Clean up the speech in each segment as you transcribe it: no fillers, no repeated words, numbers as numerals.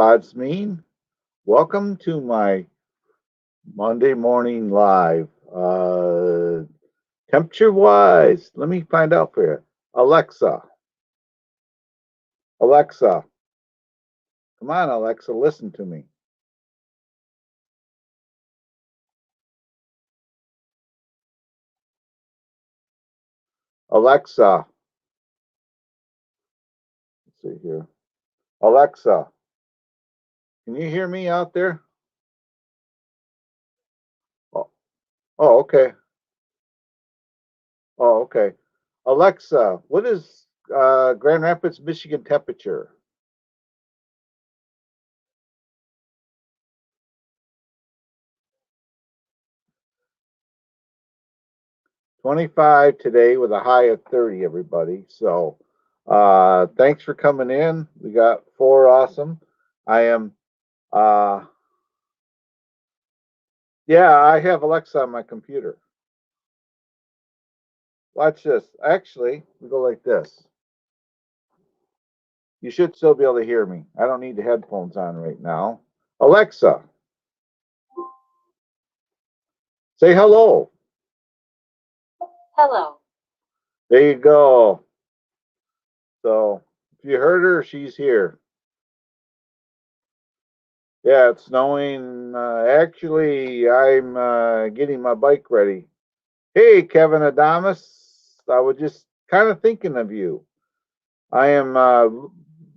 Rodsmeen. Welcome to my Monday morning live. Temperature wise, let me find out for you. Alexa, come on, Alexa, listen to me. Alexa, let's see here. Alexa, can you hear me out there? Oh, okay. Oh, okay. Alexa, what is Grand Rapids, Michigan temperature? 25 today with a high of 30, everybody. So thanks for coming in. We got four awesome. I am yeah, I have Alexa on my computer. Watch this. Actually, we go like this. You should still be able to hear me. I don't need the headphones on right now. Alexa, say hello. Hello. There you go. So if you heard her, she's here. Yeah, it's snowing. Actually, I'm getting my bike ready. Hey, Kevin Adamus. I was just kind of thinking of you. I am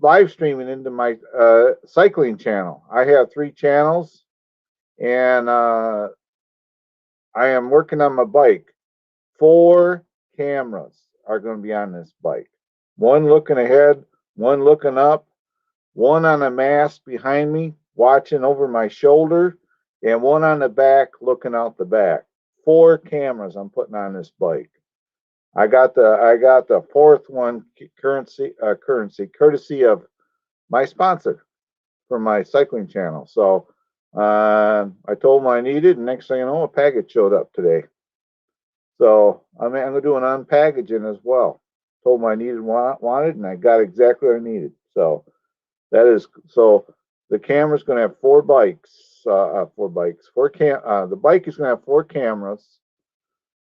live streaming into my cycling channel. I have 3 channels, and I am working on my bike. 4 cameras are going to be on this bike. One looking ahead, one looking up, one on a mast behind me, watching over my shoulder, and one on the back looking out the back. 4 cameras I'm putting on this bike. I got the 4th one courtesy of my sponsor for my cycling channel. So I told them I needed, and next thing you know, a package showed up today. So I'm gonna do an unpackaging as well. Told them I needed, wanted, and I got exactly what I needed. So that is so. The camera's going to have 4 bikes. 4 the bike is going to have 4 cameras.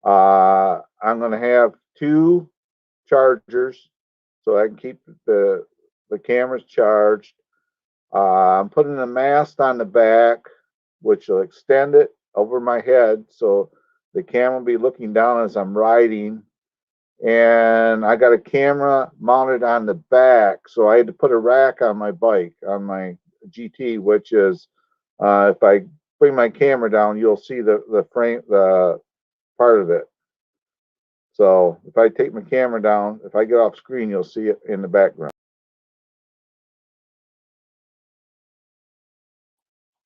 I'm going to have 2 chargers so I can keep the cameras charged. I'm putting a mast on the back, which will extend it over my head so the camera will be looking down as I'm riding. And I got a camera mounted on the back, so I had to put a rack on my bike, on my GT, which is if I bring my camera down, you'll see the frame, the part of it. So if I take my camera down, if I get off screen, you'll see it in the background.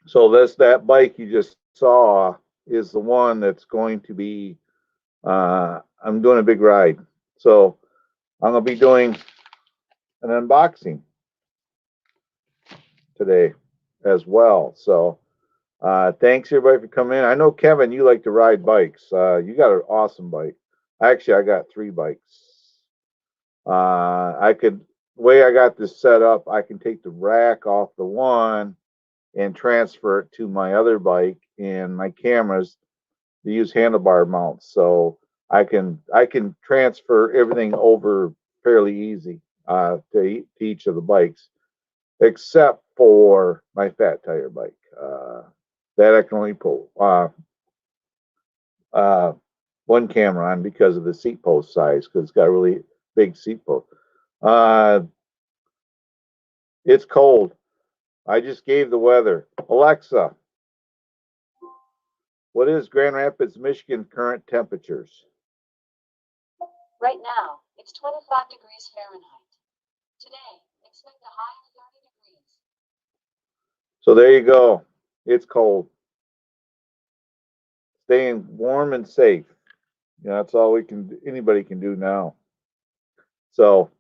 So that bike you just saw is the one that's going to be. I'm doing a big ride, so I'm gonna be doing an unboxing today as well. So thanks everybody for coming in. I know Kevin, you like to ride bikes. You got an awesome bike. Actually, I got 3 bikes. The way I got this set up, I can take the rack off the one and transfer it to my other bike, and my cameras, they use handlebar mounts, so I can transfer everything over fairly easy to each of the bikes, except for my fat tire bike. That I can only pull one camera on because of the seat post size, because it's got a really big seat post. It's cold. I just gave the weather. Alexa, what is Grand Rapids, Michigan current temperatures? Right now, it's 25 degrees Fahrenheit. Today, expect a high of 30 degrees. So there you go. It's cold. Staying warm and safe. That's all anybody can do now. So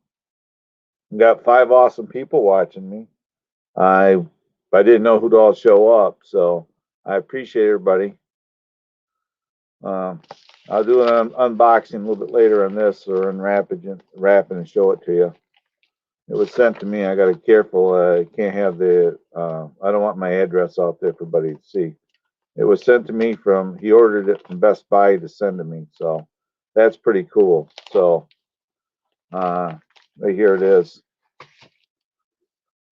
got 5 awesome people watching me. I didn't know who'd all show up, so I appreciate everybody. I'll do an unboxing a little bit later on this, or unwrapping and show it to you. It was sent to me. I got to be careful. I can't have the. I don't want my address out there for everybody to see. It was sent to me from. He ordered it from Best Buy to send to me. So that's pretty cool. So right here it is.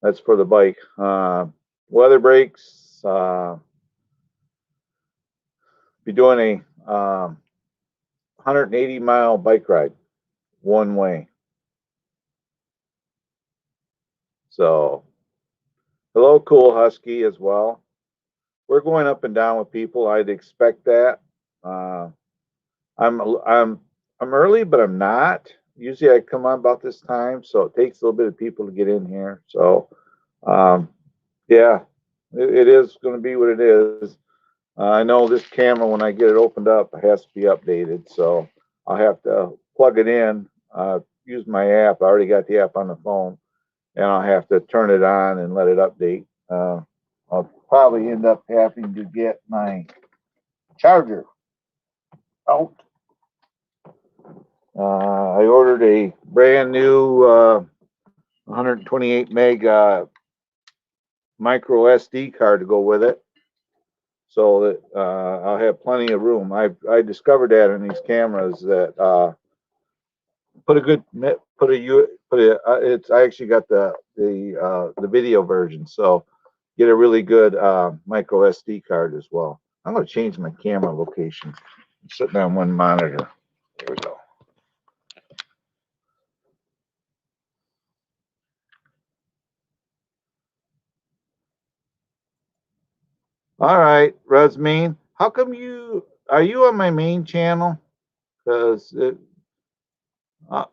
That's for the bike. Weather brakes. Be doing a 180-mile bike ride, one way. So, hello, Cool Husky as well. We're going up and down with people. I'd expect that. I'm early, but I'm not. Usually, I come on about this time, so it takes a little bit of people to get in here. So, yeah, it is going to be what it is. I know this camera, when I get it opened up, it has to be updated. So I'll have to plug it in, use my app. I already got the app on the phone, and I'll have to turn it on and let it update. I'll probably end up having to get my charger out. I ordered a brand new 128 meg micro SD card to go with it, so that I'll have plenty of room. I discovered that in these cameras that it's I actually got the video version, so get a really good micro SD card as well. I'm going to change my camera location. I'm sitting on one monitor. There we go. All right, Rasmeen, how come are you on my main channel? Because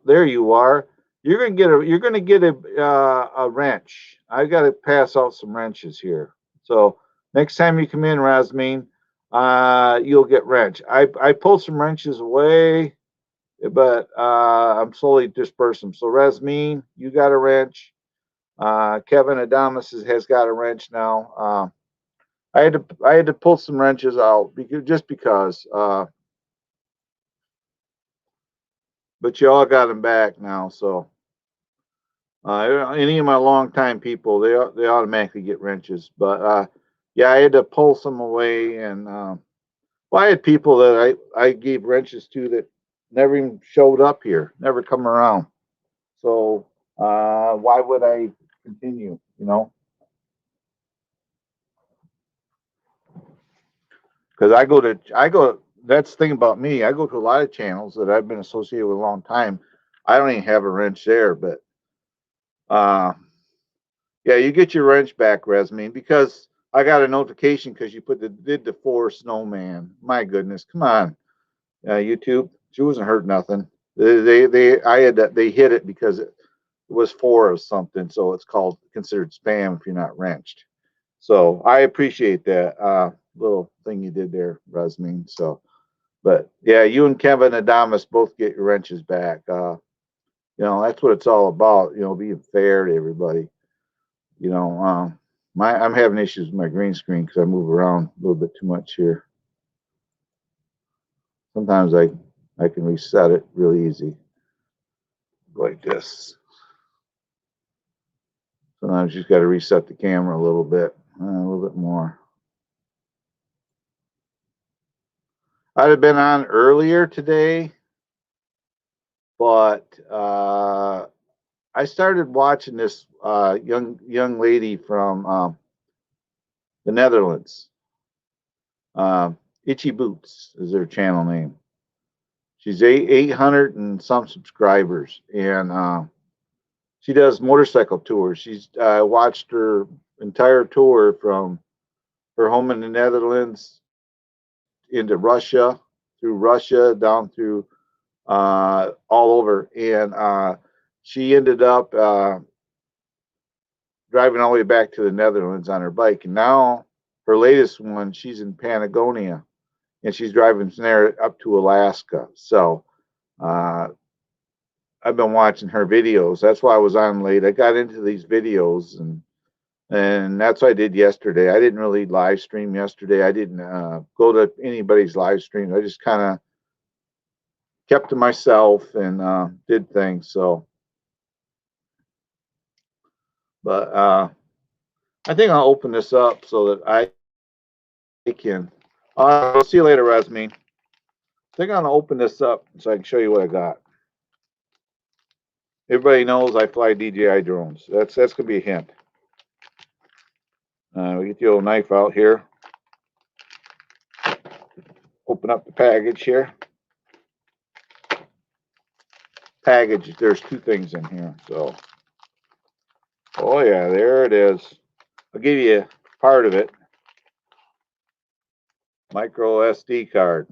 there you are. You're gonna get a wrench. I got to pass out some wrenches here. So next time you come in, Rasmeen, you'll get wrench. I pulled some wrenches away, but I'm slowly dispersing them. So Rasmeen, you got a wrench. Kevin Adamas has got a wrench now. I had to pull some wrenches out because. But you all got them back now, so any of my longtime people, they automatically get wrenches. But yeah, I had to pull some away, and well, I had people that I gave wrenches to that never even showed up here, never come around. So why would I continue? You know, because I go. That's the thing about me. I go to a lot of channels that I've been associated with a long time. I don't even have a wrench there, but uh, yeah, you get your wrench back, Resmeen, because I got a notification because you did the 4 snowman. My goodness, come on, YouTube. She wasn't hurt nothing. They hit it because it was 4 of something, so it's considered spam if you're not wrenched. So I appreciate that little thing you did there, Resmeen. So, but yeah, you and Kevin Adamas both get your wrenches back. That's what it's all about. Being fair to everybody. I'm having issues with my green screen because I move around a little bit too much here. Sometimes I can reset it really easy, like this. Sometimes you just got to reset the camera a little bit more. I'd have been on earlier today, but I started watching this young lady from the Netherlands. Itchy Boots is their channel name. She's 800 and some subscribers, and she does motorcycle tours. She's watched her entire tour from her home in the Netherlands into Russia, through Russia, down through all over, and she ended up driving all the way back to the Netherlands on her bike. And now her latest one, she's in Patagonia, and she's driving from there up to Alaska. So I've been watching her videos. That's why I was on late. I got into these videos, and that's what I did yesterday. I didn't really live stream yesterday. I didn't go to anybody's live stream. I just kind of kept to myself and did things. So But I think I'll open this up so that I can. I'll see you later, Rasmeen. I think I'm gonna open this up so I can show you what I got. Everybody knows I fly DJI drones. That's gonna be a hint. We get the old knife out here. Open up the package here. Package. There's two things in here. So, oh yeah, there it is. I'll give you part of it. Micro SD card.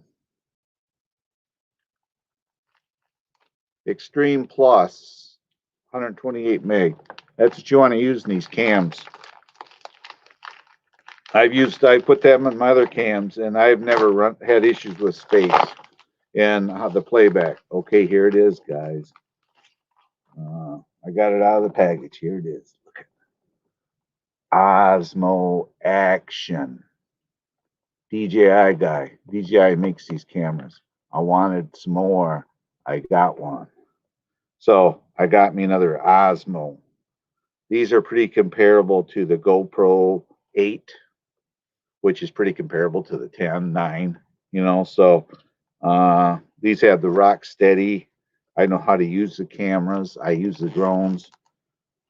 Extreme Plus, 128 meg. That's what you want to use in these cams. I put them in my other cams, and I've never had issues with space and the playback. Okay, here it is, guys. I got it out of the package. Here it is. Look at Osmo Action. DJI guy. DJI makes these cameras. I wanted some more. I got one. So I got me another Osmo. These are pretty comparable to the GoPro 8, which is pretty comparable to the 10-9, you know. So these have the Rocksteady. I know how to use the cameras. I use the drones.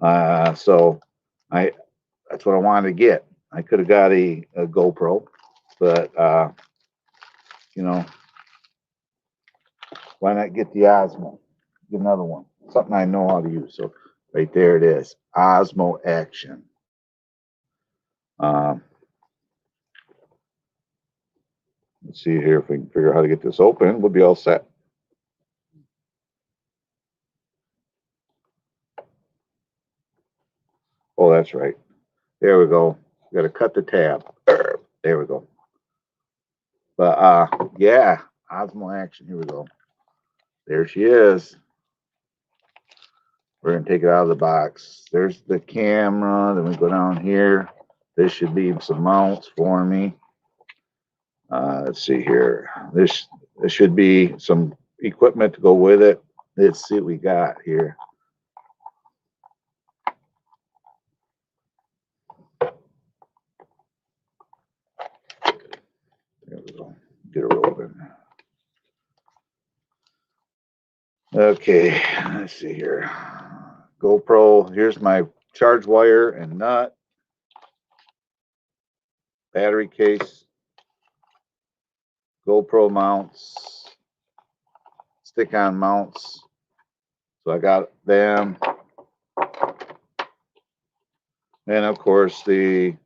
So that's what I wanted to get. I could have got a GoPro, but you know, why not get the Osmo? Get another one. Something I know how to use. So right there it is. Osmo Action. Let's see here if we can figure out how to get this open. We'll be all set. Oh, that's right. There we go. Got to cut the tab. There we go. But yeah, Osmo Action. Here we go. There she is. We're gonna take it out of the box. There's the camera. Then we go down here. This should be some mounts for me. Let's see here. This should be some equipment to go with it. Let's see what we got here. There we go. Get her open. Okay, let's see here. GoPro. Here's my charge wire and nut. Battery case. GoPro mounts. Stick-on mounts. So I got them. And of course the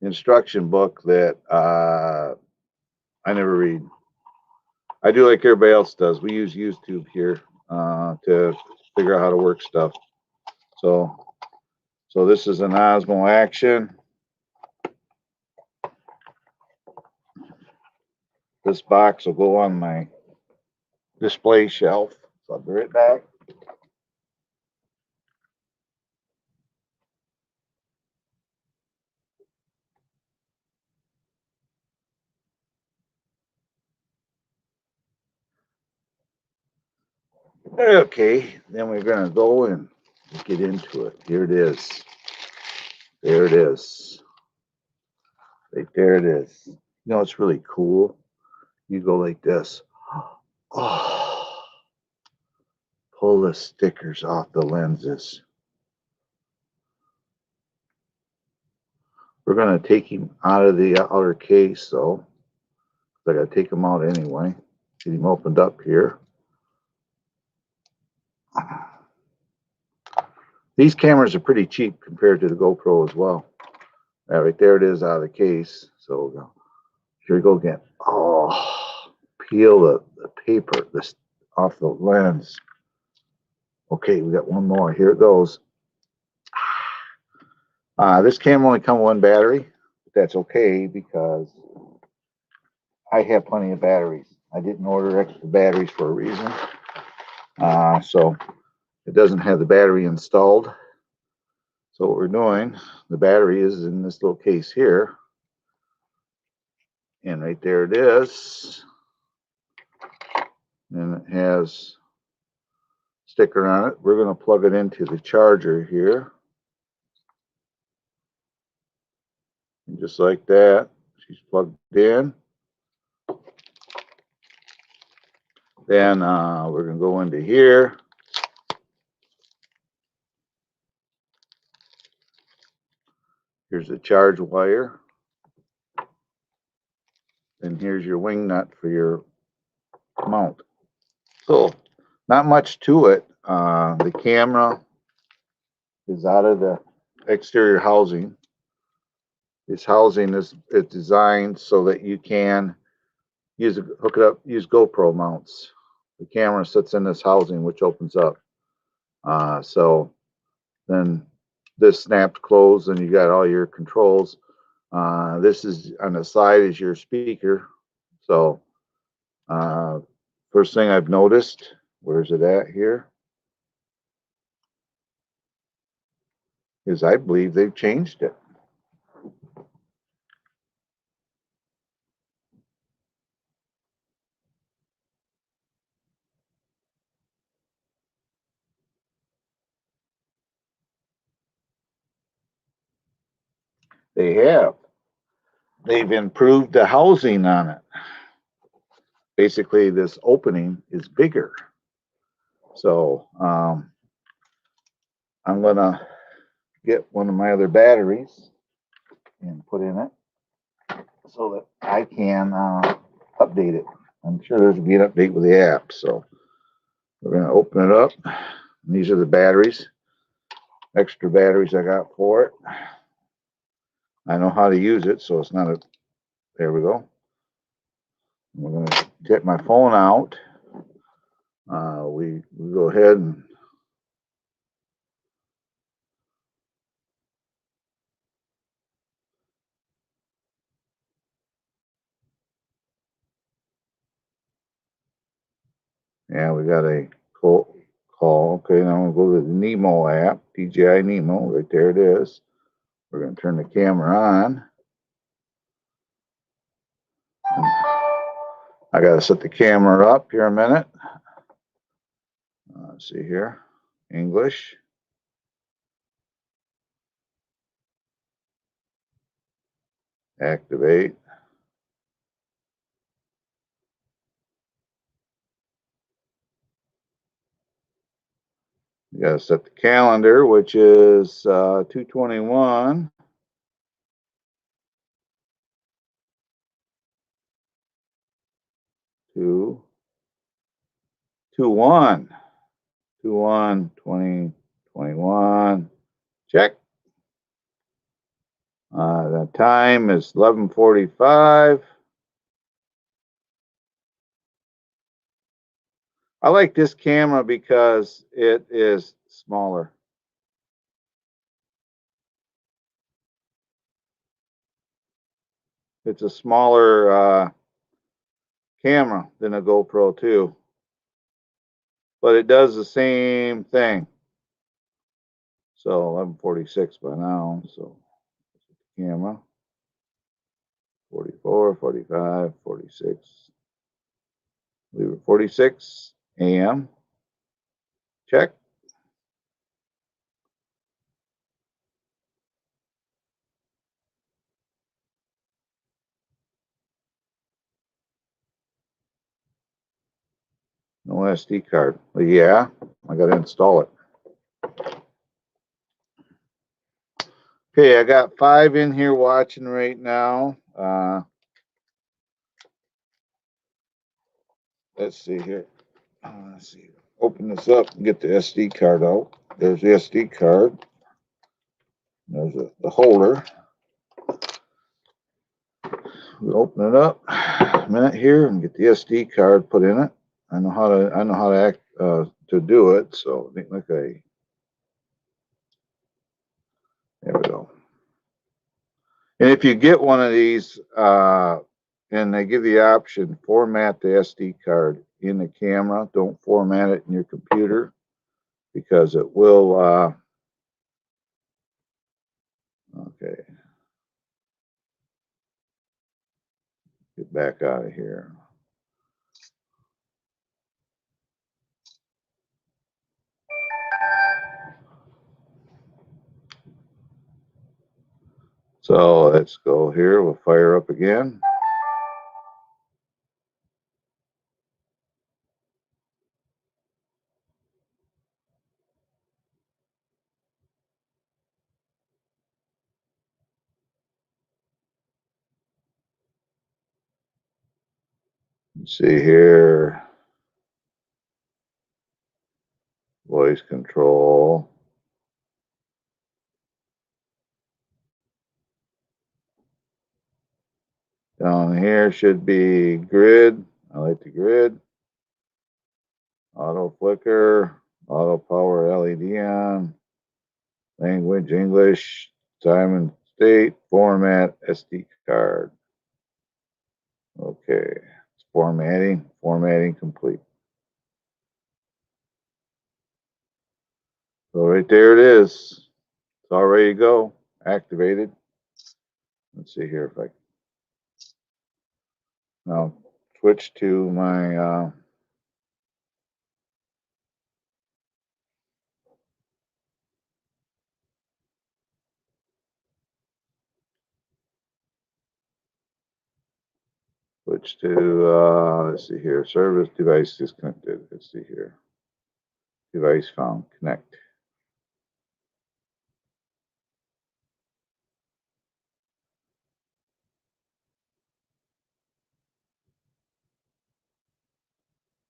instruction book that I never read. I do like everybody else does. We use YouTube here to figure out how to work stuff. So this is an Osmo Action. This box will go on my display shelf. So I'll be right back. Okay, then we're gonna go and get into it. Here it is. There it is. Right there it is. You know, it's really cool. You go like this. Oh, pull the stickers off the lenses. We're gonna take him out of the outer case though. I gotta take him out anyway. Get him opened up here. These cameras are pretty cheap compared to the GoPro as well. Right there it is out of the case. So here we go again. Oh, peel the paper this off the lens. Okay, we got one more. Here it goes. This camera only comes with one battery, but that's okay because I have plenty of batteries. I didn't order extra batteries for a reason. So it doesn't have the battery installed. So what we're doing, the battery is in this little case here. And right there it is. And it has a sticker on it. We're going to plug it into the charger here. And just like that, she's plugged in. Then we're going to go into here. Here's the charge wire. And here's your wing nut for your mount. So not much to it. The camera is out of the exterior housing. This housing is designed so that you can hook it up, use GoPro mounts. The camera sits in this housing, which opens up. So then this snaps closed, and you got all your controls. This is on the side is your speaker. So first thing I've noticed, where's it at here? Is I believe they've changed it. They have. They've improved the housing on it. Basically, this opening is bigger. So I'm gonna get one of my other batteries and put in it so that I can update it. I'm sure there's gonna be an update with the app. So we're gonna open it up. And these are the batteries, extra batteries I got for it. I know how to use it, so it's not a. There we go. We're gonna get my phone out. We go ahead and yeah, we got a call. Okay, now we'll go to the Nemo app, DJI Nemo. Right there it is. We're going to turn the camera on. I got to set the camera up here a minute. Let's see here. English. Activate. You got to set the calendar, which is 2/21. Two, 2/1. 2/1, 2021. Check. The time is 11:45. I like this camera because it is smaller. It's a smaller camera than a GoPro 2, but it does the same thing. So 11:46 by now. So camera 44, 45, 46. Leave it 46 a.m. Check. No SD card. Well, yeah, I got to install it. Okay, I got 5 in here watching right now. Let's see here. Let's see. Open this up and get the SD card out. There's the SD card. There's the holder. We open it up a minute here and get the SD card put in it. I know how to act to do it. So okay, there we go. And if you get one of these, and they give the option, format the SD card in the camera. Don't format it in your computer because it will. Okay, get back out of here. So let's go here. We'll fire up again. Let's see here. Voice control. Down here should be grid. I like the grid. Auto flicker. Auto power LED on. Language English. Time and state. Format SD card. Okay. It's formatting. Formatting complete. So right there it is. It's all ready to go. Activated. Let's see here if I now switch to my switch to let's see here, service device disconnected. Let's see here. Device found. Connect.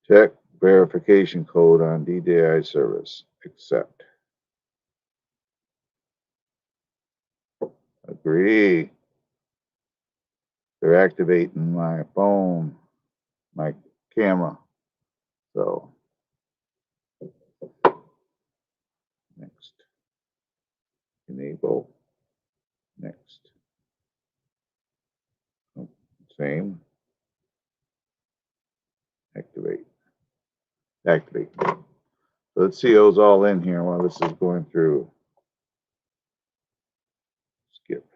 Check verification code on DDI service. Accept. Agree. They're activating my phone, my camera. So next. Enable. Next. Same. Activate. Activate. So let's see those all in here while this is going through. Skip.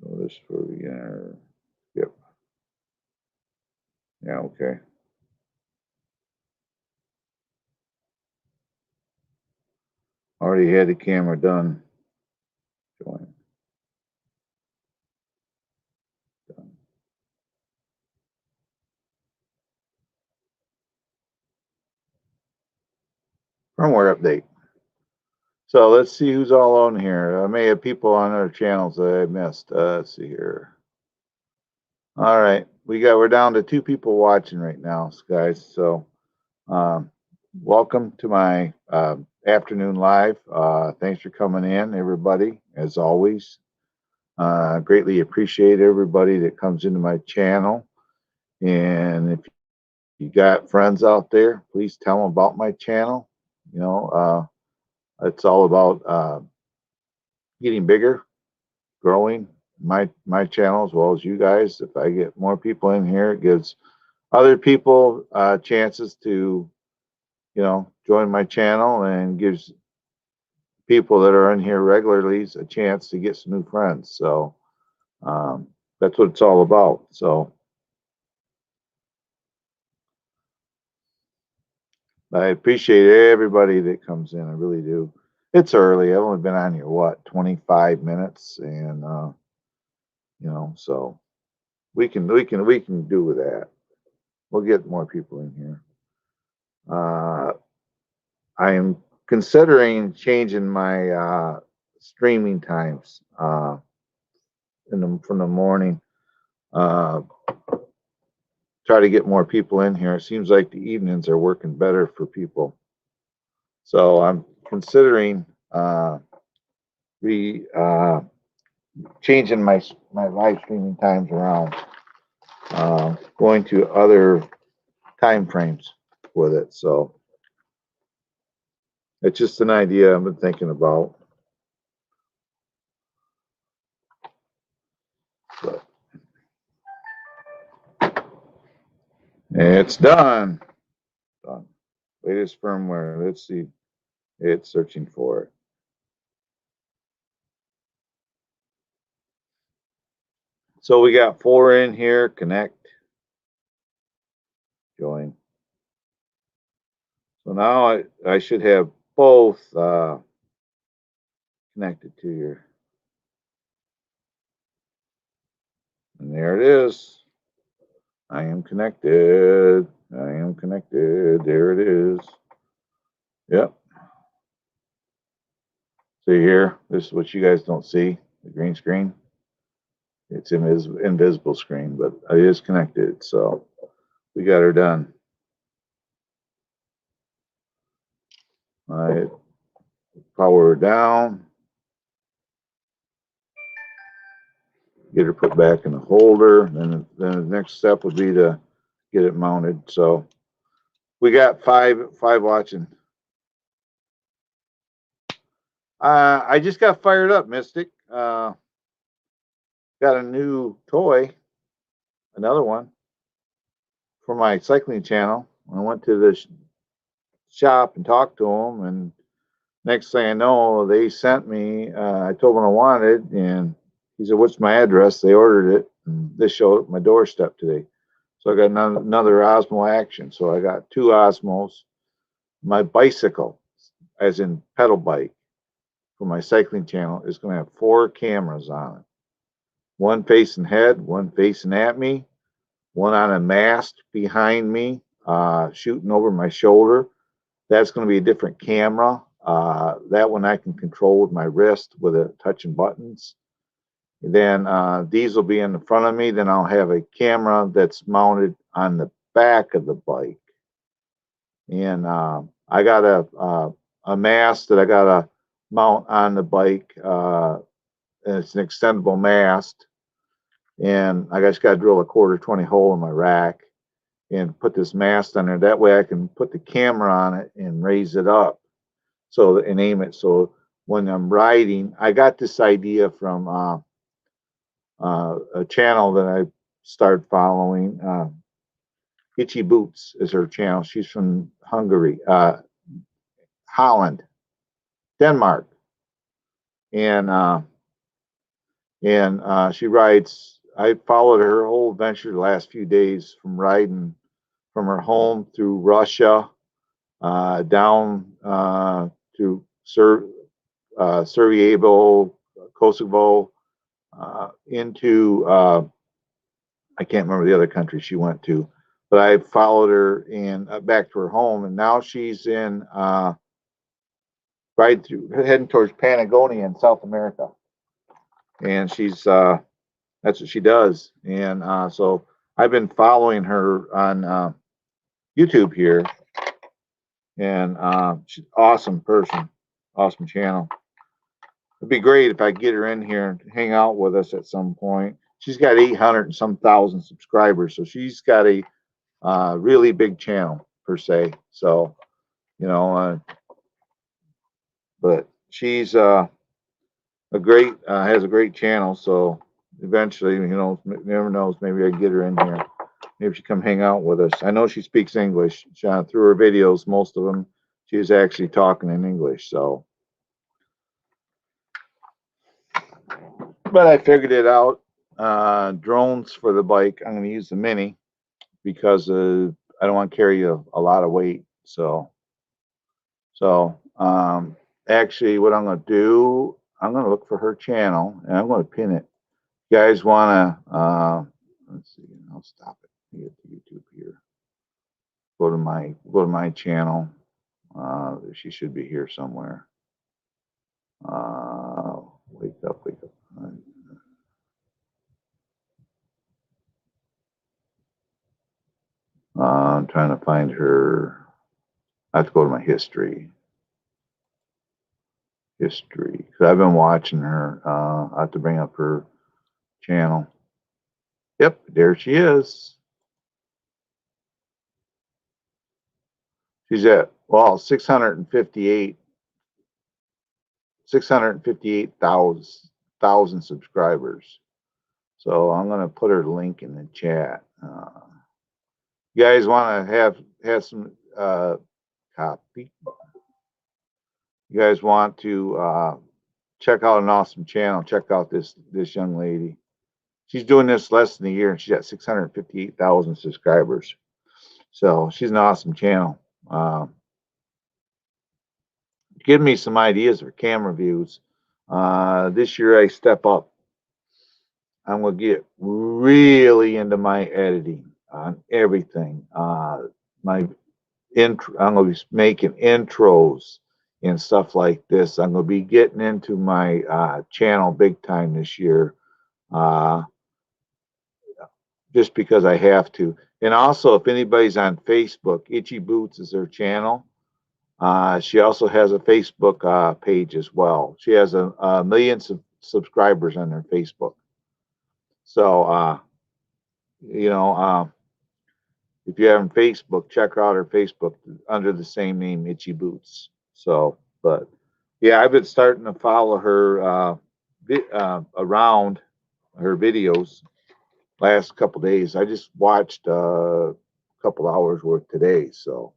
Notice for beginner. Skip. Yeah, okay. Already had the camera done. Join. Done. Firmware update. So let's see who's all on here. I may have people on other channels that I missed. Let's see here. All right, we're down to 2 people watching right now, guys. So welcome to my afternoon live. Thanks for coming in, everybody. As always, greatly appreciate everybody that comes into my channel. And if you got friends out there, please tell them about my channel. You know, it's all about getting bigger, growing my channel as well as you guys. If I get more people in here, it gives other people chances to, you know, join my channel, and gives people that are in here regularly a chance to get some new friends. So that's what it's all about. So I appreciate everybody that comes in. I really do. It's early. I've only been on here, what, 25 minutes, and you know, so we can do with that. We'll get more people in here. I am considering changing my streaming times from the morning. Try to get more people in here. It seems like the evenings are working better for people. So I'm considering changing my live streaming times around, going to other time frames with it. So it's just an idea I've been thinking about. But it's done. Done. Latest firmware. Let's see. It's searching for it. So we got 4 in here. Connect. Join. So now I should have both connected to your there it is. I am connected. I am connected. There it is. Yep. See here, this is what you guys don't see, the green screen. It's invisible screen, but it is connected, so we got her done. I power her down. Get her put back in the holder. Then the next step would be to get it mounted. So we got five watching. I just got fired up, Mystic. Got a new toy, another one for my cycling channel. I went to the shop and talked to them, and next thing I know, they sent me. I told them I wanted, and he said, "What's my address?" They ordered it, and this showed up at my doorstep today. So I got another Osmo Action. So I got two Osmos. My bicycle, as in pedal bike, for my cycling channel is going to have 4 cameras on it. One facing head, one facing at me, one on a mast behind me, shooting over my shoulder. That's going to be a different camera. That one I can control with my wrist with a touching buttons. And then these will be in the front of me. Then I'll have a camera that's mounted on the back of the bike. And I got a mast that I got to mount on the bike. And it's an extendable mast. And I just got to drill a 1/4-20 hole in my rack and put this mast on there. That way I can put the camera on it and raise it up and aim it. So when I'm riding, I got this idea from a channel that I started following. Itchy Boots is her channel. She's from Hungary, Holland, Denmark, and she rides. I followed her whole adventure the last few days, from riding from her home through Russia, down to Sarajevo, Kosovo, into I can't remember the other country she went to, but I followed her and back to her home, and now she's in right through heading towards Patagonia in South America, and she's that's what she does, and so I've been following her on YouTube here, and she's an awesome person, awesome channel. It'd be great if I get her in here and hang out with us at some point. She's got 800 and some thousand subscribers, so she's got a really big channel per se. So, you know, but she's has a great channel. So eventually, you know, never knows, maybe I can get her in here. Maybe she come hang out with us. I know she speaks English. Through her videos, most of them, she is actually talking in English. So, but I figured it out. Drones for the bike. I'm going to use the Mini because I don't want to carry a lot of weight. So actually, what I'm going to do, I'm going to look for her channel and I'm going to pin it. You guys want to? Let's see. I'll stop it. Get to YouTube here. Go to my channel. She should be here somewhere. Wake up. I'm trying to find her. I have to go to my history. Because I've been watching her. I have to bring up her channel. Yep, there she is. She's at 658,000 subscribers. So I'm gonna put her link in the chat. You guys want to have some copy? You guys want to check out an awesome channel? Check out this young lady. She's doing this less than a year, and she's got 658,000 subscribers. So she's an awesome channel. Give me some ideas for camera views. This year I step up. I'm gonna get really into my editing on everything. My intro, I'm gonna be making intros and stuff like this. I'm gonna be getting into my channel big time this year, uh, just because I have to. And also, if anybody's on Facebook, Itchy Boots is her channel. She also has a Facebook page as well. She has a million subscribers on her Facebook. So, you know, if you have on Facebook, check her out her Facebook under the same name, Itchy Boots. So, but yeah, I've been starting to follow her around her videos last couple days. I just watched a couple hours worth today. So,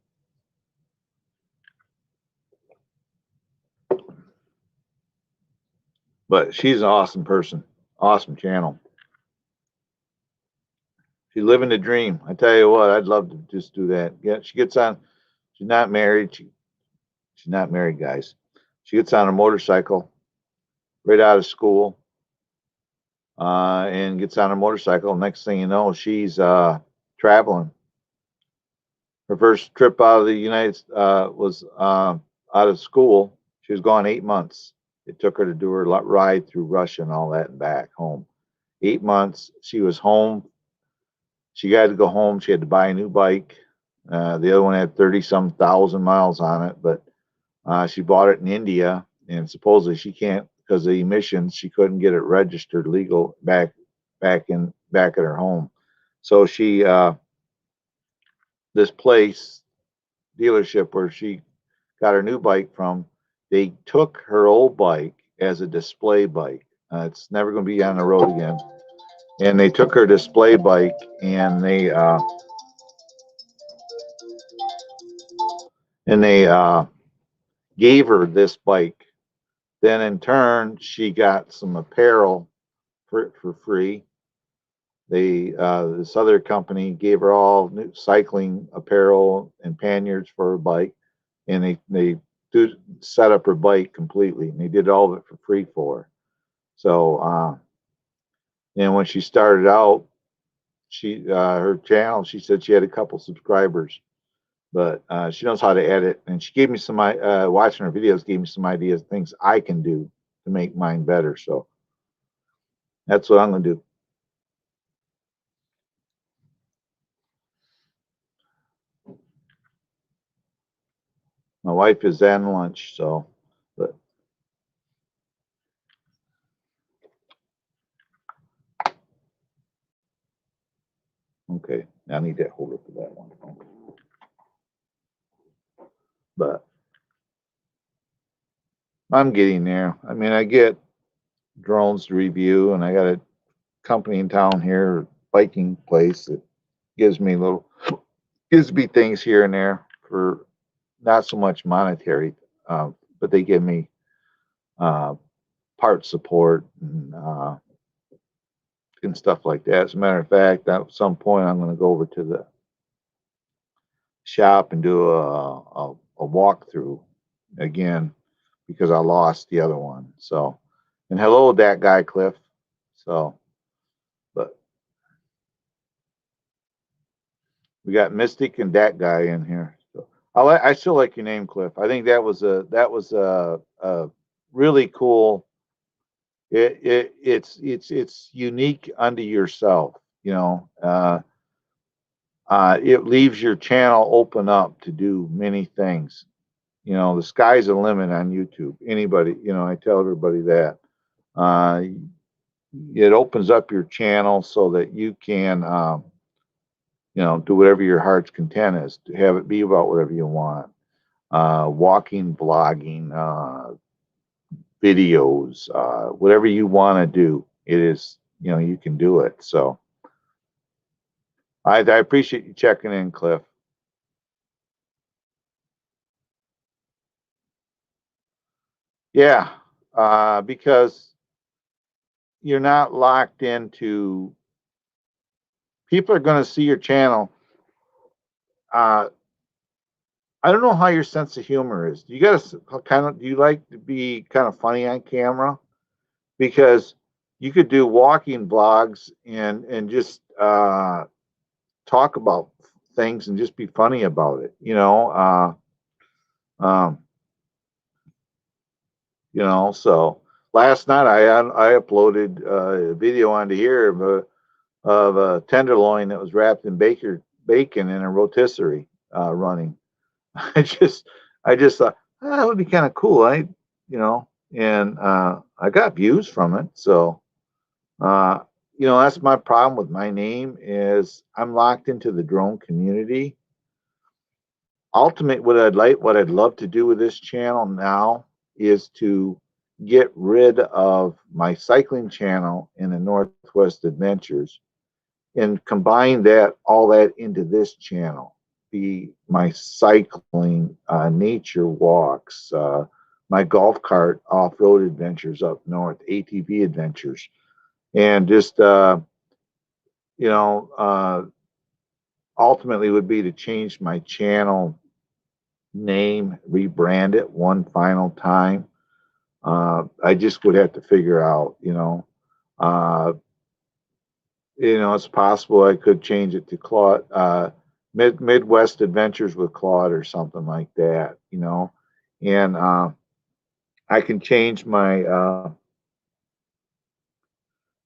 but she's an awesome person, awesome channel. She's living the dream. I tell you what, I'd love to just do that. Yeah, she gets on. She's not married. She's not married, guys. She gets on a motorcycle right out of school and gets on a motorcycle. Next thing you know, she's traveling. Her first trip out of the United was out of school. She was gone 8 months. It took her to do her ride through Russia and all that and back home. 8 months. She was home. She had to go home. She had to buy a new bike. The other one had 30 some thousand miles on it, but she bought it in India, and supposedly she can't because of the emissions. She couldn't get it registered legal back at her home. So she this place dealership where she got her new bike from, they took her old bike as a display bike. It's never going to be on the road again. And they took her display bike and they gave her this bike. Then in turn, she got some apparel for free. This other company gave her all new cycling apparel and panniers for her bike, and they set up her bike completely, and they did all of it for free for her. So, and when she started out, her channel, she said she had a couple subscribers, but she knows how to edit, and she gave me some watching her videos gave me some ideas, things I can do to make mine better. So that's what I'm gonna do. My wife is at lunch, so but okay, I need that holder for that one. But I'm getting there. I mean, I get drones to review, and I got a company in town here, biking place that gives me things here and there for not so much monetary, but they give me uh, part support and stuff like that. As a matter of fact, at some point, I'm going to go over to the shop and do a walkthrough again because I lost the other one. So, and hello, that guy Cliff. So, but we got Mystic and that guy in here. So I still like your name, Cliff. I think that was a really cool. It's unique unto yourself. You know, it leaves your channel open up to do many things. You know, the sky's the limit on YouTube. Anybody, you know, I tell everybody that. Uh, it opens up your channel so that you can, do whatever your heart's content is, to have it be about whatever you want. Walking, blogging, videos, whatever you want to do, it is, you can do it. So I appreciate you checking in, Cliff. Yeah, because you're not locked into, people are going to see your channel. Uh, I don't know how your sense of humor is. Do you like to be kind of funny on camera? Because you could do walking blogs and just talk about things and just be funny about it, um, so last night I uploaded a video onto here of a tenderloin that was wrapped in bacon in a rotisserie running. I just thought that would be kind of cool. And I got views from it. So that's my problem with my name is I'm locked into the drone community. What I'd love to do with this channel now is to get rid of my cycling channel in the Northwest Adventures and combine all that into this channel. Be my cycling, nature walks, my golf cart off-road adventures up north, ATV adventures, and just ultimately would be to change my channel name, rebrand it one final time. I just would have to figure out, it's possible I could change it to Claude, Midwest Adventures with Claude or something like that, and I can change my,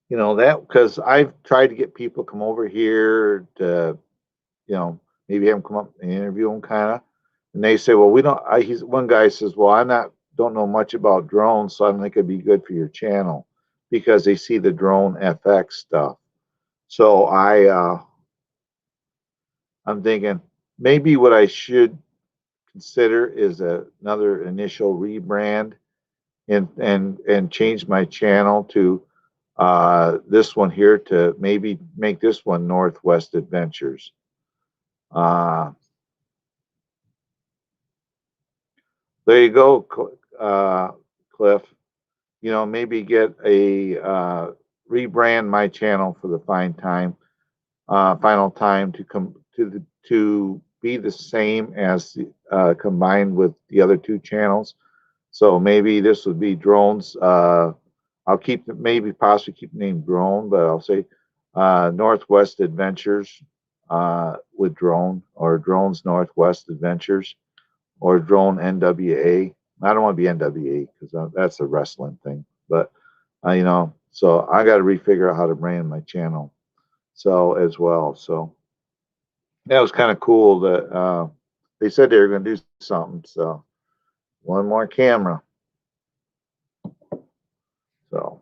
that because I've tried to get people come over here to, maybe have them come up and interview them kind of, and they say, well, we don't. One guy says, well, don't know much about drones, so I don't think it'd be good for your channel because they see the drone FX stuff. So I'm thinking maybe what I should consider is another initial rebrand and change my channel to this one here to maybe make this one Northwest Adventures. There you go, Cliff. Maybe get a rebrand my channel for the final time to come to be the same as combined with the other two channels. So maybe this would be drones. I'll possibly keep the name drone, but I'll say Northwest Adventures with drone, or drones Northwest Adventures, or drone NWA. I don't want to be NWA because that's a wrestling thing, but so I got to refigure out how to brand my channel. So as well, so that was kind of cool that they said they were going to do something. So one more camera. So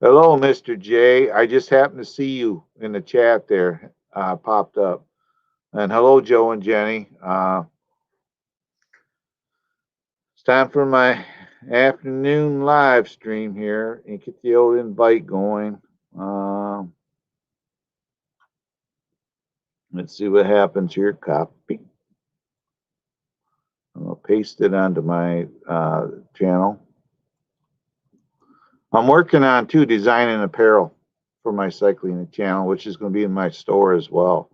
hello, Mr. J. I just happened to see you in the chat there, popped up. And hello, Joe and Jenny. It's time for my afternoon live stream here and get the old invite going. Let's see what happens here. Copy. I'm going to paste it onto my channel. I'm working on designing apparel for my cycling channel, which is going to be in my store as well.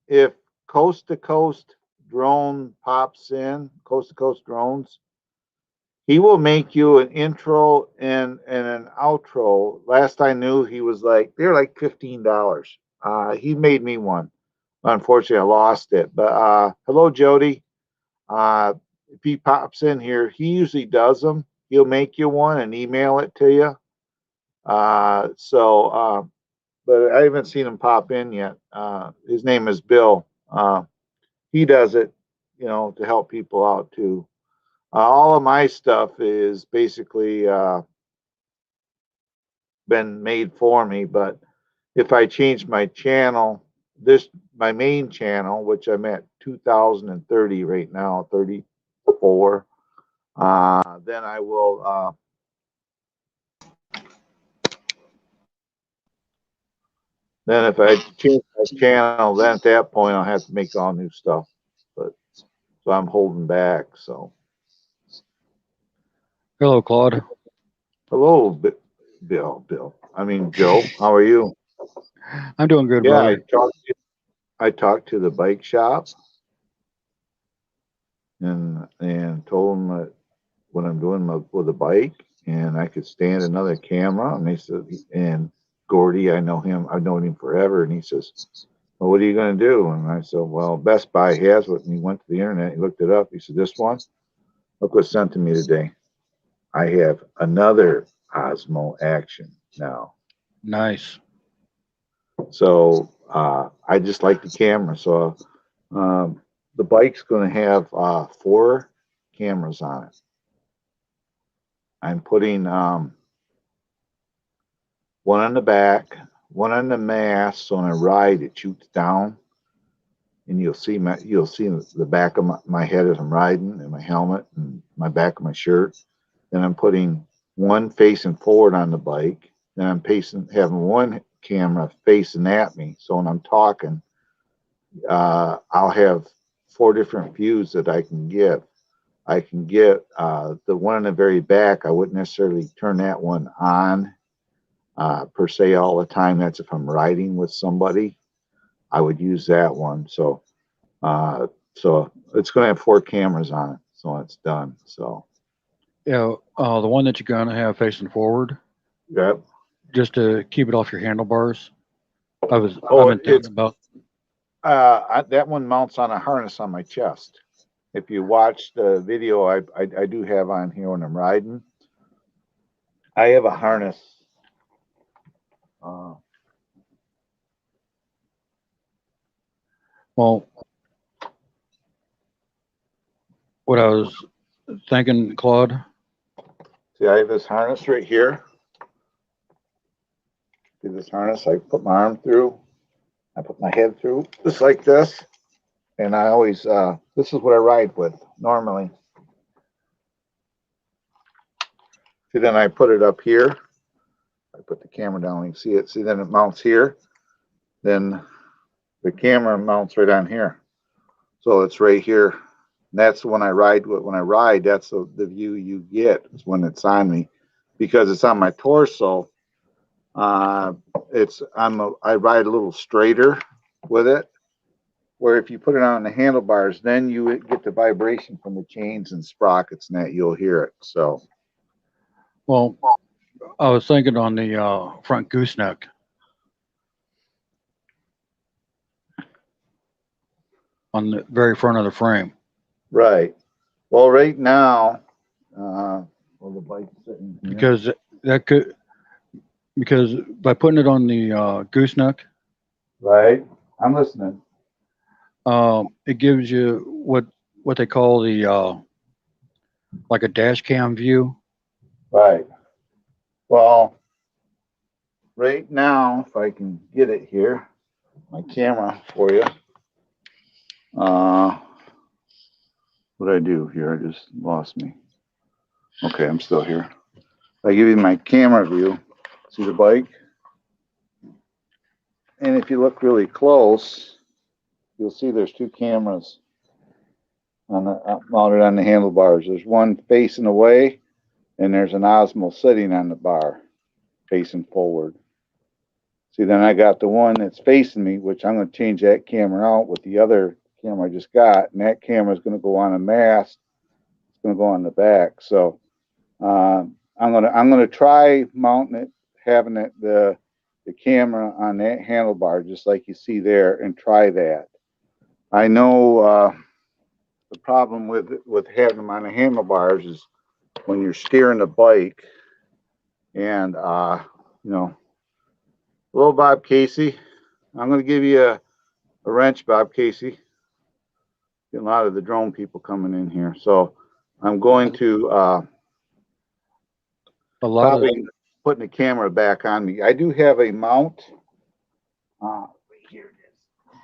If Coast to Coast Drone pops in, Coast to Coast Drones, he will make you an intro and an outro. Last I knew, they're like $15. He made me one. Unfortunately, I lost it. But hello, Jody. If he pops in here, he usually does them. He'll make you one and email it to you. But I haven't seen him pop in yet. His name is Bill. He does it, to help people out too. All of my stuff is basically been made for me, but if I change my channel, my main channel, which I'm at 2030 right now, 34, then I will then if I change my channel, then at that point I'll have to make all new stuff. But so I'm holding back. So hello, Claude. hello, Bill. I mean, Joe, how are you? I'm doing good, Yeah, brother. I talked to the bike shop and told them that what I'm doing with the bike, and I could stand another camera. And they said, and Gordy, I know him. I've known him forever, and he says, "Well, what are you going to do?" And I said, "Well, Best Buy has it." And he went to the internet, he looked it up. He said, "This one, look what's sent to me today. I have another Osmo Action now." Nice. So I just like the camera. So the bike's going to have 4 cameras on it. I'm putting one on the back, one on the mast. So on a ride, it shoots down, and you'll see the back of my head as I'm riding, and my helmet, and my back of my shirt. Then I'm putting one facing forward on the bike. Then I'm having one camera facing at me. So when I'm talking, I'll have 4 different views that I can give. I can get the one in the very back. I wouldn't necessarily turn that one on per se all the time. That's if I'm riding with somebody. I would use that one. Uh, so it's going to have 4 cameras on it. So it's done. So Yeah, the one that you're gonna have facing forward, yep. just to keep it off your handlebars. I've Oh, been thinking about. that one mounts on a harness on my chest. If you watch the video, I do have on here when I'm riding. I have a harness. Uh, Well, what I was thinking, Claude. See, I have this harness right here. See this harness? I put my arm through. I put my head through, just like this. And I always, this is what I ride with normally. See, then I put it up here. I put the camera down, you can see it. See, then it mounts here. Then the camera mounts right on here. So it's right here. And that's when I ride with. When I ride, that's the view you get is when it's on me, because it's on my torso. I ride a little straighter with it. Where if you put it on the handlebars, then you get the vibration from the chains and sprockets, and that you'll hear it. So, Well, I was thinking on the front gooseneck. On the very front of the frame. right. Well, right now, well, the bike's sitting here. Because that could, because by putting it on the gooseneck, Right. I'm listening. it gives you what they call the like a dash cam view. Right. Well, right now, if I can get it here, my camera for you. What did I do here? I just lost me. Okay, I'm still here. I give you my camera view. See the bike? And if you look really close, you'll see there's 2 cameras on mounted on the handlebars. There's one facing away, and there's an Osmo sitting on the bar, facing forward. See, then I got the one that's facing me, which I'm going to change that camera out with the other camera I just got, and that camera is going to go on a mast. It's going to go on the back. So I'm gonna try mounting it, having it the camera on that handlebar, just like you see there, and try that. I know the problem with having them on the handlebars is when you're steering the bike, and hello, Bob Casey. I'm going to give you a wrench, Bob Casey. Get a lot of the drone people coming in here, so I'm going to A lot of probably putting the camera back on me. I do have a mount. Right here it is.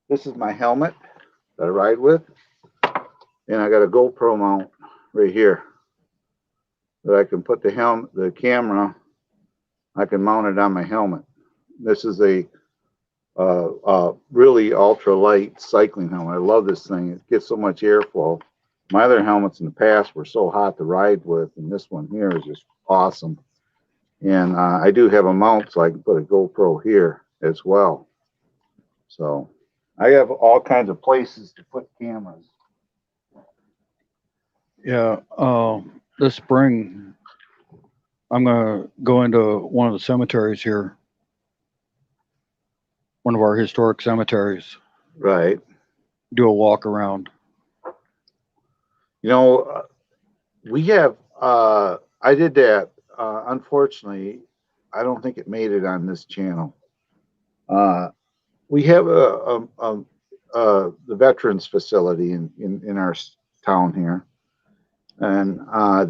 This is my helmet that I ride with, and I got a GoPro mount right here that I can put the camera. I can mount it on my helmet. This is a really ultra light cycling helmet. I love this thing. It gets so much airflow. My other helmets in the past were so hot to ride with, and this one here is just awesome. And I do have a mount so I can put a GoPro here as well. So I have all kinds of places to put cameras. Yeah. This spring, I'm gonna go into one of the cemeteries here, one of our historic cemeteries, Right. do a walk around. You know, we have, I did that. Unfortunately, I don't think it made it on this channel. We have the veterans facility in our town here. And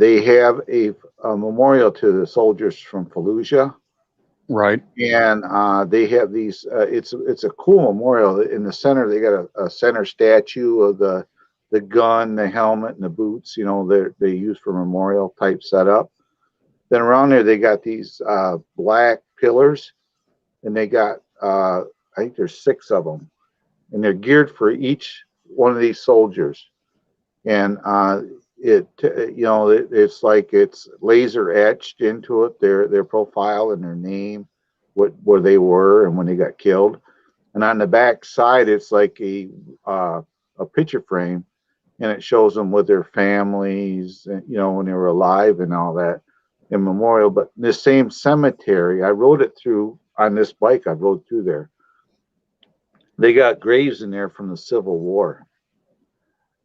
they have a memorial to the soldiers from Fallujah. Right. And they have these. It's a cool memorial. In the center, they got a center statue of the gun, the helmet, and the boots. You know, they use for memorial type setup. Then around there, they got these black pillars, and they got I think there's 6 of them, and they're geared for each one of these soldiers. And it's like it's laser etched into it, their profile and their name, where they were and when they got killed. And on the back side, it's like a picture frame, and it shows them with their families, and, when they were alive and all that in memorial. But this same cemetery, I rode it through on this bike. I rode through there. They got graves in there from the Civil War.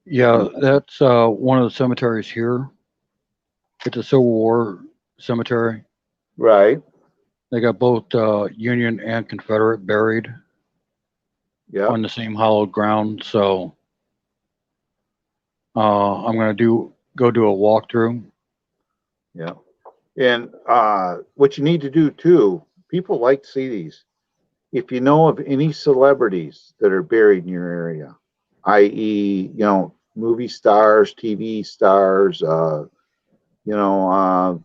Yeah, that's one of the cemeteries here. It's a Civil War cemetery. Right. They got both Union and Confederate buried Yeah. on the same hallowed ground. So I'm gonna go do a walkthrough. Yeah. And what you need to do too, people like to see these. If you know of any celebrities that are buried in your area, i.e., movie stars, TV stars, you know,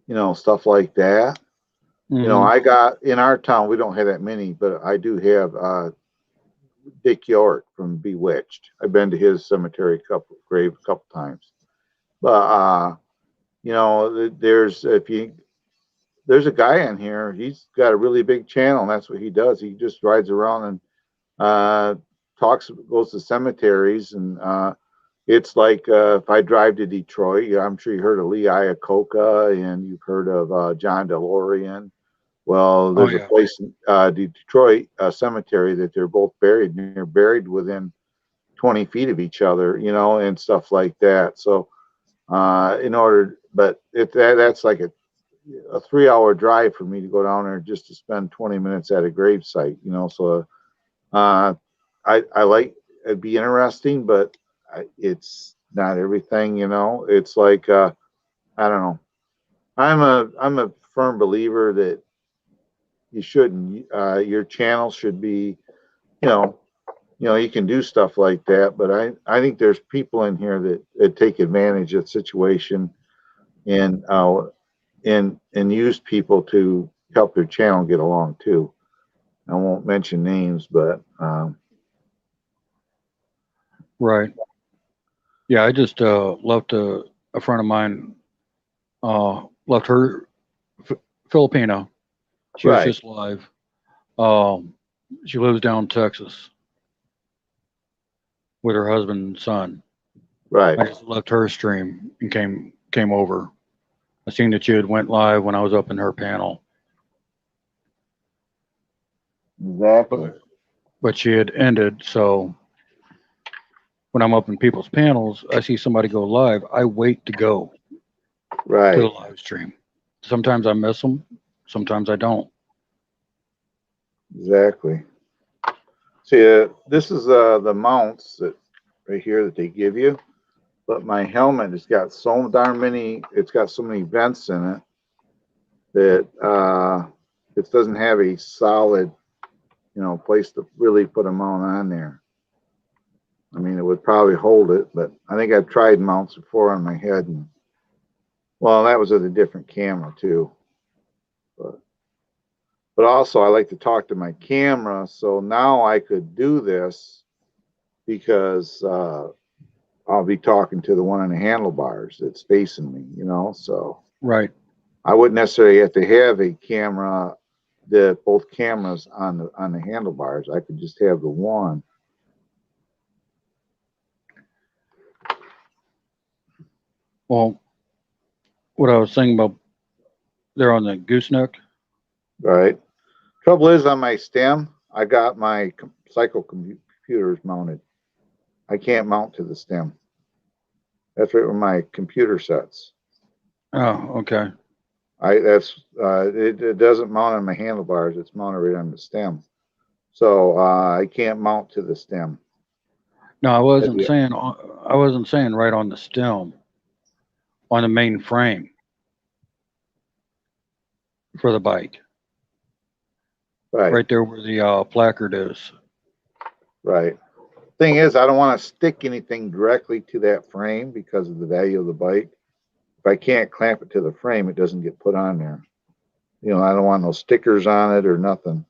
uh, stuff like that. Mhm. I got in our town, we don't have that many, but I do have Dick York from Bewitched. I've been to his cemetery grave a couple times. But there's a guy in here. He's got a really big channel, and that's what he does. He just rides around and goes to cemeteries, and it's like if I drive to Detroit, I'm sure you heard of Lee Iacocca and you've heard of John DeLorean. Well, Oh there's a yeah. place in Detroit cemetery that they're both buried, and they're buried within 20 feet of each other, and stuff like that. So, but that's like a 3-hour drive for me to go down there just to spend 20 minutes at a grave site, So, I like it'd be interesting, but it's not everything, It's like I don't know. I'm a firm believer that you shouldn't. Your channel should be, you know, you can do stuff like that, but I think there's people in here that take advantage of the situation and and use people to help their channel get along too. I won't mention names, but Right. Yeah, I just left a friend of mine. Left her Filipino. She was right, just alive. Um, she lives down in Texas with her husband and son. right, I just left her stream and came over. I seen that you had went live when I was up in her panel, exactly, but she had ended. So when I'm up in people's panels, I see somebody go live. I wait to go to the right, live stream. Sometimes I miss them. Sometimes I don't. exactly. See, this is the mounts that right here that they give you, but my helmet has got so darn many. It's got so many vents in it that it doesn't have a solid, place to really put a mount on there. I mean, it would probably hold it, but I think I've tried mounts before on my head, and well, that was with a different camera too. But also, I like to talk to my camera, so now I could do this because I'll be talking to the one on the handlebars that's facing me, So Right. I wouldn't necessarily have to have a camera, both cameras on the handlebars. I could just have the one. Well, what I was thinking about there on the gooseneck, Right. Trouble is, on my stem, I got my cycle computers mounted. I can't mount to the stem. That's right where my computer sets. oh, okay. It doesn't mount on my handlebars. It's mounted right on the stem. So I can't mount to the stem. No, I wasn't saying right on the stem, on the main frame for the bike, Right. right there where the placard is. Right. Thing is, I don't want to stick anything directly to that frame because of the value of the bike. If I can't clamp it to the frame, it doesn't get put on there. You know, I don't want no stickers on it or nothing.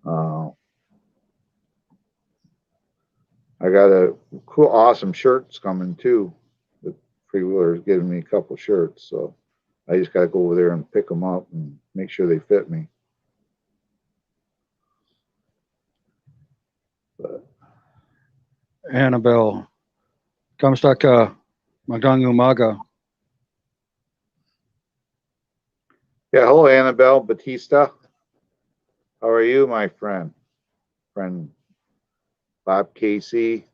I got a cool, awesome shirts coming too. The Freewheeler is giving me a couple shirts, so I just got to go over there and pick them up and make sure they fit me. But Annabelle, Kamstaka, Magdangu Maga. yeah, hello, Annabelle Batista. How are you, my friend? Friend Bob Casey.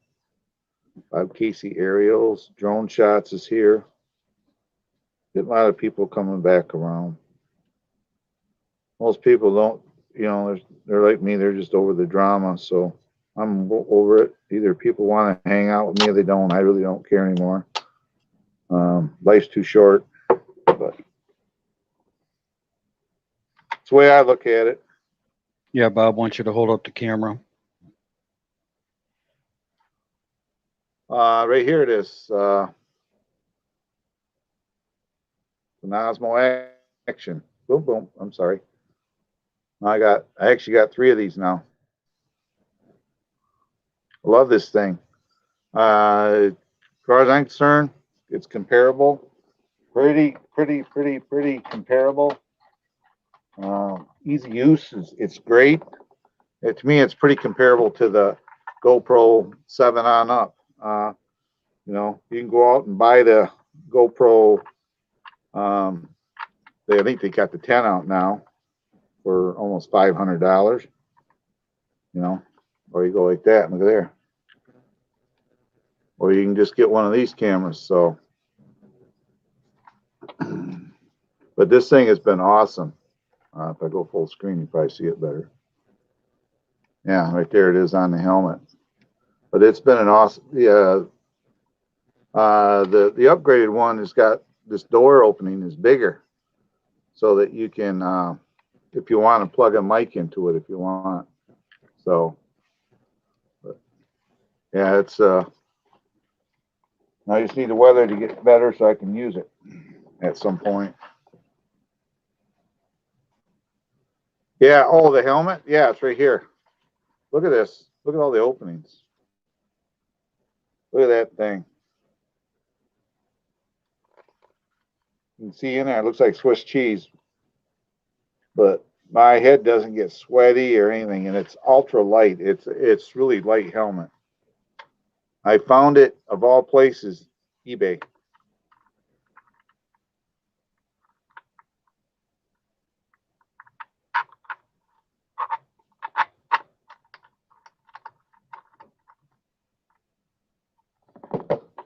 Bob Casey Aerials. Drone Shots is here. Get a lot of people coming back around. Most people don't, you know, they're like me, they're just over the drama. So I'm over it. Either people want to hang out with me or they don't. I really don't care anymore. Life's too short, but it's the way I look at it. Yeah, Bob wants you to hold up the camera. Right here it is. An Osmo Action. Boom, boom. I'm sorry. I actually got 3 of these now. I love this thing. As far as I'm concerned, it's comparable. Pretty comparable. Easy use. It's great. To me, it's pretty comparable to the GoPro 7 on up. You know, you can go out and buy the GoPro. I think they got the 10 out now for almost $500. You know, or you go like that. Look at there. Or you can just get one of these cameras. So, but this thing has been awesome. If I go full screen, you probably see it better. Yeah, right there it is on the helmet. But it's been an awesome. Yeah, the upgraded one has got this door opening is bigger, so that you can, if you want to plug a mic into it, if you want. So, but yeah, it's I just need the weather to get better so I can use it at some point. Yeah. Oh, the helmet. Yeah, it's right here. Look at this. Look at all the openings. Look at that thing. You can see in there, it looks like Swiss cheese. But my head doesn't get sweaty or anything, and it's ultra light. It's really light helmet. I found it, of all places, eBay.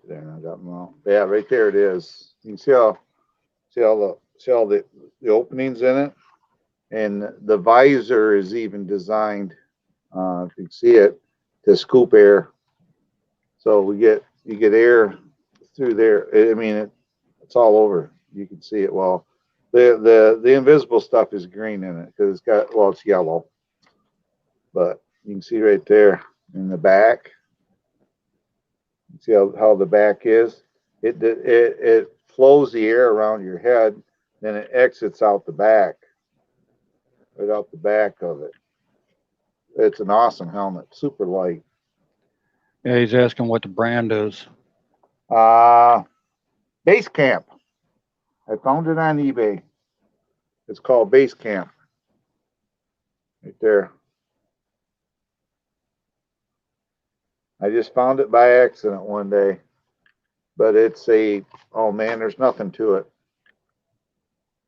There, I got them all. Yeah, right there it is. You can see all the openings in it, and the visor is even designed. If you can see it, to scoop air. So you get air through there. I mean, it's all over. You can see it. Well, the invisible stuff is green in it because it's got, well, it's yellow. But you can see right there in the back. See how the back is? It flows the air around your head, then it exits out the back, right out the back of it. It's an awesome helmet, super light. Yeah, he's asking what the brand is. Base Camp. I found it on eBay. It's called Base Camp. Right there. I just found it by accident one day. But it's oh man, there's nothing to it.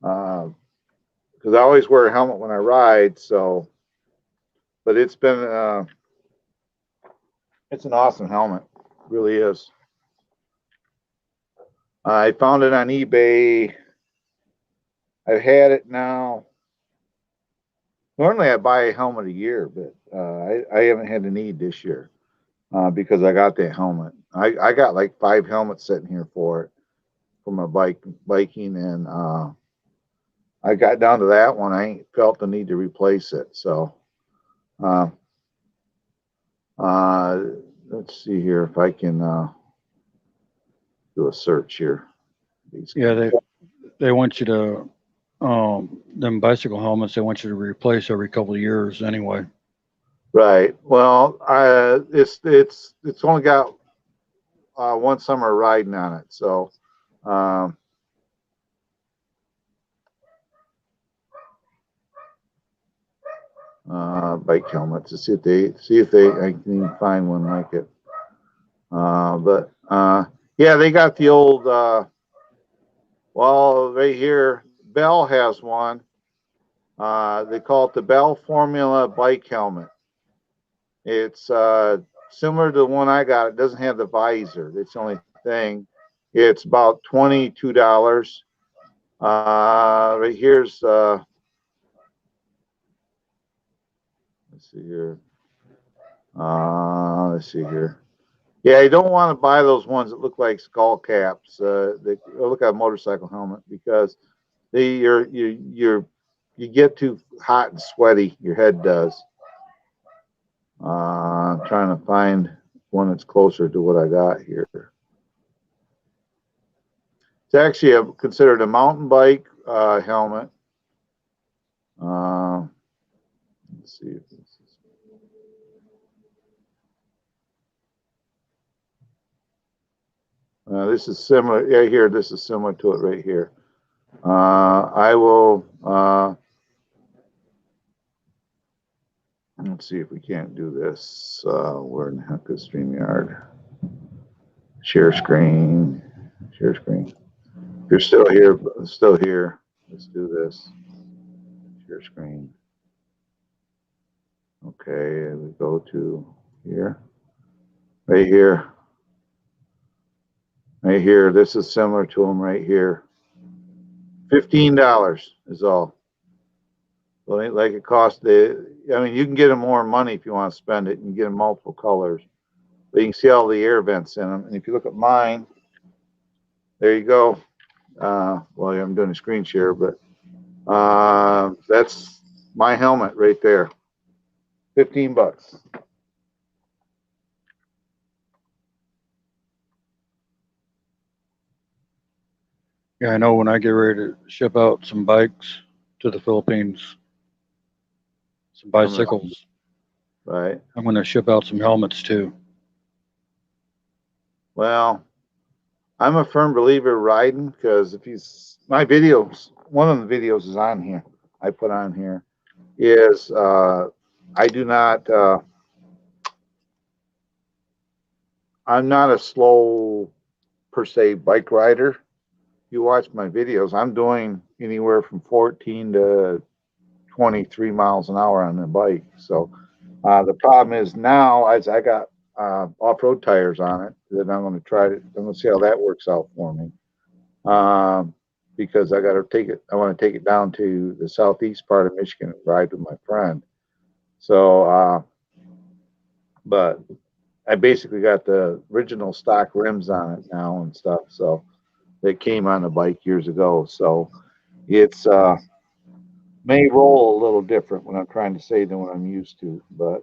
Because I always wear a helmet when I ride, so. But it's been, it's an awesome helmet. It really is. I found it on eBay. I've had it now. Normally I buy a helmet a year, but I haven't had a need this year because I got that helmet. I got like 5 helmets sitting here for it, for my biking, and I got down to that one. I ain't felt the need to replace it. So let's see here if I can do a search here. Yeah, they want you to them bicycle helmets. They want you to replace every couple of years anyway. Right. Well, it's only got one summer riding on it, so bike helmets to see if I can even find one like it. But yeah, they got the old well, right here, Bell has one. They call it the Bell Formula bike helmet. It's similar to the one I got. It doesn't have the visor. It's the only thing. It's about $22. Right here's let's see here. Let's see here. Yeah, you don't want to buy those ones that look like skull caps. They look like a motorcycle helmet because you get too hot and sweaty. Your head does. I'm trying to find one that's closer to what I got here. It's actually considered a mountain bike helmet. Let's see if this is. This is similar. Yeah, here, this is similar to it right here. I will. Let's see if we can't do this. Where in the heck is StreamYard? Share screen. Share screen. If you're still here, let's do this. Share screen. Okay, and we go to here. Right here. Right here. This is similar to them right here. $15 is all. Well, it ain't like it costs I mean, you can get them more money if you want to spend it. You can get them multiple colors. But you can see all the air vents in them. And if you look at mine, there you go. Well, I'm doing a screen share, but that's my helmet right there. $15. Yeah, I know when I get ready to ship out some bikes to the Philippines, some bicycles, right? I'm going to ship out some helmets too. Well, I'm a firm believer riding because my videos, one of the videos is on here. I put on here is I do not. I'm not a slow per se bike rider. You watch my videos, I'm doing anywhere from 14 to 23 miles an hour on the bike. So the problem is now, as I got off-road tires on it, that I'm going to try to. I'm going to see how that works out for me. Because I got to take it. I want to take it down to the southeast part of Michigan and ride with my friend. So, but I basically got the original stock rims on it now and stuff. So. That came on the bike years ago, so it's may roll a little different when I'm trying to say than what I'm used to, but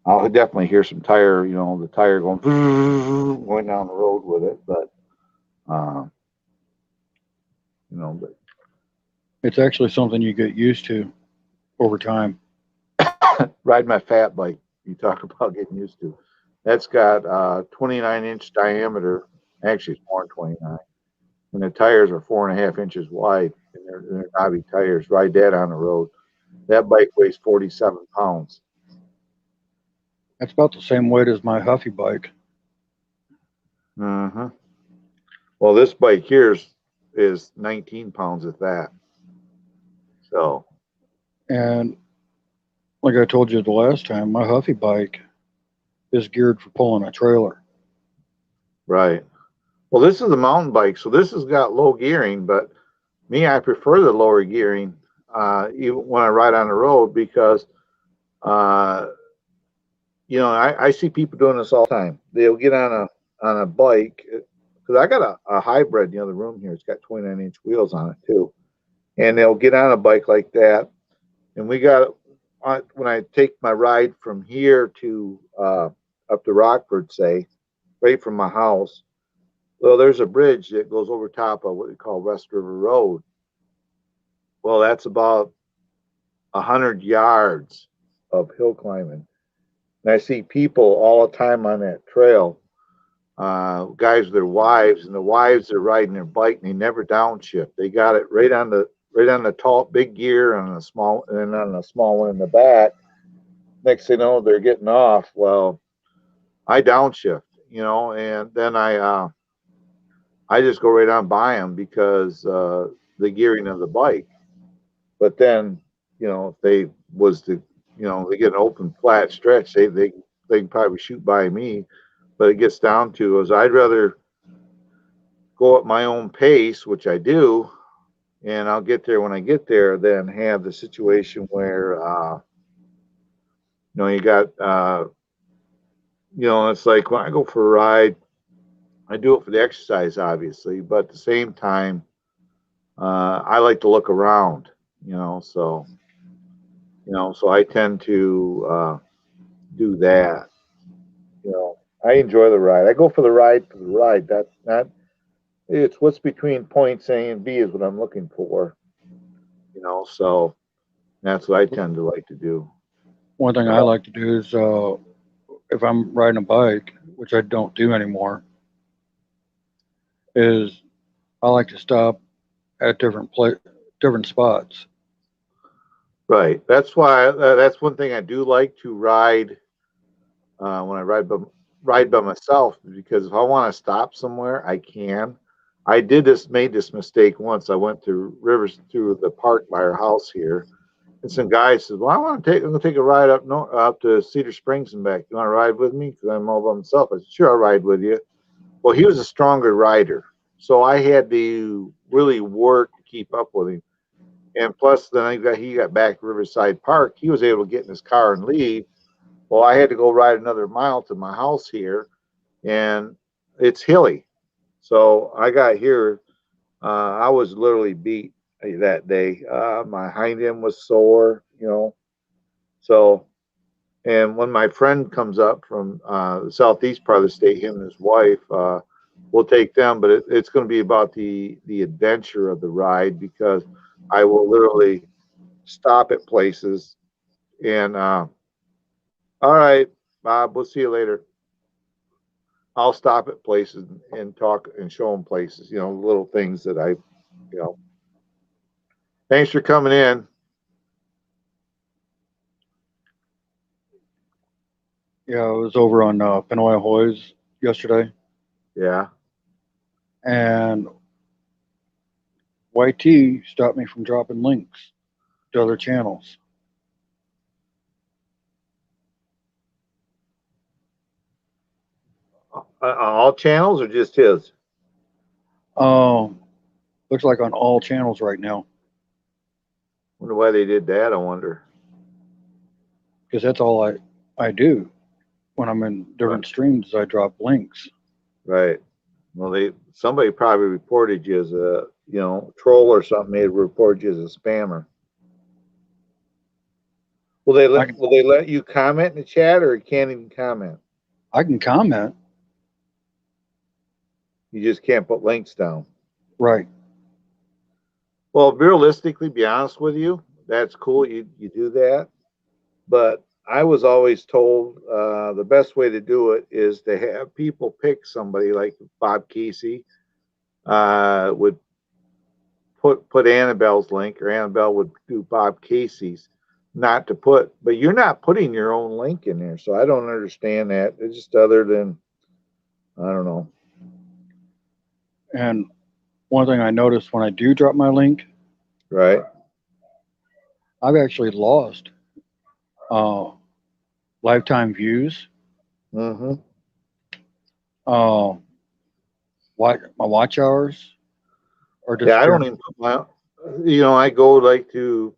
I'll definitely hear some tire, the tire going down the road with it, but but it's actually something you get used to over time. Ride my fat bike. You talk about getting used to. That's got 29-inch diameter. Actually, it's more than 29. And the tires are 4.5 inches wide, and they're knobby tires. Ride that on the road. That bike weighs 47 pounds. That's about the same weight as my Huffy bike. Mm-hmm. Well, this bike here is 19 pounds at that. So, And like I told you the last time, my Huffy bike is geared for pulling a trailer. right. Well, this is a mountain bike, so this has got low gearing, but me, I prefer the lower gearing even when I ride on the road because, I see people doing this all the time. They'll get on a bike because I got a hybrid in the other room here. It's got 29-inch wheels on it too, and they'll get on a bike like that. And we got when I take my ride from here to up to Rockford, say, right from my house. Well, there's a bridge that goes over top of what we call West River Road. Well, that's about 100 yards of hill climbing. And I see people all the time on that trail, guys with their wives, and the wives are riding their bike and they never downshift. They got it right on the tall big gear and on the small one in the back. Next thing you know, they're getting off. Well, I downshift, and then I just go right on by them because the gearing of the bike. But then, if they get an open flat stretch, they can probably shoot by me. But it gets down to is I'd rather go at my own pace, which I do, and I'll get there when I get there, than have the situation where you got it's like when I go for a ride, I do it for the exercise, obviously, but at the same time, I like to look around, so I tend to do that. I enjoy the ride. I go for the ride for the ride. That's not. It's what's between points A and B is what I'm looking for. So that's what I tend to like to do. One thing I like to do is if I'm riding a bike, which I don't do anymore, is I like to stop at different spots. Right. That's why. That's one thing I do like to ride when I ride by myself, because if I want to stop somewhere, I can. I made this mistake once. I went to through the park by our house here, and some guy says, "Well, I'm gonna take a ride up to Cedar Springs and back. You want to ride with me? Because I'm all by myself." I said, "Sure, I'll ride with you." Well, he was a stronger rider, so I had to really work to keep up with him. And plus, then he got back to Riverside Park. He was able to get in his car and leave. Well, I had to go ride another mile to my house here, and it's hilly. So I got here. I was literally beat that day. My hind end was sore, So, and when my friend comes up from the southeast part of the state, him and his wife, we'll take them. But it's going to be about the adventure of the ride, because I will literally stop at places and all right, Bob, we'll see you later. I'll stop at places and talk and show them places, little things that thanks for coming in. Yeah, I was over on Pinoy Hoys yesterday, Yeah. and YT stopped me from dropping links to other channels. All channels or just his? Looks like on all channels right now, Wonder why they did that. I wonder. because that's all I do when I'm in different streams. I drop links. Right. Well, somebody probably reported you as a troll or something. They reported you as a spammer. Will they let you comment in the chat, or you can't even comment? I can comment. You just can't put links down. Right. Well, realistically, be honest with you, that's cool. You do that, but I was always told the best way to do it is to have people pick somebody like Bob Casey would put Annabelle's link, or Annabelle would do Bob Casey's, not to put, but you're not putting your own link in there. So I don't understand that. It's just other than, I don't know. And one thing I noticed when I do drop my link, Right. I've actually lost lifetime views, Mm-hmm. uh, my watch hours, or Yeah, I don't disappearing. even put my, I go like to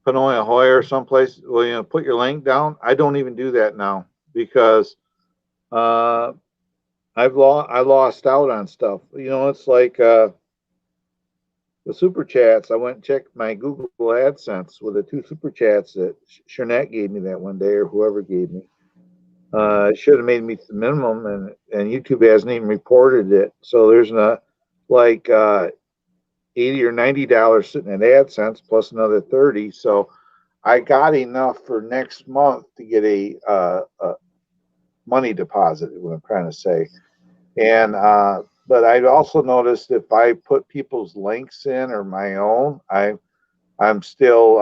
Panoia Hoya or someplace. Well, put your link down. I don't even do that now because uh, I lost out on stuff. It's like the super chats. I went and checked my Google AdSense with the 2 super chats that Shernette gave me that one day, or whoever gave me. It should have made me the minimum, and YouTube hasn't even reported it. So there's like $80 or $90 sitting at AdSense plus another 30. So I got enough for next month to get a money deposit, is what I'm trying to say. And but I also noticed if I put people's links in or my own, I'm still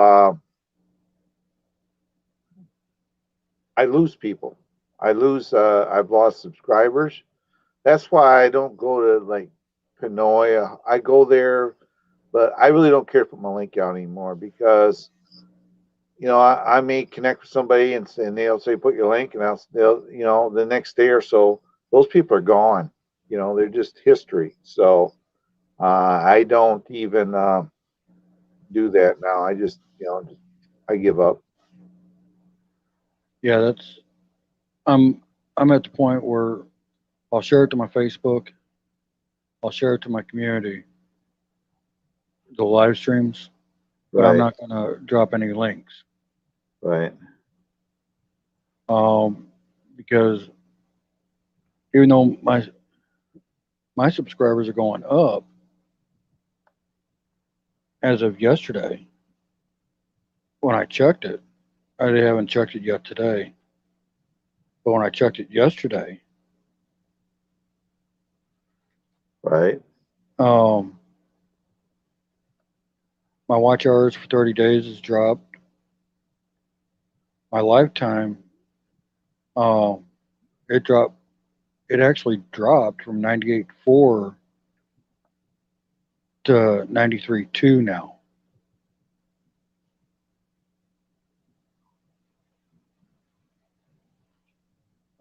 I lose people. I've lost subscribers. That's why I don't go to like Panoia. I go there, but I really don't care to put my link out anymore because I may connect with somebody and they'll say put your link, and they'll the next day or so those people are gone. They're just history. So I don't even do that now. I just I give up. Yeah, that's I'm at the point where I'll share it to my Facebook, I'll share it to my community, the live streams, but I'm Right, not gonna drop any links. right, Because even though my subscribers are going up as of yesterday, when I checked it, I haven't checked it yet today, but when I checked it yesterday, right, um, my watch hours for 30 days has dropped. My lifetime, uh, it dropped. It actually dropped from 98.4 to 93.2 now.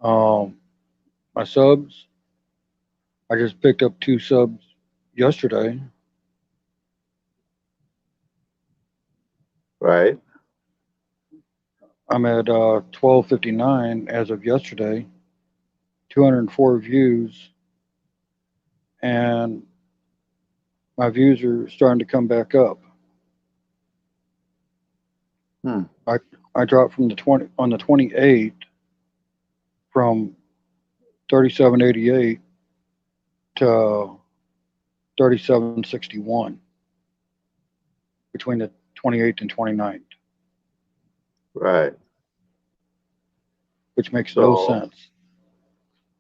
Um, my subs, I just picked up 2 subs yesterday. right. I'm at 1259 as of yesterday, 204 views, and my views are starting to come back up. Hmm. I dropped from the 28th from 3788 to 3761 between the 28th and 29th, Right. which makes no So sense.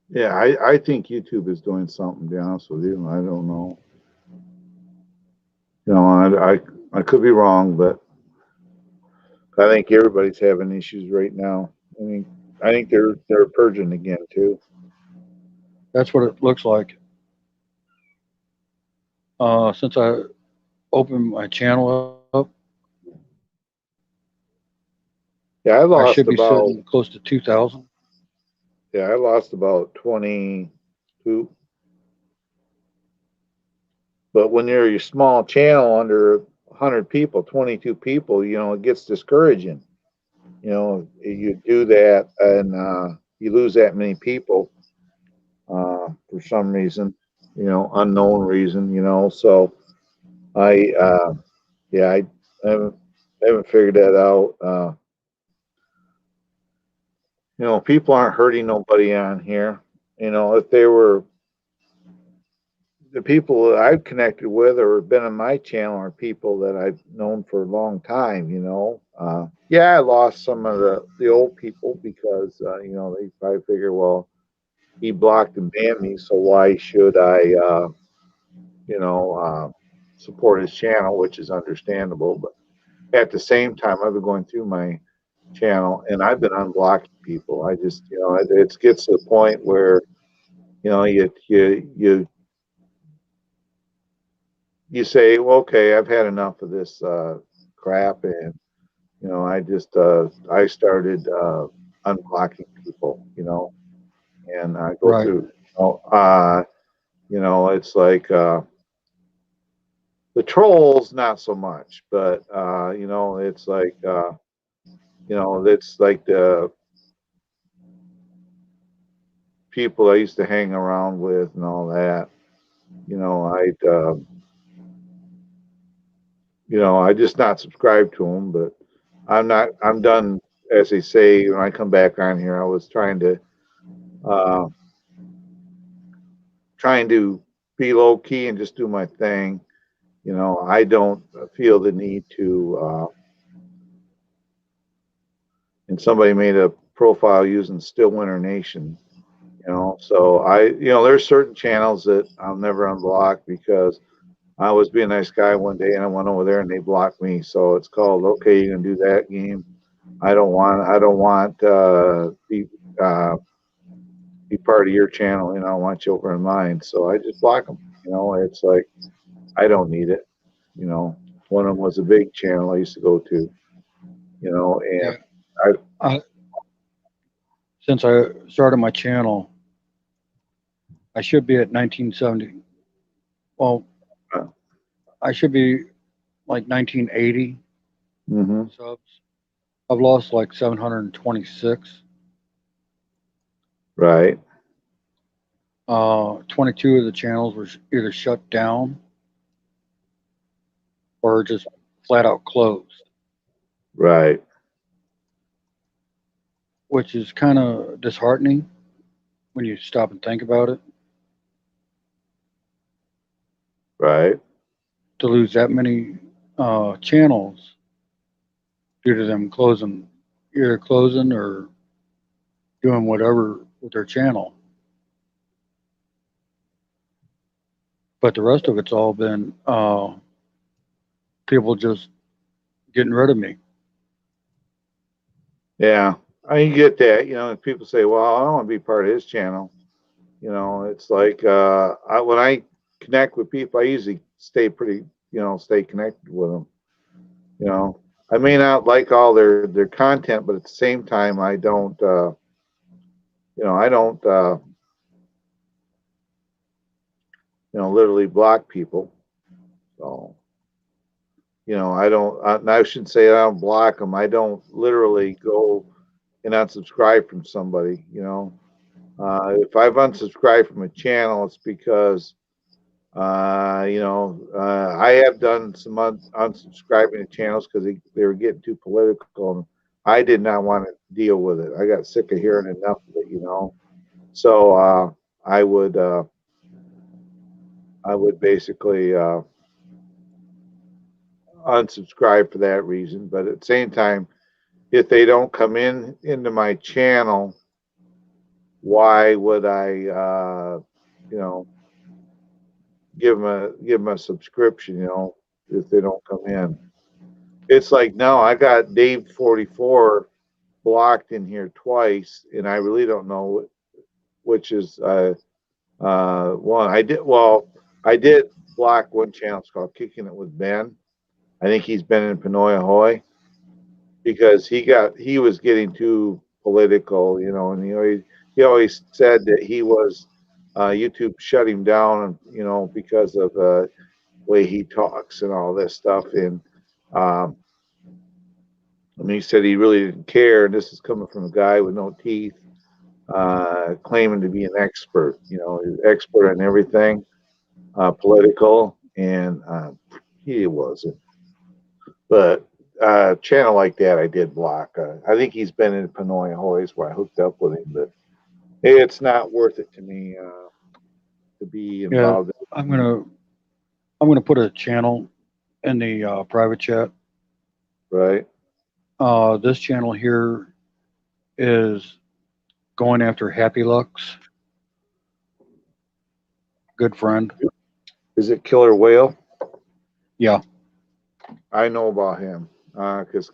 yeah, I think YouTube is doing something. To be honest with you, I don't know. I could be wrong, but I think everybody's having issues right now. I think they're purging again too. That's what it looks like. Since I opened my channel up, Yeah, I should be sitting close to 2,000. I lost about 22. But when you're a small channel under 100 people, 22 people, it gets discouraging. You do that and you lose that many people for some reason, unknown reason, So I, yeah, I haven't figured that out. People aren't hurting nobody on here. If they were the people that I've connected with or been on my channel are people that I've known for a long time, Yeah, I lost some of the old people because, they probably figure, well, he blocked and banned me, so why should I, you know, uh, support his channel, which is understandable. But at the same time, I've been going through my channel and I've been unblocking people. I just, it gets to the point where, you say, well, okay, I've had enough of this crap, and I started unblocking people, and I go Right. through, it's like the trolls, not so much, but it's like it's like the people I used to hang around with and all that. I just not subscribe to them, but I'm done, as they say, when I come back on here. I was trying to be low key and just do my thing. I don't feel the need to, and somebody made a profile using Stillwinter Nation, so there's certain channels that I'll never unblock because I was being a nice guy one day and I went over there and they blocked me. So it's called, okay, you can do that game. I don't want be part of your channel. I want you over in mine. So I just block them. It's like, I don't need it. One of them was a big channel I used to go to, and Since I started my channel, I should be at 1970. Well, I should be like 1980 subs. I've lost like 726. Right. 22 of the channels were either shut down or just flat out closed. Right. Which is kind of disheartening when you stop and think about it. Right. To lose that many channels due to them either closing or doing whatever with their channel. But the rest of it's all been people just getting rid of me. Yeah, I get that. And people say, well, I don't want to be part of his channel. It's like when I connect with people, I usually stay stay connected with them. I may not like all their content, but at the same time, I don't, literally block people. So, I shouldn't say I don't block them. I don't literally go and unsubscribe from somebody, if I've unsubscribed from a channel, it's because, I have done some unsubscribing to channels because they were getting too political, and I did not want to deal with it. I got sick of hearing enough of it, So I would basically unsubscribe for that reason. But at the same time, if they don't come into my channel, why would I, give them a subscription, if they don't come in? It's like, no, I got Dave 44 blocked in here twice, and I really don't know which is one. I did block one channel. It's called Kicking It with Ben. I think he's been in Panoia because he was getting too political, and he always said that he was YouTube shut him down, because of the way he talks and all this stuff. And he said he really didn't care. And this is coming from a guy with no teeth, claiming to be an expert, expert on everything political, and he wasn't. But channel like that, I did block. I think he's been in Panoia Hoys where I hooked up with him, but it's not worth it to me to be involved. Yeah, I'm gonna put a channel in the private chat. Right. This channel here is going after Happy Lux. Good friend. Is it Killer Whale? Yeah. I know about him because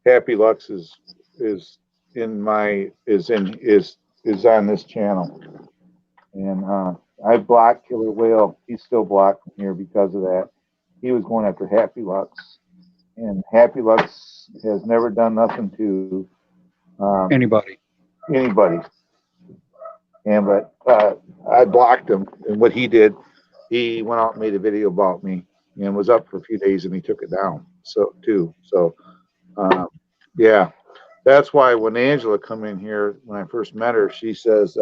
Happy Lux is in my is on this channel, and I blocked Killer Whale. He's still blocked from here because of that. He was going after Happy Lux, and Happy Lux has never done nothing to Anybody. anybody. And but I blocked him, and what he did, he went out and made a video about me, and was up for a few days, and he took it down. So too. So yeah, that's why when Angela come in here, when I first met her, she says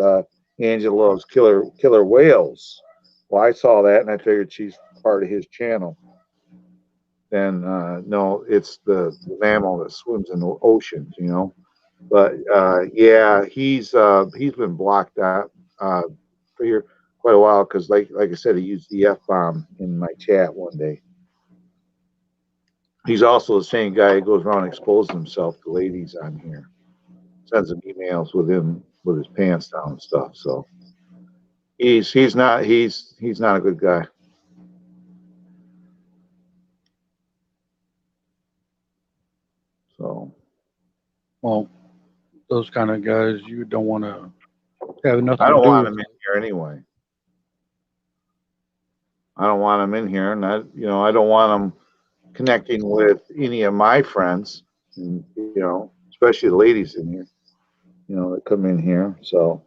Angela loves killer whales. Well, I saw that, and I figured she's part of his channel. Then no, it's the mammal that swims in the oceans, you know. But yeah, he's been blocked out for here quite a while because, like I said, he used the F-bomb in my chat one day. He's also the same guy who goes around exposing himself to ladies on here, sends them emails with him with his pants down and stuff. So he's not a good guy. So Well, those kind of guys you don't want to have nothing I to don't do want with. him in here anyway. I don't want him in here, and I don't want him connecting with any of my friends, and, especially the ladies in here, that come in here. So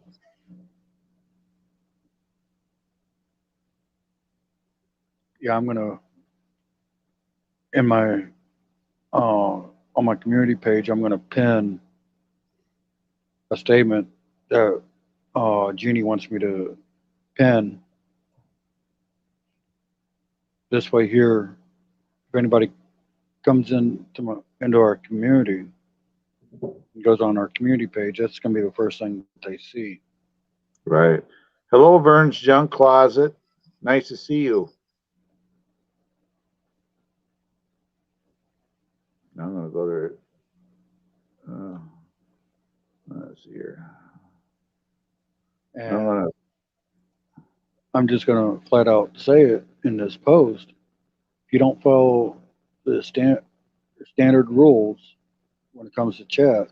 Yeah, I'm gonna in my on my community page, I'm gonna pin a statement that Jeannie wants me to pin. This way here, if anybody comes into our community, goes on our community page, that's gonna be the first thing that they see. right. Hello, Vern's Junk Closet. Nice to see you. I'm gonna go there. Let's see here. And I'm just gonna flat out say it in this post. If you don't follow the standard rules when it comes to chat,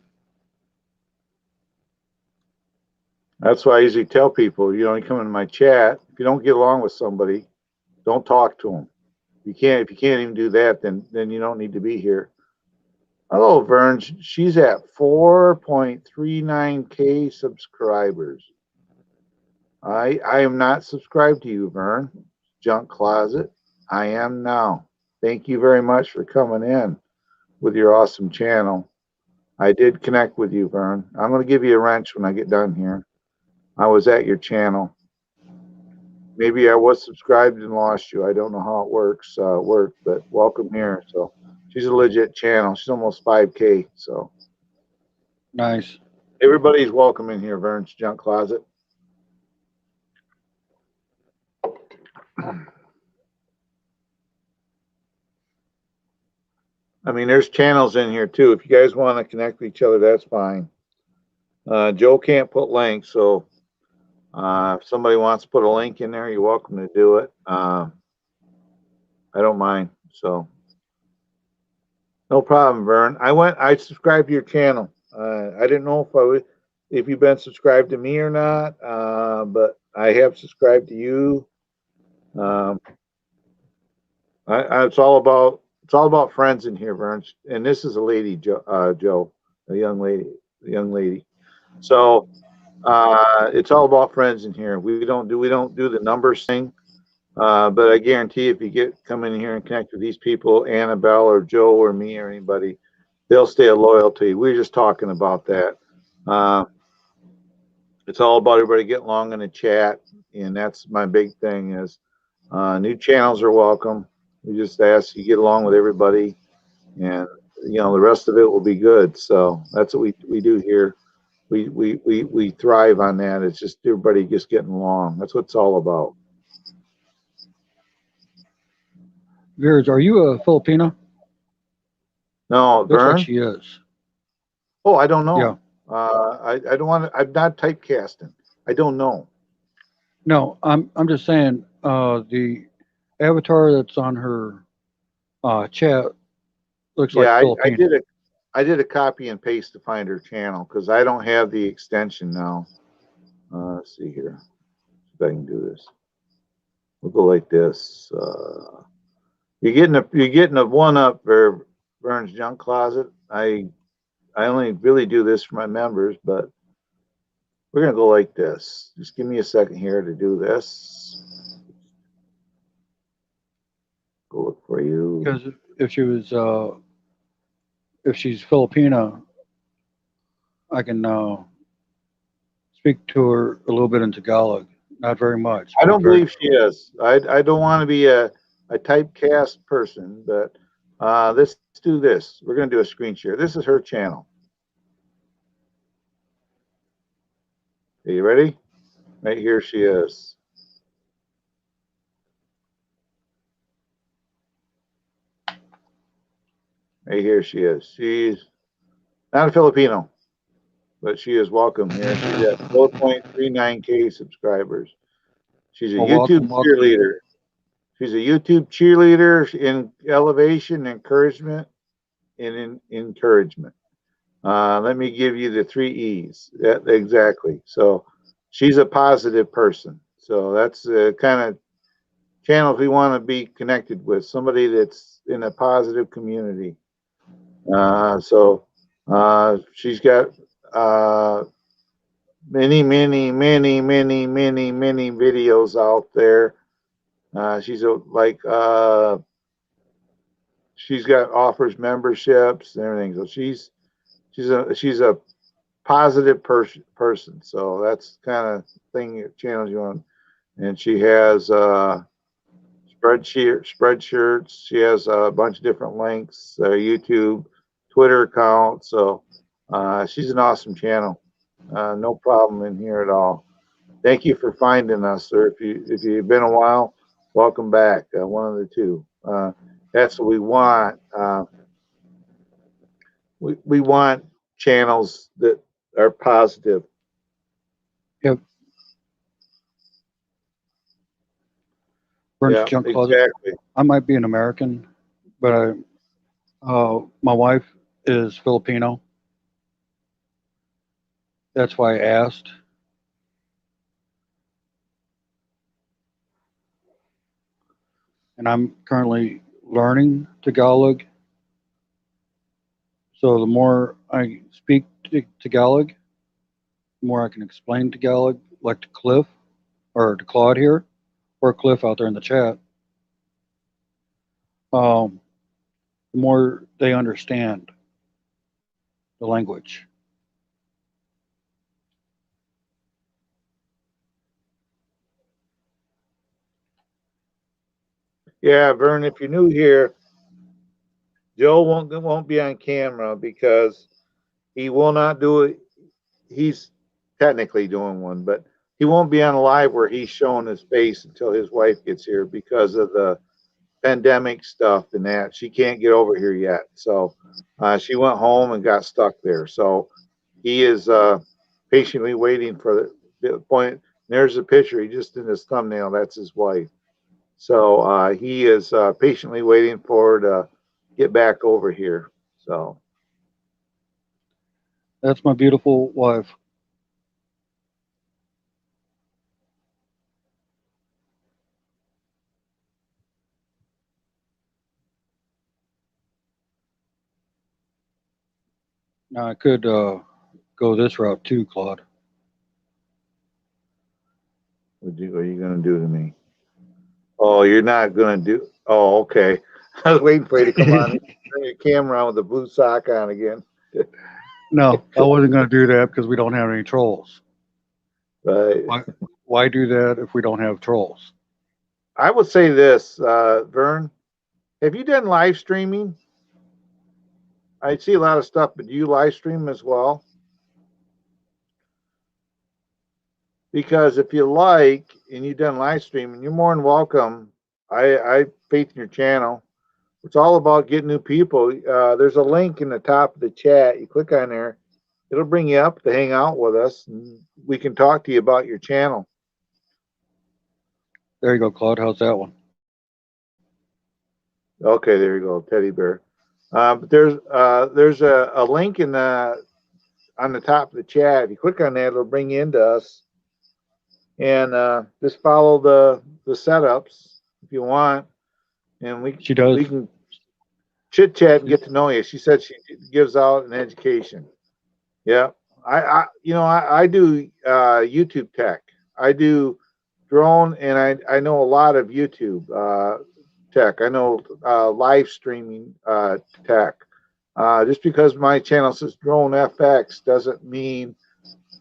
That's why I usually tell people, you come in my chat. If you don't get along with somebody, don't talk to them. If you can't even do that, then you don't need to be here. Hello, Vern. She's at 4.39K subscribers. I am not subscribed to you, Vern. Junk Closet. I am now. Thank you very much for coming in with your awesome channel. I did connect with you, Vern. I'm going to give you a wrench when I get done here. I was at your channel. Maybe I was subscribed and lost you. I don't know how it works, but welcome here. So she's a legit channel. She's almost 5K. So nice. Everybody's welcome in here, Vern's Junk Closet. I mean, there's channels in here too. If you guys want to connect with each other, that's fine. Joe can't put links, so if somebody wants to put a link in there, you're welcome to do it. I don't mind. So no problem, Vern. I subscribed to your channel. I didn't know if you've been subscribed to me or not, but I have subscribed to you. It's all about friends in here, Vern. And this is a lady, Joe, a young lady. So it's all about friends in here. We don't do the numbers thing. But I guarantee if you come in here and connect with these people, Annabelle or Joe or me or anybody, they'll stay loyal to you. We're just talking about that. It's all about everybody getting along in the chat, and that's my big thing is new channels are welcome. We just ask you get along with everybody, and the rest of it will be good. So that's what we do here. We thrive on that. It's just everybody just getting along. That's what it's all about. Veers, are you a Filipino? No, Looks Vern? like she is. Oh, I don't know. Yeah. I don't want to. I'm not typecasting. I don't know. No, I'm just saying the avatar that's on her chat looks like Yeah, Filipino. I did a copy and paste to find her channel because I don't have the extension now. Let's see here. See if I can do this. We'll go like this. You're getting a one up for Vern's Junk Closet. I only really do this for my members, but we're gonna go like this. Just give me a second here to do this. Go look for you. Because if she was, if she's Filipina, I can speak to her a little bit in Tagalog. Not very much. I but don't very believe she is. I don't want to be a typecast person, but let's do this. We're gonna do a screen share. This is her channel. Are you ready? Right here she is. Right here she is. She's not a Filipino, but she is welcome here. She's at 4.39K subscribers. She's a well, YouTube welcome. cheerleader. She's a YouTube cheerleader in elevation, encouragement, and in encouragement. Let me give you the 3 E's. Exactly. So she's a positive person. So that's the kind of channels we want to be connected with, somebody that's in a positive community. She's got many videos out there. She's got offers memberships and everything. So she's a positive person. So that's kind of thing channels you want. And she has spreadshirts. She has a bunch of different links, YouTube, Twitter account. So she's an awesome channel. No problem in here at all. Thank you for finding us, sir. If you've been a while, welcome back. One of the two. That's what we want. We want channels that are positive. Yep. Vern's Yeah, Junk Closet. exactly. I might be an American, but my wife is Filipino. That's why I asked. And I'm currently learning Tagalog. So the more I speak Tagalog, the more I can explain Tagalog, like to Cliff or to Claude here, or Cliff out there in the chat. The more they understand the language. Yeah, Vern, if you're new here, Joe won't be on camera because he will not do it. He's technically doing one, but he won't be on live where he's showing his face until his wife gets here because of the pandemic stuff and that. She can't get over here yet. So she went home and got stuck there. So he is patiently waiting for the point. There's a picture. He just in his thumbnail. That's his wife. So he is patiently waiting for her to get back over here. So That's my beautiful wife. Now I could go this route too, Claude. what are you going to do to me? Oh, you're not going to do. Oh, okay. I was waiting for you to come on. Turn your camera on with the blue sock on again. No, I wasn't going to do that because we don't have any trolls. Right. Why do that if we don't have trolls? I would say this, Vern. Have you done live streaming? I see a lot of stuff, but do you live stream as well? Because if you like and you've done live streaming, you're more than welcome. I faith in your channel. It's all about getting new people. There's a link in the top of the chat. You click on there, it'll bring you up to hang out with us, and we can talk to you about your channel. There you go, Claude. How's that one? Okay, there you go, teddy bear. But there's a link in the on the top of the chat. If you click on that, it'll bring you into us, and just follow the setups if you want, and She does. we can chit chat and get to know you. She said she gives out an education. Yeah, I do YouTube tech. I do drone, and I know a lot of YouTube tech. I know live streaming tech. Just because my channel says Drone FX doesn't mean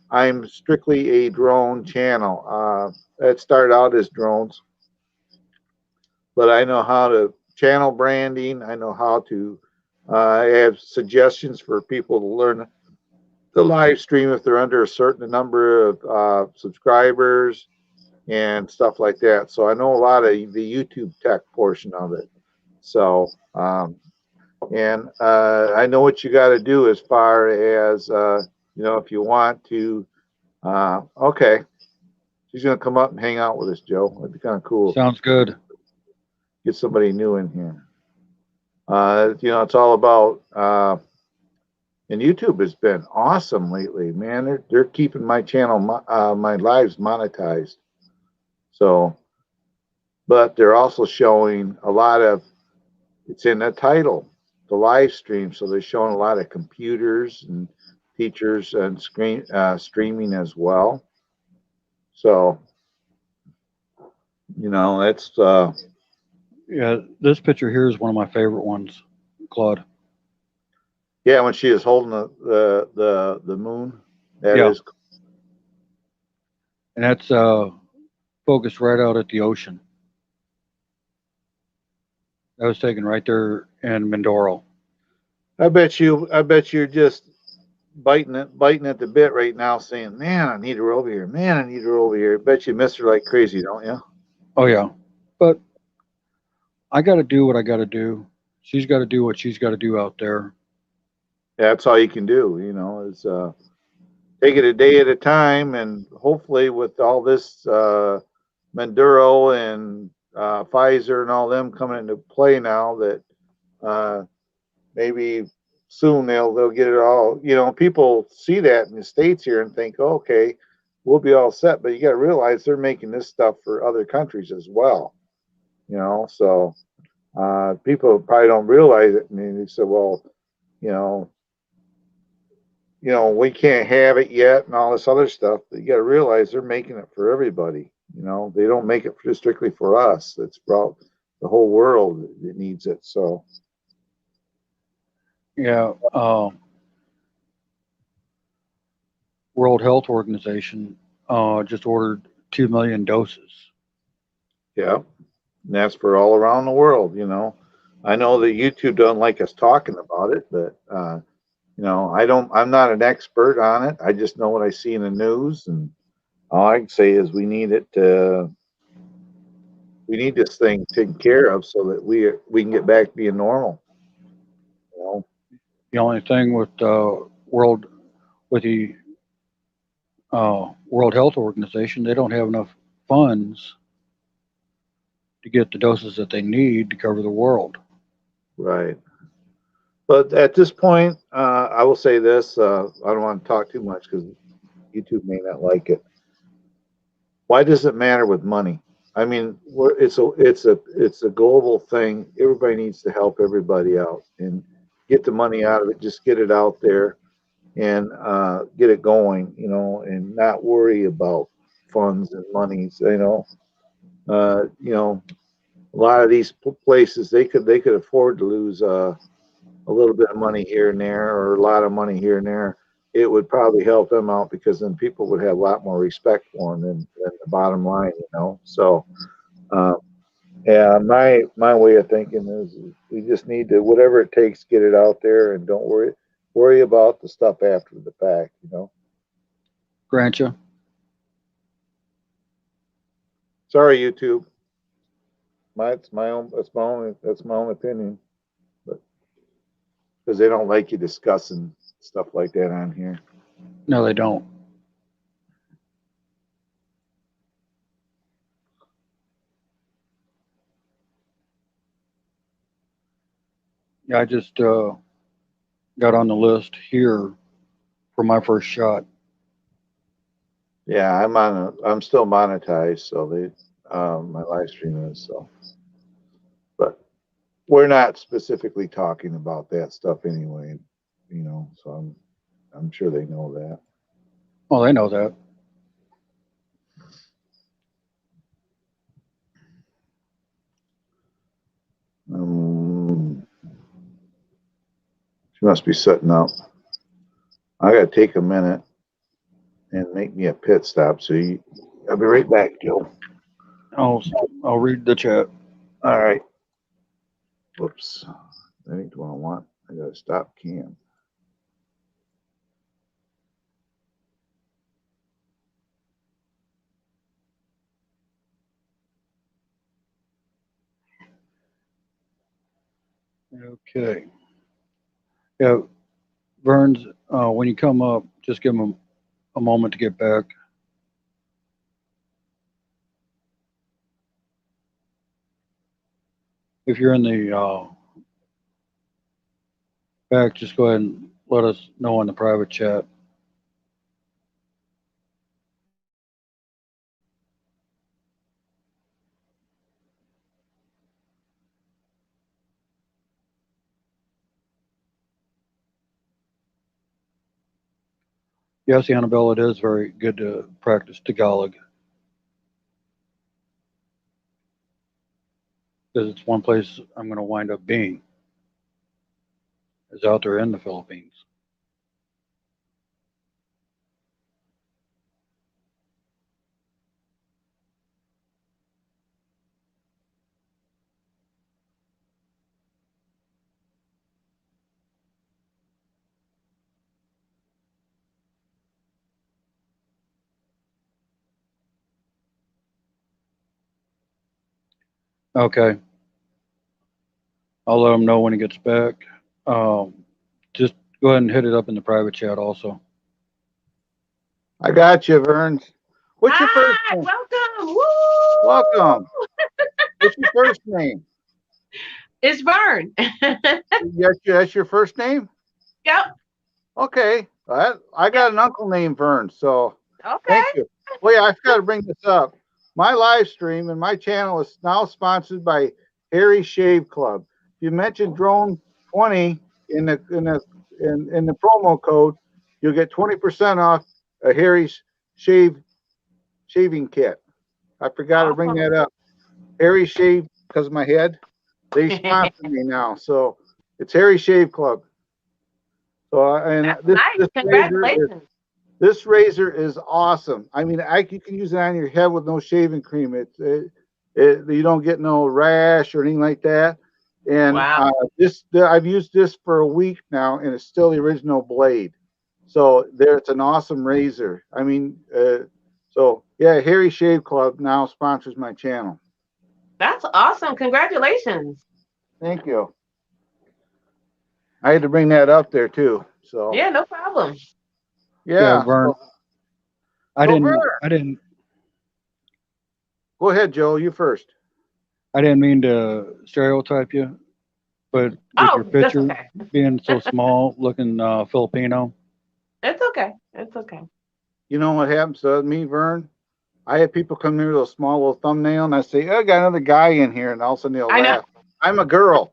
I'm strictly a drone channel. It started out as drones, but I know how to channel branding. I know how to have suggestions for people to learn the live stream if they're under a certain number of subscribers and stuff like that. So I know a lot of the YouTube tech portion of it. So and I know what you got to do as far as if you want to. Okay, she's gonna come up and hang out with us, Joe. That'd be kind of cool. Sounds good. Get somebody new in here. It's all about. And YouTube has been awesome lately, man. They're keeping my channel, my lives monetized. So, but they're also showing a lot of. It's in the title, the live stream. So they're showing a lot of computers and teachers and streaming as well. So, it's Yeah, this picture here is one of my favorite ones, Claude. yeah. When she is holding the moon, that Yeah. is. And that's focused right out at the ocean. That was taken right there in Mindoro. I bet you're just biting at the bit right now, saying, "Man, I need her over here. Man, I need her over here." I bet you miss her like crazy, don't you? Oh yeah, but I got to do what I got to do. She's got to do what she's got to do out there. Yeah, that's all you can do. Is take it a day at a time, and hopefully, with all this Manduro and Pfizer and all them coming into play now, that maybe soon they'll get it all. People see that in the states here and think, oh, okay, we'll be all set. But you got to realize they're making this stuff for other countries as well. So people probably don't realize it. I mean, they said, well, you know, we can't have it yet and all this other stuff. But you got to realize they're making it for everybody. They don't make it just strictly for us. It's about the whole world that needs it. So Yeah. World Health Organization just ordered 2 million doses. yeah, and that's for all around the world. I know that YouTube doesn't like us talking about it, but I'm not an expert on it. I just know what I see in the news, and all I can say is we need this thing taken care of so that we can get back to being normal. The only thing with the World Health Organization, they don't have enough funds to get the doses that they need to cover the world. Right. But at this point, I will say this: I don't want to talk too much because YouTube may not like it. Why does it matter with money? I mean, it's a global thing. Everybody needs to help everybody out and get the money out of it. Just get it out there and get it going, and not worry about funds and monies. A lot of these places they could afford to lose a little bit of money here and there, or a lot of money here and there. It would probably help them out because then people would have a lot more respect for them than the bottom line, So, yeah, my way of thinking is we just need to whatever it takes, get it out there, and don't worry about the stuff after the fact, Grant you. Sorry, YouTube. That's my own opinion, but because they don't like you discussing stuff like that on here. No, they don't. Yeah, I just got on the list here for my first shot. Yeah, I'm still monetized, so my live stream is so. But we're not specifically talking about that stuff anyway, so I'm sure they know that. Well, they know that. She must be setting up. I gotta take a minute and make me a pit stop. I'll be right back, Joe. I'll read the chat. All right. Whoops. That ain't what I want. I gotta stop cam. Okay. Yeah, Burns, when you come up, just give him a moment to get back. If you're in the back, just go ahead and let us know in the private chat. Yes, Annabelle, it is very good to practice Tagalog, because it's one place I'm going to wind up being, is out there in the Philippines. Okay. I'll let him know when he gets back. Just go ahead and hit it up in the private chat also. I got you, Vern. What's your first name? Welcome. Woo! Welcome. What's your first name? It's Vern. That's your first name? Yep. Okay. I got an uncle named Vern, so Okay. thank you. Well, yeah, I've got to bring this up. My live stream and my channel is now sponsored by Harry Shave Club. If you mention Drone 20 in the promo code, you'll get 20% off a Harry's shaving kit. I forgot to bring that up. Harry Shave, because of my head, they sponsor me now, so it's Harry Shave Club. So and Nice. Congratulations. This razor is awesome. I mean, you can use it on your head with no shaving cream. You don't get no rash or anything like that. And wow. I've used this for a week now, and it's still the original blade. So it's an awesome razor. I mean, so yeah, Harry Shave Club now sponsors my channel. That's awesome. Congratulations. Thank you. I had to bring that up there too. So yeah, no problem. Yeah, Vern. I didn't. Go ahead, Joe. You first. I didn't mean to stereotype you, but with your picture being so small, looking Filipino. It's okay. It's okay. You know what happens to me, Vern? I have people come here with a small little thumbnail, and I say, "I got another guy in here," and all of a sudden they'll laugh. I'm a girl.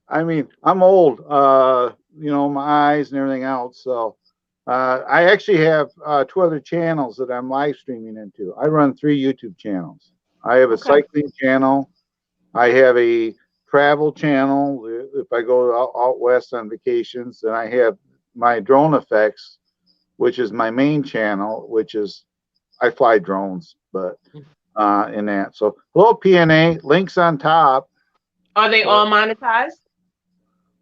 I mean, I'm old. My eyes and everything else. So I actually have 2 other channels that I'm live streaming into. I run 3 YouTube channels. I have a cycling channel. I have a travel channel if I go out west on vacations. And I have my drone effects, which is my main channel, which is I fly drones, but in that. So hello PNA, links on top. Are they all monetized?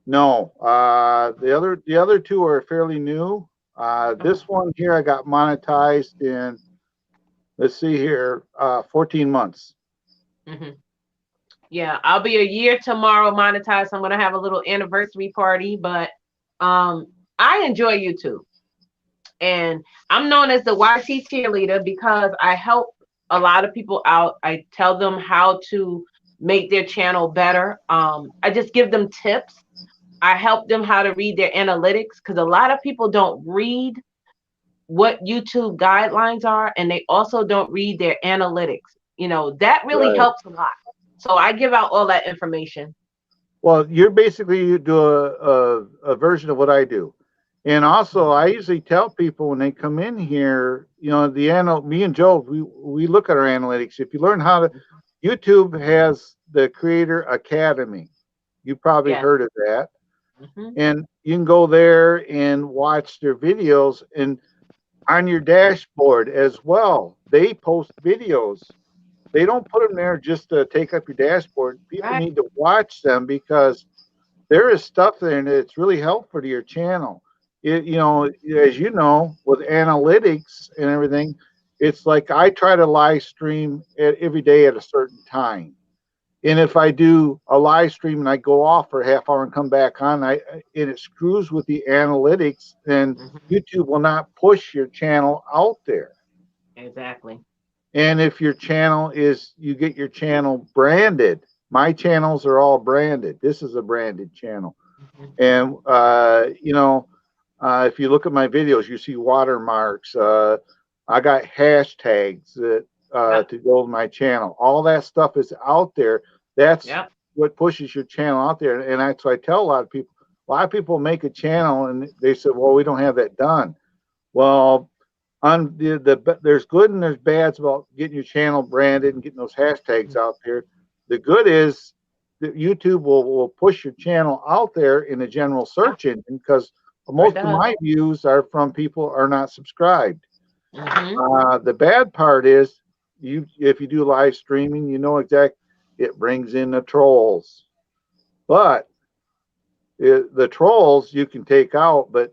No, the other 2 are fairly new. This one here I got monetized in, let's see here, 14 months. Mm-hmm. Yeah, I'll be a year tomorrow monetized. So I'm gonna have a little anniversary party, but I enjoy YouTube, and I'm known as the YT cheerleader because I help a lot of people out. I tell them how to make their channel better. I just give them tips. I help them how to read their analytics, because a lot of people don't read what YouTube guidelines are, and they also don't read their analytics. That really Right. helps a lot. So I give out all that information. Well, you do a version of what I do. And also, I usually tell people when they come in here, me and Joe, we look at our analytics. If you learn how to, YouTube has the Creator Academy. You probably Yes. heard of that. Mm-hmm. And you can go there and watch their videos. And on your dashboard as well, they post videos. They don't put them there just to take up your dashboard. People Right. need to watch them because there is stuff there and it's really helpful to your channel. As you know, with analytics and everything, it's like I try to live stream every day at a certain time. And if I do a live stream and I go off for a half hour and come back on, and it screws with the analytics, then YouTube will not push your channel out there. Exactly. And if your channel you get your channel branded. My channels are all branded. This is a branded channel. And, if you look at my videos, you see watermarks. I got hashtags that to go with my channel. All that stuff is out there. That's what pushes your channel out there. And that's why I tell a lot of people make a channel and they say, well, we don't have that done. Well, on there's good and there's bads about getting your channel branded and getting those hashtags out there. The good is that YouTube will push your channel out there in the general search engine, because most of my views are from people are not subscribed. The bad part is if you do live streaming, it brings in the trolls. But the trolls you can take out, but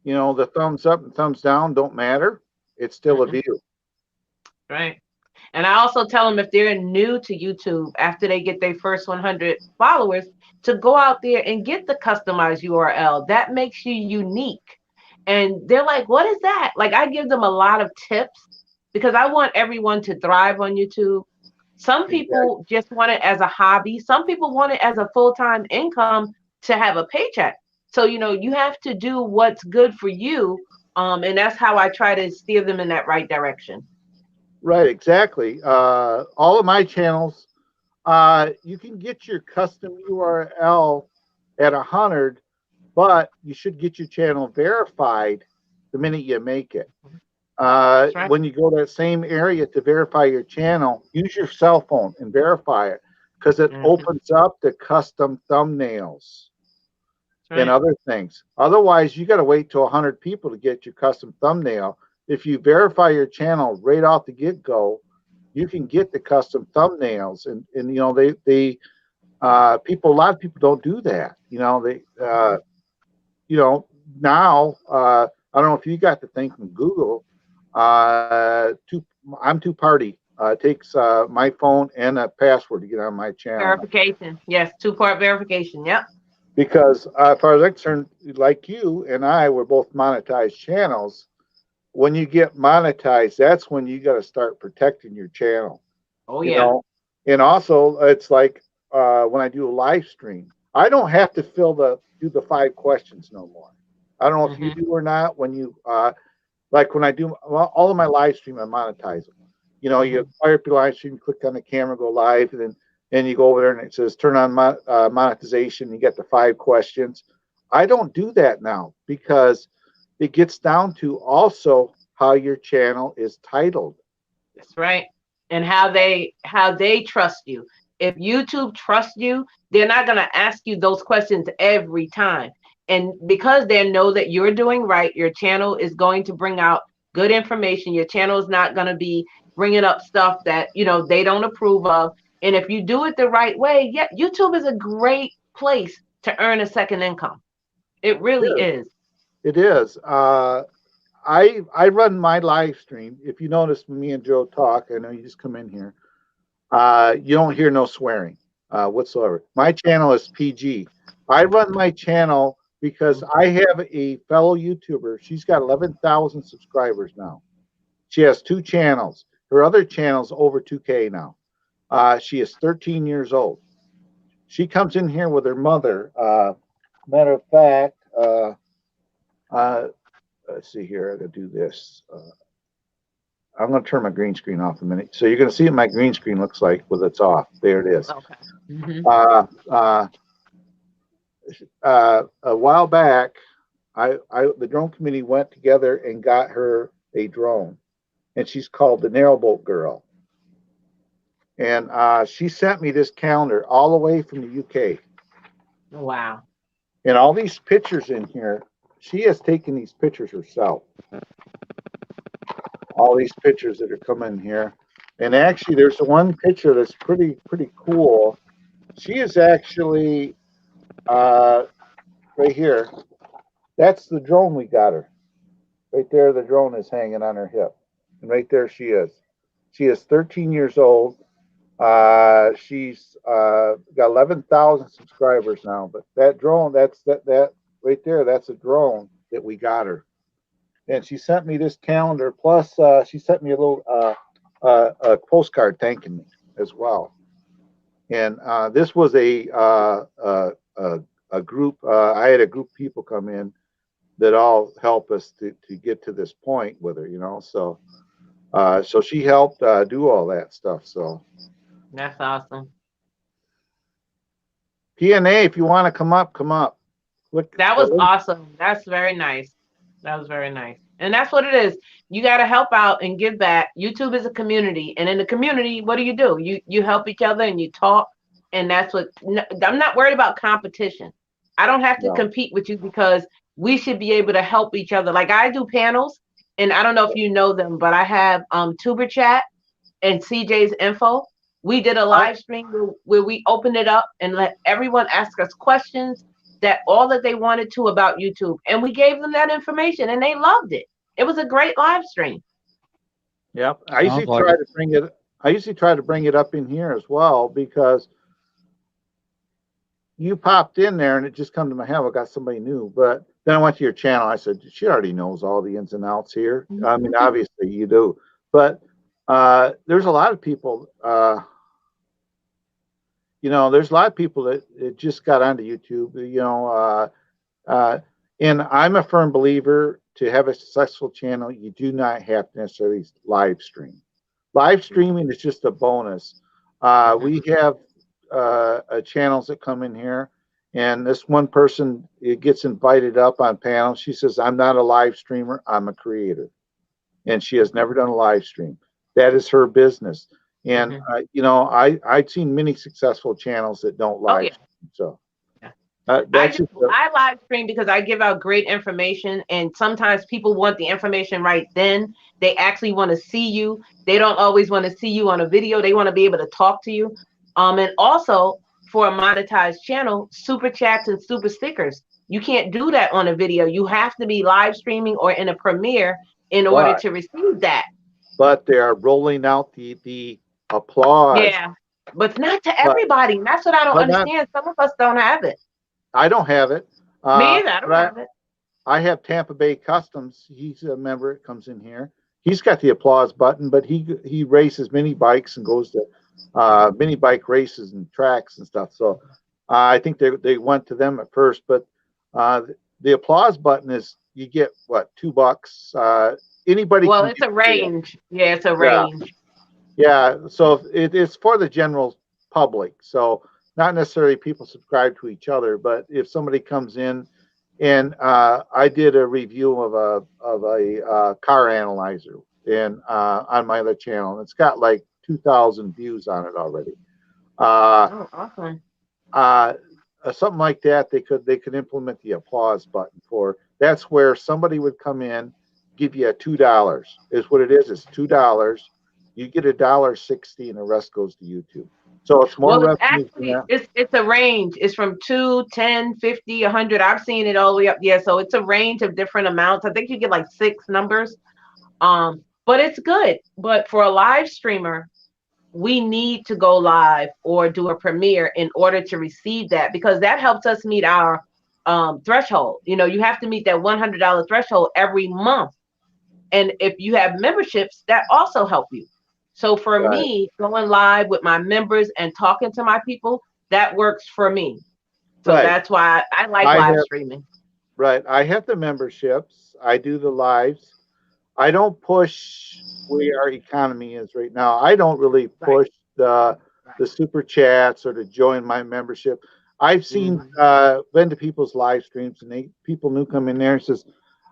the thumbs up and thumbs down don't matter. It's still a view. Right. And I also tell them, if they're new to YouTube, after they get their first 100 followers, to go out there and get the customized URL. That makes you unique. And they're like, what is that? Like, I give them a lot of tips because I want everyone to thrive on YouTube. Some people just want it as a hobby. Some people want it as a full-time income to have a paycheck. So, you have to do what's good for you. And that's how I try to steer them in that right direction. Right, exactly. All of my channels, you can get your custom URL at 100, but you should get your channel verified the minute you make it. Right. When you go to that same area to verify your channel, use your cell phone and verify it, because it opens up the custom thumbnails and other things. Otherwise, you got to wait till 100 people to get your custom thumbnail. If you verify your channel right off the get-go, you can get the custom thumbnails, and a lot of people don't do that. Now I don't know if you got the thing from Google. I'm two-party. It takes my phone and a password to get on my channel. Verification, yes, two-part verification. Yep. Because as far as I'm concerned, like you and I, we're both monetized channels. When you get monetized, that's when you got to start protecting your channel. Oh, yeah. And also, it's like when I do a live stream, I don't have to do the 5 questions no more. I don't know if you do or not. When you like when I do all of my live stream, I monetize them. You fire up your live stream, click on the camera, go live, and then you go over there and it says turn on monetization. You get the 5 questions. I don't do that now because it gets down to also how your channel is titled. That's right. And how they trust you. If YouTube trusts you, they're not going to ask you those questions every time. And because they know that you're doing right, your channel is going to bring out good information. Your channel is not going to be bringing up stuff that, they don't approve of. And if you do it the right way, YouTube is a great place to earn a second income. It really is. It is. I run my live stream. If you notice when me and Joe talk, I know you just come in here, you don't hear no swearing whatsoever. My channel is PG. I run my channel because I have a fellow YouTuber. She's got 11,000 subscribers now. She has 2 channels. Her other channel's over 2K now. She is 13 years old. She comes in here with her mother. Matter of fact, let's see here. I gotta do this. I'm gonna turn my green screen off a minute. So you're gonna see what my green screen looks like with it's off. There it is. Okay. Mm-hmm. A while back, the drone committee went together and got her a drone, and she's called the Narrowboat Girl. And she sent me this calendar all the way from the UK. Wow. And all these pictures in here, she has taken these pictures herself. All these pictures that are coming here. And actually, there's one picture that's pretty cool. She is actually right here. That's the drone we got her. Right there, the drone is hanging on her hip. And right there she is. She is 13 years old. She's got 11,000 subscribers now. But that drone, that right there, that's a drone that we got her. And she sent me this calendar. Plus, she sent me a little a postcard thanking me as well. And this was a group. I had a group of people come in that all help us to get to this point with her, you know. So, so she helped do all that stuff. So That's awesome. PNA, if you want to come up, come up. Look, That was awesome. That's very nice. That was very nice. And that's what it is. You got to help out and give back. YouTube is a community. And in the community, what do? You help each other and you talk. And that's what I'm not worried about competition. I don't have to compete with you because we should be able to help each other. Like I do panels, and I don't know if you know them, but I have Tuber Chat and CJ's Info. We did a live stream where we opened it up and let everyone ask us questions that they wanted to about YouTube, and we gave them that information and they loved it. It was a great live stream. Yep. I usually try to bring it up in here as well, because you popped in there and it just come to my head, I got somebody new. But then I went to your channel. I said, she already knows all the ins and outs here. I mean, obviously you do, but there's a lot of people, you know, there's a lot of people that just got onto YouTube, you know, and I'm a firm believer, to have a successful channel, you do not have to necessarily live stream. Live streaming is just a bonus. We have channels that come in here, and this one person, it gets invited up on panels. She says, I'm not a live streamer, I'm a creator. And she has never done a live stream. That is her business. And, you know, I've seen many successful channels that don't live stream. So I live stream because I give out great information, and sometimes people want the information right then. They actually want to see you. They don't always want to see you on a video. They want to be able to talk to you. And also for a monetized channel, super chats and super stickers. You can't do that on a video. You have to be live streaming or in a premiere in order to receive that. But they are rolling out the applause. Yeah, but not to everybody. That's what I don't understand. Some of us don't have it. I don't have it. Me either. I don't have it. I have Tampa Bay Customs. He's a member. It comes in here. He's got the applause button, but he races mini bikes and goes to mini bike races and tracks and stuff. So I think they went to them at first, but the applause button is, you get what, $2. Anybody. Well, it's a range. Yeah, it's a range. Yeah. So it's for the general public. So not necessarily people subscribe to each other, but if somebody comes in, and I did a review of a car analyzer and on my other channel, and it's got like 2,000 views on it already. Awesome. Something like that, they could implement the applause button for. That's where somebody would come in, give you $2 is what it is. It's $2. You get $1.60, and the rest goes to YouTube. So it's more. Well, it's a range. It's from 2, 10, 50, 100. I've seen it all the way up. Yeah, so it's a range of different amounts. I think you get like 6 numbers. But it's good. But for a live streamer, we need to go live or do a premiere in order to receive that, because that helps us meet our threshold. You know, you have to meet that $100 threshold every month. And if you have memberships, that also help you. So for Right. me, going live with my members and talking to my people, that works for me. So Right. that's why I like I live have streaming. right. I have the memberships. I do the lives. I don't push where our economy is right now. I don't really Right. push the super chats or to join my membership. I've seen been to people's live streams and people new come in there and says,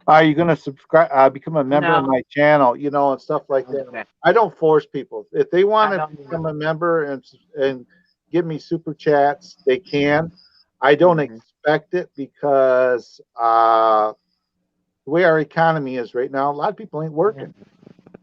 "Are you going to subscribe? Become a member of No, my channel?" You know, and stuff like don't that. do that. I don't force people. If they want I to don't do become that. a member and give me super chats, they can. I don't Mhm. expect it because the way our economy is right now, a lot of people ain't working.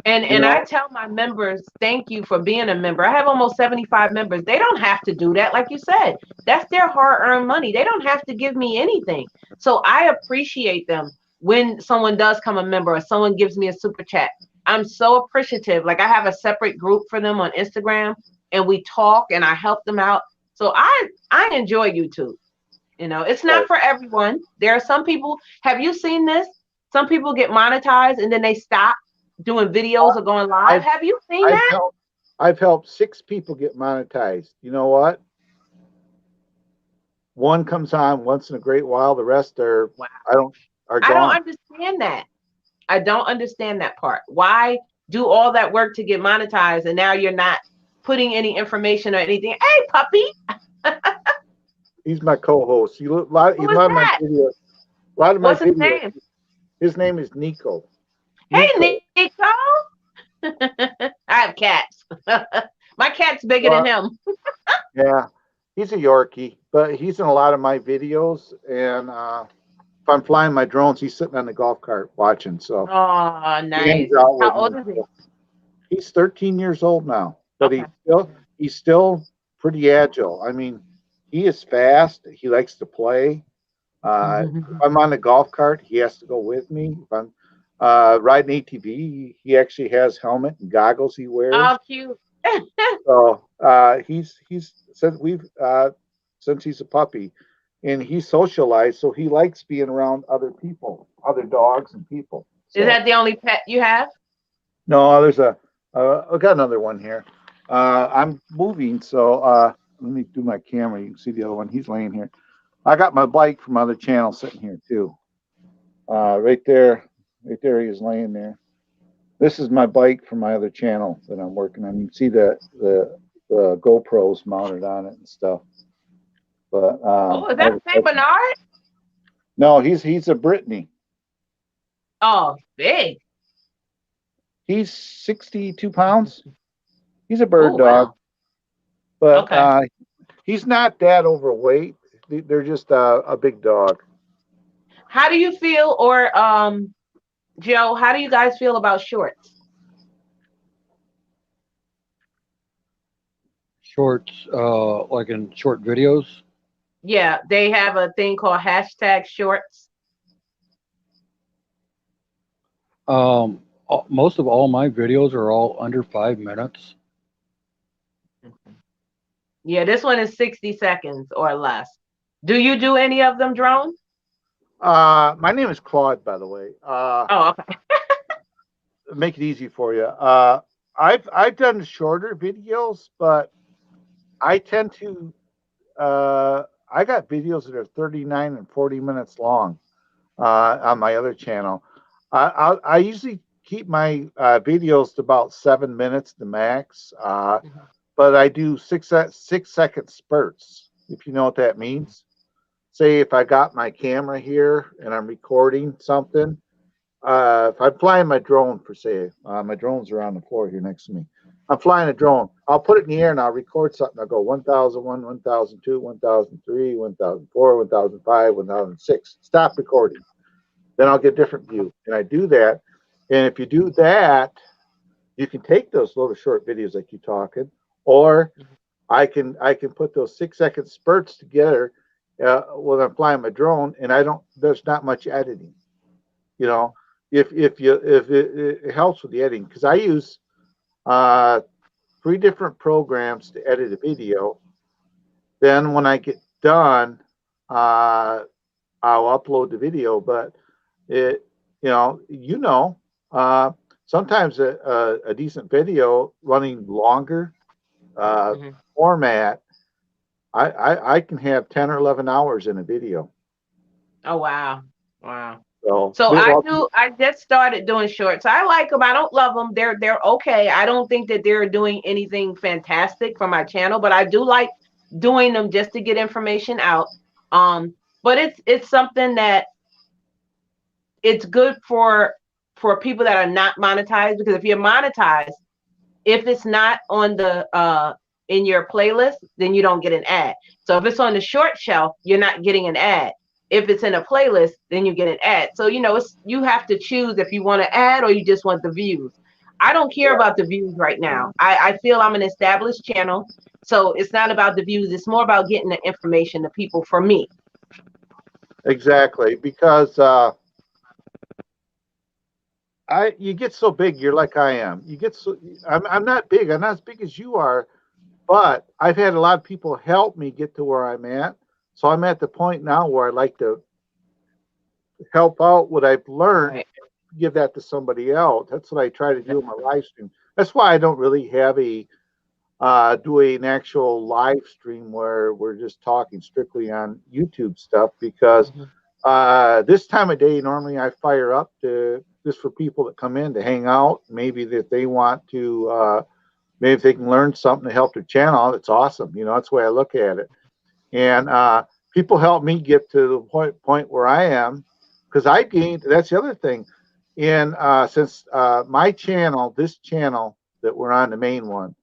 And You I know, tell my members, thank you for being a member. I have almost 75 members. They don't have to do that. Like you said, that's their hard-earned money. They don't have to give me anything. So I appreciate them when someone does come a member or someone gives me a super chat. I'm so appreciative. Like I have a separate group for them on Instagram and we talk and I help them out. So I enjoy YouTube. You know, it's not for everyone. There are some people, have you seen this? Some people get monetized and then they stop doing videos or going live. I've Have you seen I've that? helped I've helped 6 people get monetized. You know what? One comes on once in a great while. The rest are Wow. I don't are I don't gone. understand that. I don't understand that part. Why do all that work to get monetized and now you're not putting any information or anything? Hey, puppy, He's my co-host. You look who you is love my that? videos. A lot of my What's his videos. name? His name is Nico. Nico. Hey, Nico. I have cats. My cat's bigger than Well, him. yeah, he's a Yorkie, but he's in a lot of my videos. And if I'm flying my drones, he's sitting on the golf cart watching. So Oh, he hangs nice. out with How me. old is he? He's 13 years old now, but Okay. he's still pretty agile. I mean, he is fast. He likes to play. If I'm on the golf cart, he has to go with me. If I'm riding ATV, he actually has helmet and goggles he wears. Oh, cute. So he's since he's a puppy, and he's socialized, so he likes being around other people, other dogs and people. Is So that the only pet you have? no, there's I got another one here. I'm moving, so let me do my camera. You can see the other one. He's laying here. I got my bike from other channel sitting here too. Right there, he is laying there. This is my bike from my other channel that I'm working on. You can see the GoPros mounted on it and stuff. But Oh, is that Saint Bernard? no, he's a Brittany. Oh, big. He's 62 pounds. He's a bird Oh, dog, wow. but Okay. he's not that overweight. They're just a big dog. How do you feel, or Joe, how do you guys feel about shorts? Shorts, like in short videos. Yeah, they have a thing called hashtag shorts. Most of all my videos are all under 5 minutes. Yeah, this one is 60 seconds or less. Do you do any of them, Drone? My name is Claude, by the way. Oh, okay. Make it easy for you. I've done shorter videos, but I tend to I got videos that are 39 and 40 minutes long on my other channel. I usually keep my videos to about 7 minutes the max, but I do 6 second spurts, if you know what that means. Say if I got my camera here and I'm recording something, if I'm flying my drone, per se, my drones are on the floor here next to me. I'm flying a drone. I'll put it in the air and I'll record something. I'll go 1001, 1002, 1003, 1004, 1005, 1006. Stop recording. Then I'll get a different view. And I do that. And if you do that, you can take those little short videos like you're talking, or I can put those 6 second spurts together when I'm flying my drone, and there's not much editing. You know, if it helps with the editing, because I use 3 different programs to edit a video. Then when I get done, I'll upload the video. But it, you know, sometimes a decent video running longer Mhm. format, I can have 10 or 11 hours in a video. Oh wow, wow. So, So well, I just started doing shorts. I like them. I don't love them. They're okay. I don't think that they're doing anything fantastic for my channel, but I do like doing them just to get information out. But it's something that it's good for people that are not monetized, because if you're monetized, if it's not on the in your playlist, then you don't get an ad. So if it's on the short shelf, you're not getting an ad. If it's in a playlist, then you get an ad. So it's you have to choose if you want to ad or you just want the views. I don't care about the views right now. I feel I'm an established channel, so it's not about the views. It's more about getting the information to people for me. exactly, because you get so big, you're like I am. You get so I'm not big. I'm not as big as you are, but I've had a lot of people help me get to where I'm at. So I'm at the point now where I like to help out what I've learned, Right. give that to somebody else. That's what I try to do in my live stream. That's why I don't really have a do an actual live stream where we're just talking strictly on YouTube stuff, because this time of day normally I fire up to just for people that come in to hang out, maybe that they want to maybe if they can learn something to help their channel. It's awesome. That's the way I look at it. And people help me get to the point where I am, because I gained. That's the other thing. And since my channel, this channel that we're on, the main one,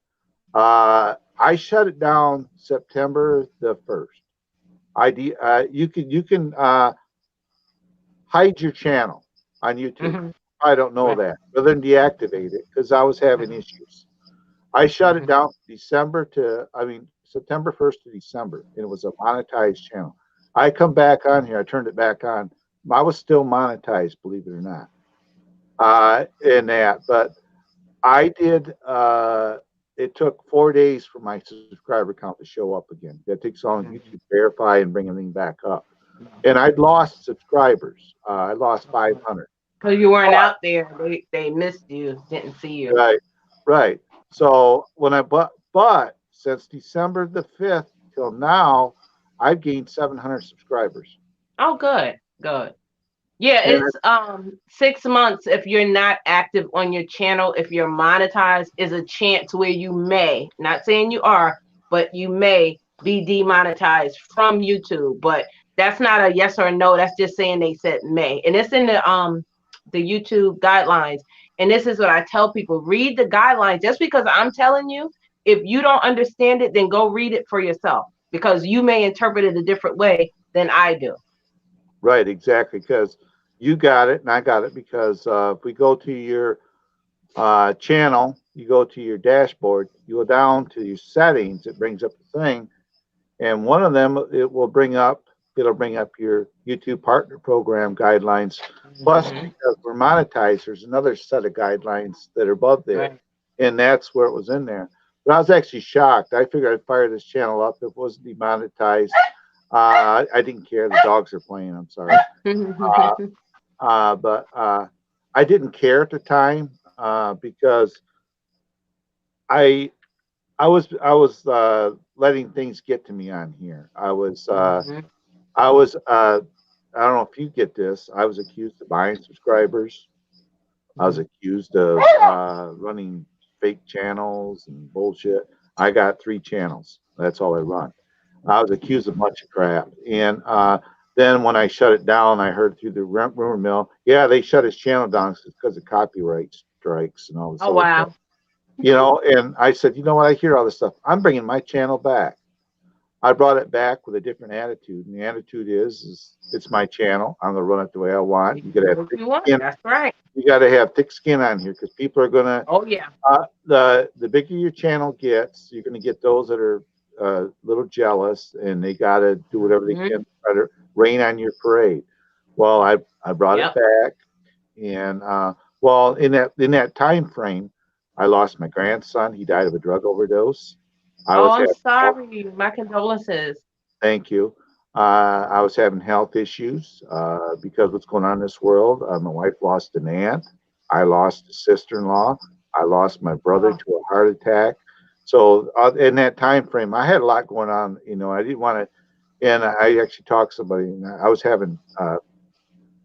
I shut it down September the 1st. You can hide your channel on YouTube. I don't know Right. that, other than deactivate it, because I was having issues. I shut it down September 1st to December, and it was a monetized channel. I come back on here, I turned it back on. I was still monetized, believe it or not, in that. But I did, it took 4 days for my subscriber count to show up again. That takes so long YouTube to verify and bring everything back up. And I'd lost subscribers. I lost 500. Because you weren't out there, they missed you, didn't see you. Right, right. So but since December the 5th till now, I've gained 700 subscribers. Oh, good, good. Yeah, And it's 6 months if you're not active on your channel. If you're monetized, is a chance where you may, not saying you are, but you may be demonetized from YouTube. But that's not a yes or no. That's just saying they said may. And it's in the YouTube guidelines. And this is what I tell people: read the guidelines. Just because I'm telling you, if you don't understand it, then go read it for yourself, because you may interpret it a different way than I do. right, exactly, because you got it and I got it, because if we go to your channel, you go to your dashboard, you go down to your settings, it brings up the thing, and one of them it'll bring up your YouTube Partner Program guidelines. Plus, because we're monetized, there's another set of guidelines that are above there, Right. and that's where it was in there. But I was actually shocked. I figured I'd fire this channel up if it wasn't demonetized. I didn't care. The dogs are playing. I'm sorry. But I didn't care at the time, because I was letting things get to me on here. I don't know if you get this. I was accused of buying subscribers. I was accused of running fake channels and bullshit. I got 3 channels. That's all I run. I was accused of a bunch of crap. And then when I shut it down, I heard through the rumor mill, yeah, they shut his channel down because of copyright strikes and all this. Oh, wow. Stuff. And I said, you know what? I hear all this stuff. I'm bringing my channel back. I brought it back with a different attitude, and the attitude is it's my channel. I'm gonna run it the way I want. You gotta have thick skin. That's right. You gotta have thick skin on here, because people are gonna. Oh yeah. The bigger your channel gets, you're gonna get those that are a little jealous, and they gotta do whatever they can to try to rain on your parade. Well, I brought it back, and well, in that time frame, I lost my grandson. He died of a drug overdose. I'm sorry. My condolences. Thank you. I was having health issues because what's going on in this world. My wife lost an aunt. I lost a sister-in-law. I lost my brother Oh. to a heart attack. So in that time frame, I had a lot going on. You know, I didn't want to. And I actually talked to somebody, and I was having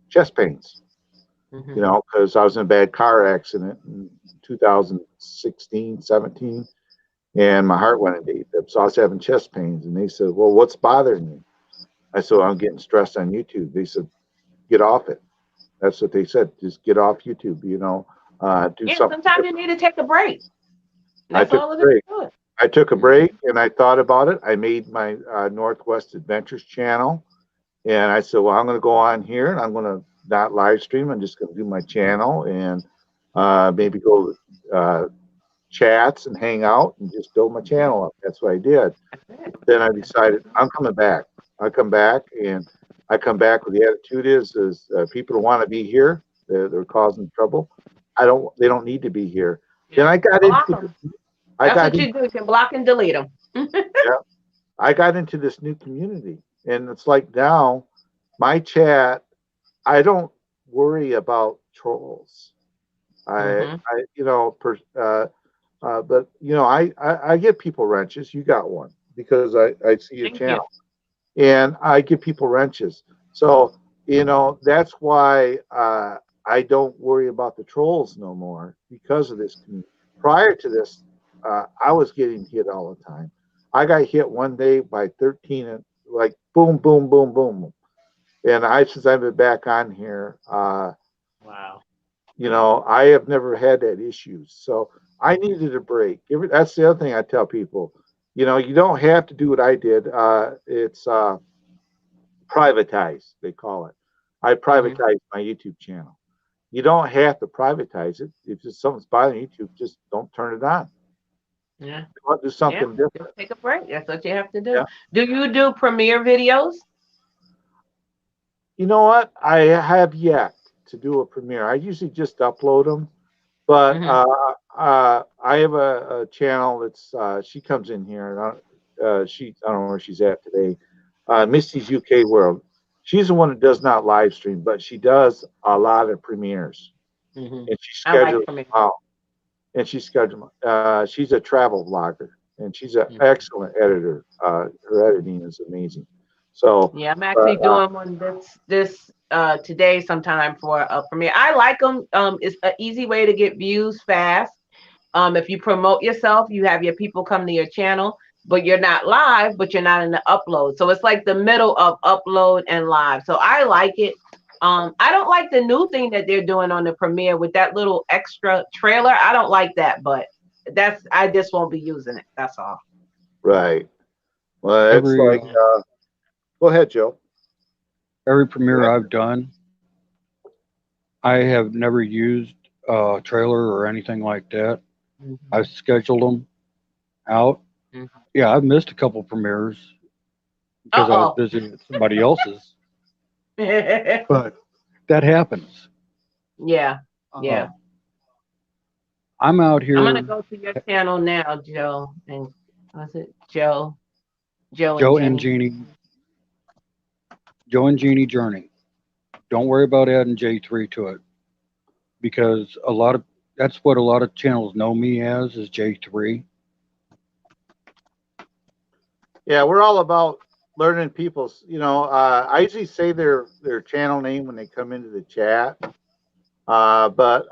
chest pains. You Mhm. know, because I was in a bad car accident in 2016, 17, and my heart went into AFib. So I was having chest pains, and they said, "Well, what's bothering you?" I said, "I'm getting stressed on YouTube." They said, "Get off it." That's what they said. Just get off YouTube. You know, do Yeah, something sometimes you different. need to take a break. I That's took all a it is break. to it. I took a Mhm. break, and I thought about it. I made my Northwest Adventures channel, and I said, "Well, I'm going to go on here, and I'm going to not live stream. I'm just going to do my channel, and maybe go chats and hang out and just build my channel up." That's what I did. That's it. Then I decided I'm coming back. I come back, and I come back with the attitude is people who want to be here, they're causing trouble. I don't. They don't need to be here. Then Yeah. Block them. I That's got what in, you do. You can block and delete them. yeah, I got into this new community, and it's like now my chat. I don't worry about trolls. Hmm. You know, but you know, I give people wrenches. You got one because I see your Thank you. channel, and I give people wrenches. So you know that's why I don't worry about the trolls no more because of this community. Prior to this, I was getting hit all the time. I got hit one day by 13 and like boom, boom, boom, boom, and I since I've been back on here. Wow. You know, I have never had that issue. So I needed a break. That's the other thing I tell people. You know, you don't have to do what I did. It's privatized, they call it. I Hmm. privatized my YouTube channel. You don't have to privatize it. If just something's bothering YouTube, just don't turn it on. Yeah. Do Yeah. something Just different. take a break. That's what you have to do. Yeah. Do you do premiere videos? You know what? I have yet to do a premiere. I usually just upload them. But Hmm. I have a channel that's she comes in here and I don't know where she's at today. Misty's UK World. She's the one that does not live stream, but she does a lot of premieres Hmm. and she I like schedules them premiere. out. And she schedules. She's a travel vlogger and she's an Mhm. excellent editor. Her editing is amazing. So, Yeah, I'm but actually doing one this today sometime for a premiere. I like them. It's an easy way to get views fast. If you promote yourself, you have your people come to your channel, but you're not live, but you're not in the upload. So it's like the middle of upload and live. So I like it. I don't like the new thing that they're doing on the premiere with that little extra trailer. I don't like that, but I just won't be using it. That's all. right. Well, it's Every like, go ahead, Joe. every Go premiere ahead. I've done, I have never used a trailer or anything like that. I've scheduled them out. Yeah, I've missed a couple premieres because I was Uh busy with somebody else's, oh. but that happens. Yeah. Yeah. Uh, I'm out I'm gonna here, go to your channel now, Joe. And was it Joe? Joe and Joe and Jenny. Jeannie, Joe and Jeannie Journey. Don't worry about adding J3 to it because that's what a lot of channels know me as is J3. Yeah, we're all about learning people's. You know, I usually say their channel name when they come into the chat, but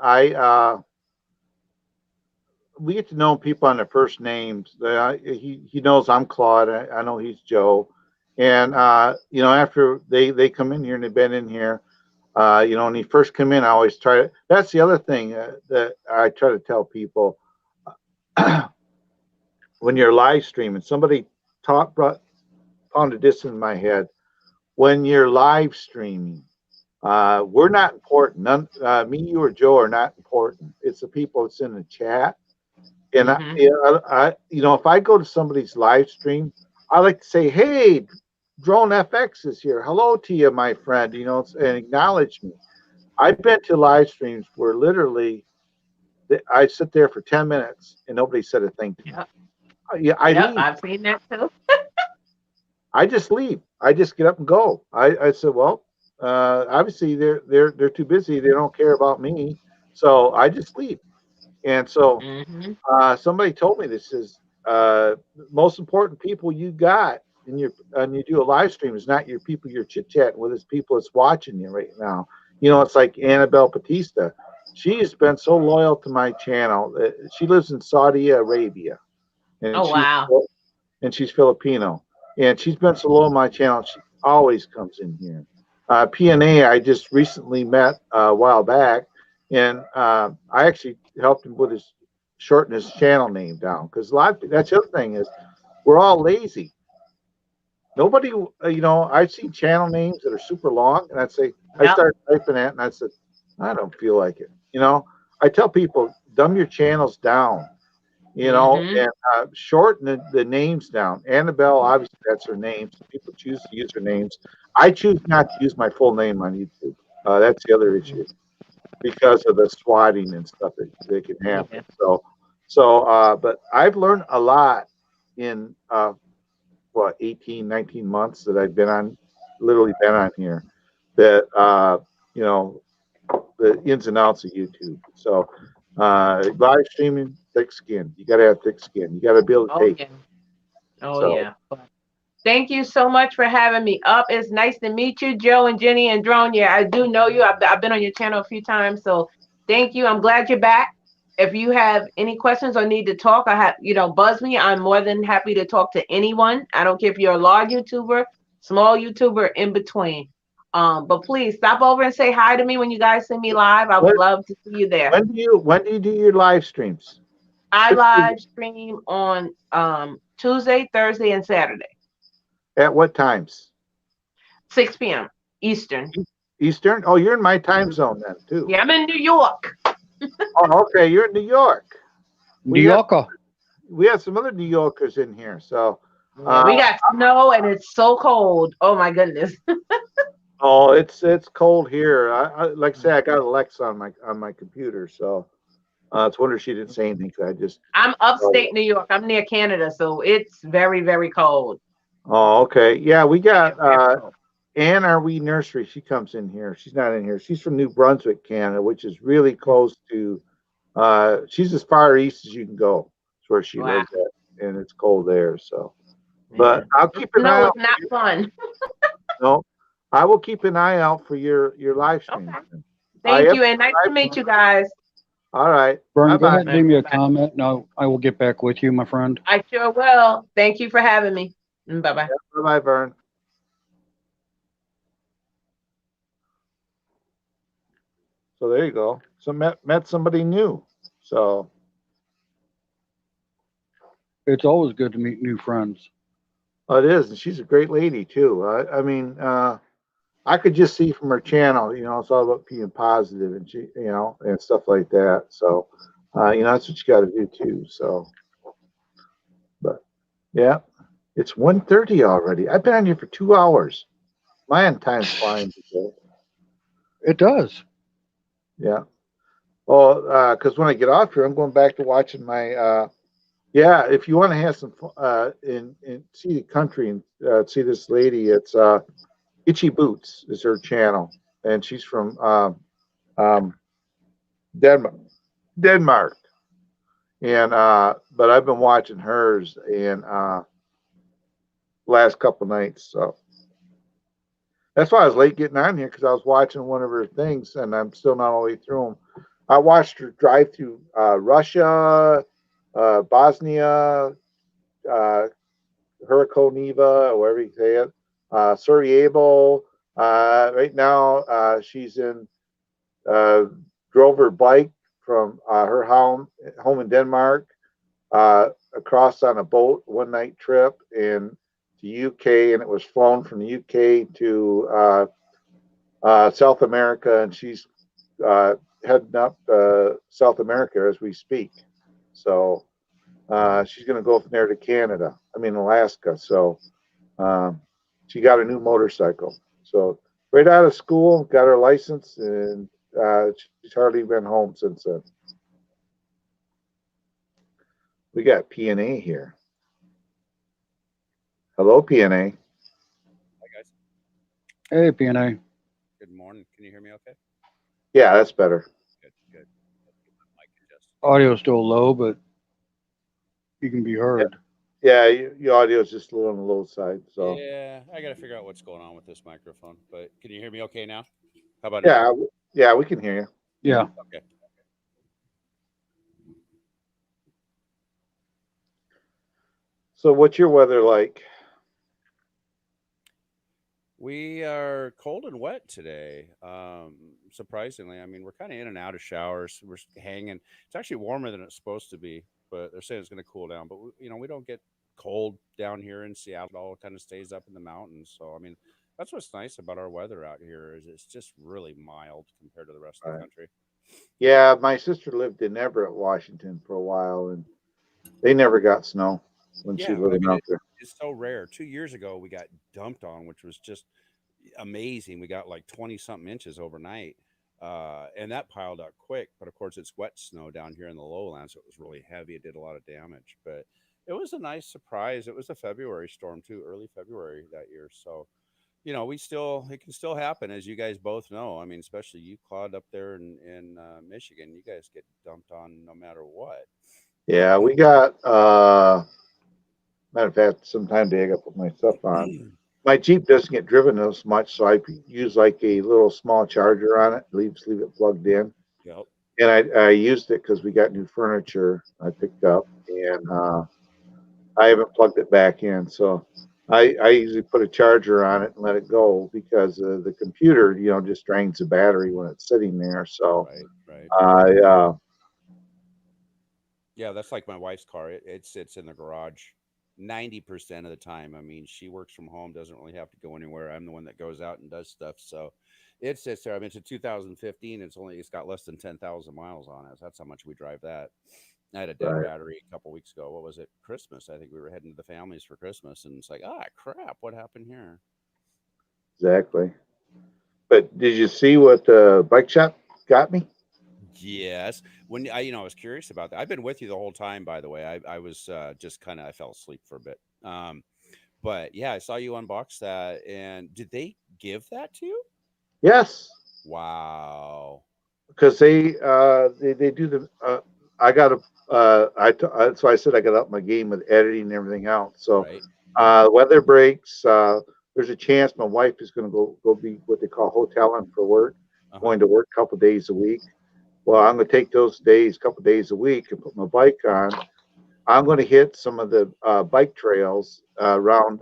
we get to know people on their first names. He knows I'm Claude. I know he's Joe, and you know after they come in here and they've been in here. You know, when he first come in, I always try to. That's the other thing that I try to tell people when you're live streaming. Somebody brought pounded this in my head. When you're live streaming, we're not important. Me, you, or Joe are not important. It's the people that's in the chat. And Mm-hmm. you know, if I go to somebody's live stream, I like to say, "Hey, Drone FX is here. Hello to you, my friend." You know, and acknowledge me. I've been to live streams where literally I sit there for 10 minutes and nobody said a thing to me. Yep. Yeah, I Yep. leave. I've seen that too. I just leave. I just get up and go. I said, well, obviously they're too busy. They don't care about me. So I just leave. And so Mm-hmm. somebody told me this is most important people you got in your and you do a live stream is not your people you're chit chatting with, it's people that's watching you right now. You know, it's like Annabelle Batista. She has been so loyal to my channel. She lives in Saudi Arabia, and Oh wow. she's Filipino, and she's been so loyal to my channel. She always comes in here. PNA, I just recently met a while back, and I actually helped him with his shorten his channel name down because a lot of, that's the other thing is we're all lazy. Nobody, you know, I've seen channel names that are super long, and I'd say I Yep. started typing that, and I said I don't feel like it. You know, I tell people dumb your channels down. You know, Mm-hmm. and shorten the names down. Annabelle, obviously, that's her name. So people choose to use her names. I choose not to use my full name on YouTube. That's the other issue because of the swatting and stuff that can happen. Yeah. But I've learned a lot in what 18, 19 months that I've been on, literally been on here. That you know, the ins and outs of YouTube. So live streaming, thick skin. You got to have thick skin. You got to be able to Oh take. yeah. Oh So yeah. Thank you so much for having me up. It's nice to meet you, Joe and Jenny and Drone. Yeah, I do know you. I've been on your channel a few times, so thank you. I'm glad you're back. If you have any questions or need to talk, I have, buzz me. I'm more than happy to talk to anyone. I don't care if you're a large YouTuber, small YouTuber, in between. But please stop over and say hi to me when you guys see me live. I would when, love to see you there. when do you do your live streams? I live stream on Tuesday, Thursday, and Saturday, At what times? 6 p.m. Eastern. Eastern? Oh, you're in my time zone then too. Yeah, I'm in New York. Oh, okay. You're in New York. New Yorker. We have some other New Yorkers in here. So Yeah, we got snow and it's so cold. Oh my goodness. oh, it's cold here. Like I say, I got Alexa on my computer, so it's a wonder she didn't say anything. 'Cause I just I'm upstate New York. I'm near Canada, so it's very, very cold. oh, okay. Yeah, we got Very cold. Ann Arwe Nursery. She comes in here. She's not in here. She's from New Brunswick, Canada, which is really close to. She's as far east as you can go. That's where she Wow. lives at, and it's cold there. So, but I'll keep an eye No, out. it's not fun. No, I will keep an eye out for your live stream. Okay. Thank you, and nice to meet you guys. All right. Vern, go Bye-bye. ahead and leave me a comment. No, I will get back with you, my friend. I sure will. Thank you for having me. Bye bye. Bye-bye, Vern. So there you go. So met somebody new. So It's always good to meet new friends. it is, and she's a great lady too. I mean, I could just see from her channel, you know, it's all about being positive and she, you know, and stuff like that. So, you know, that's what you got to do too. So, but yeah, it's 1:30 already. I've been on here for 2 hours. My own time's flying today. It does. Yeah. Well, because when I get off here, I'm going back to watching my. Yeah, if you want to have some and see the country and see this lady, it's Itchy Boots is her channel, and she's from Denmark. Denmark, and but I've been watching hers and last couple nights, so that's why I was late getting on here because I was watching one of her things, and I'm still not all the way through them. I watched her drive through Russia, Bosnia, Herzegovina, or whatever you say it, Sarajevo. Right now, she's in drove her bike from her home in Denmark across on a boat one night trip in the UK, and it was flown from the UK to South America, and she's heading up South America as we speak. So she's going to go from there to Canada. I mean Alaska. So she got a new motorcycle. So right out of school, got her license, and she's hardly been home since then. We got PNA here. Hello, PNA. Hi, guys. Hey, PNA. Good morning. Can you hear me okay? Yeah, that's better. Good, good. Audio's still low, but you can be heard. Yeah, your audio is just a little on the low side. So Yeah, I got to figure out what's going on with this microphone. But can you hear me okay now? How about yeah, now? yeah, we can hear you. Yeah. Okay. So what's your weather like? We are cold and wet today. Surprisingly, I mean, we're kind of in and out of showers. We're hanging. It's actually warmer than it's supposed to be, but they're saying it's going to cool down. But we don't get cold down here in Seattle. It all kind of stays up in the mountains. So I mean, that's what's nice about our weather out here is it's just really mild compared to the rest of the Right. country. Yeah, my sister lived in Everett, Washington for a while, and they never got snow when she Yeah, was I living mean, out there. it's so rare. 2 years ago, we got dumped on, which was just amazing. We got like 20 something inches overnight. And that piled up quick. But of course, it's wet snow down here in the lowlands. So it was really heavy. It did a lot of damage. But it was a nice surprise. It was a February storm, too, early February that year. So, it can still happen, as you guys both know. I mean, especially you, Claude, up there in Michigan. You guys get dumped on no matter what. Yeah, we got matter of fact, sometime today I got to put my stuff on. My Jeep doesn't get driven as much, so I use like a little small charger on it. Leave it plugged in, Yep. and I used it because we got new furniture I picked up, and I haven't plugged it back in. So I usually put a charger on it and let it go because the computer, just drains the battery when it's sitting there. So Right. I Yeah, that's like my wife's car. It sits in the garage 90% of the time. I mean, she works from home, doesn't really have to go anywhere. I'm the one that goes out and does stuff. So it sits there. I mean, it's a 2015. It's got less than 10,000 miles on it. That's how much we drive that. I had a dead right, battery a couple weeks ago. What was it? Christmas. I think we were heading to the families for Christmas, and it's like, crap, what happened here? exactly. But did you see what the bike shop got me? Yes. When I was curious about that. I've been with you the whole time, by the way. I was just I fell asleep for a bit. But yeah, I saw you unbox that. And did they give that to you? Yes, Wow. because they do the. I got a. That's why I said I got up my game with editing and everything else. So Right. weather breaks. There's a chance my wife is going to go be what they call hoteling for work, Uh-huh. going to work a couple days a week. Well, I'm going to take those days, couple days a week, and put my bike on. I'm going to hit some of the bike trails around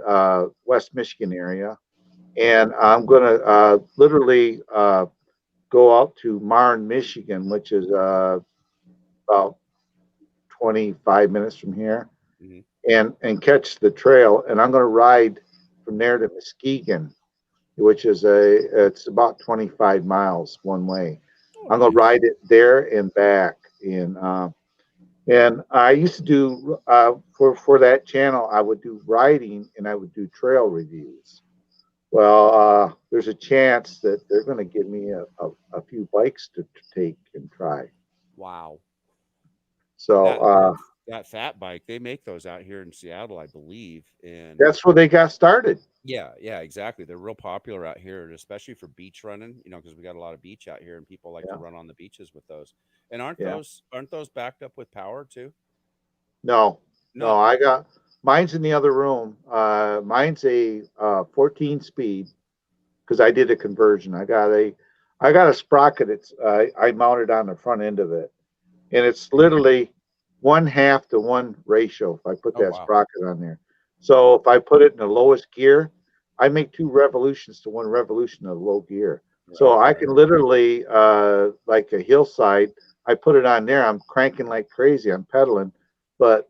West Michigan area, and I'm going to literally go out to Marne, Michigan, which is about 25 minutes from here, Hmm. and catch the trail. And I'm going to ride from there to Muskegon, which is it's about 25 miles one way. Oh, I'm going to nice. ride it there and back. And I used to do for that channel, I would do riding and I would do trail reviews. Well, there's a chance that they're going to give me a few bikes to take and try. Wow. So That fat bike, they make those out here in Seattle, I believe. And that's where they got started. yeah, exactly. They're real popular out here, and especially for beach running, because we got a lot of beach out here and people like to Yeah, run on the beaches with those. And yeah. aren't those backed up with power too? No, no, No. I got mine's in the other room. Mine's a 14 speed because I did a conversion. I got a sprocket. I mounted on the front end of it, and it's literally 1/2 to 1 ratio if I put Oh that wow. sprocket on there. So if I put it in the lowest gear, I make 2 revolutions to 1 revolution of low gear. So Right, I can literally like a hillside, I put it on there, I'm cranking like crazy, I'm pedaling, but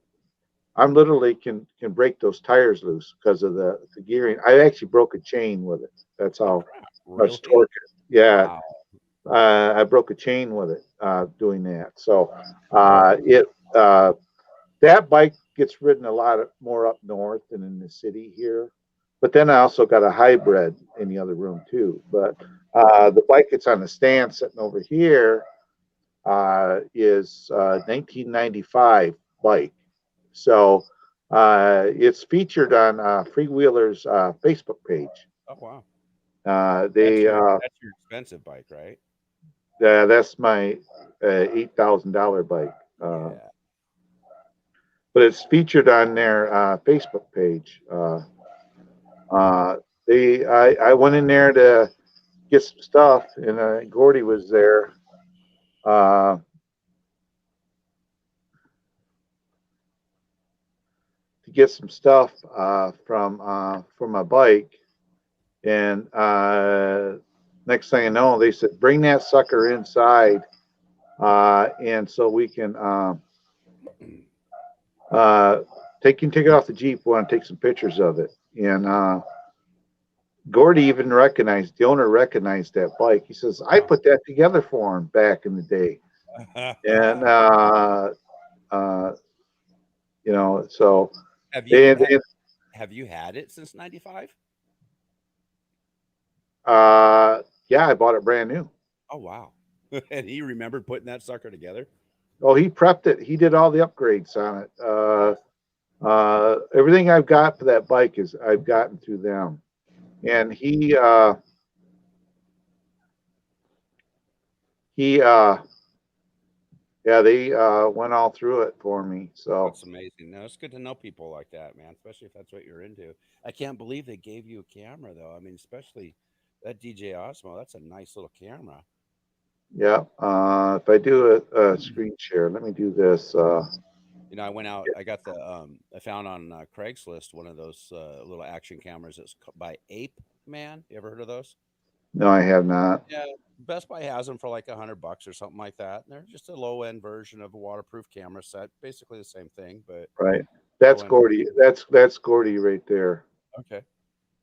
I'm literally can break those tires loose because of the gearing. I actually broke a chain with it. That's Oh how crap. much Really? torque. Yeah, Wow. I broke a chain with it doing that. So it that bike gets ridden a lot more up north than in the city here. But then I also got a hybrid in the other room too. But the bike that's on the stand sitting over here is 1995 bike. So it's featured on Freewheeler's Facebook page. Oh wow. They That's your expensive bike, right? That's my $8,000 bike. Uh, Yeah. but it's featured on their Facebook page. I went in there to get some stuff, and Gordy was there. To get some stuff for my bike, and next thing I know, they said bring that sucker inside, and so we can take it off the Jeep. We want to take some pictures of it, and Gordy even recognized the owner recognized that bike. He says I put that together for him back in the day, and you know, so have they, you they have you had it since '95? yeah, I bought it brand new. Oh wow! And he remembered putting that sucker together. Oh, he prepped it. He did all the upgrades on it. Everything I've got for that bike is I've gotten through them, and yeah, they went all through it for me. So That's amazing. No, it's good to know people like that, man. Especially if that's what you're into. I can't believe they gave you a camera, though. I mean, especially that DJ Osmo. That's a nice little camera. yeah, if I do a screen share, let me do this. You know, I went out. I got the. I found on Craigslist one of those little action cameras. That's by Ape Man. You ever heard of those? No, I have not. Yeah, Best Buy has them for like $100 or something like that. And they're just a low end version of a waterproof camera set. Basically the same thing, but Right, that's low end. Gordy. That's Gordy right there. Okay,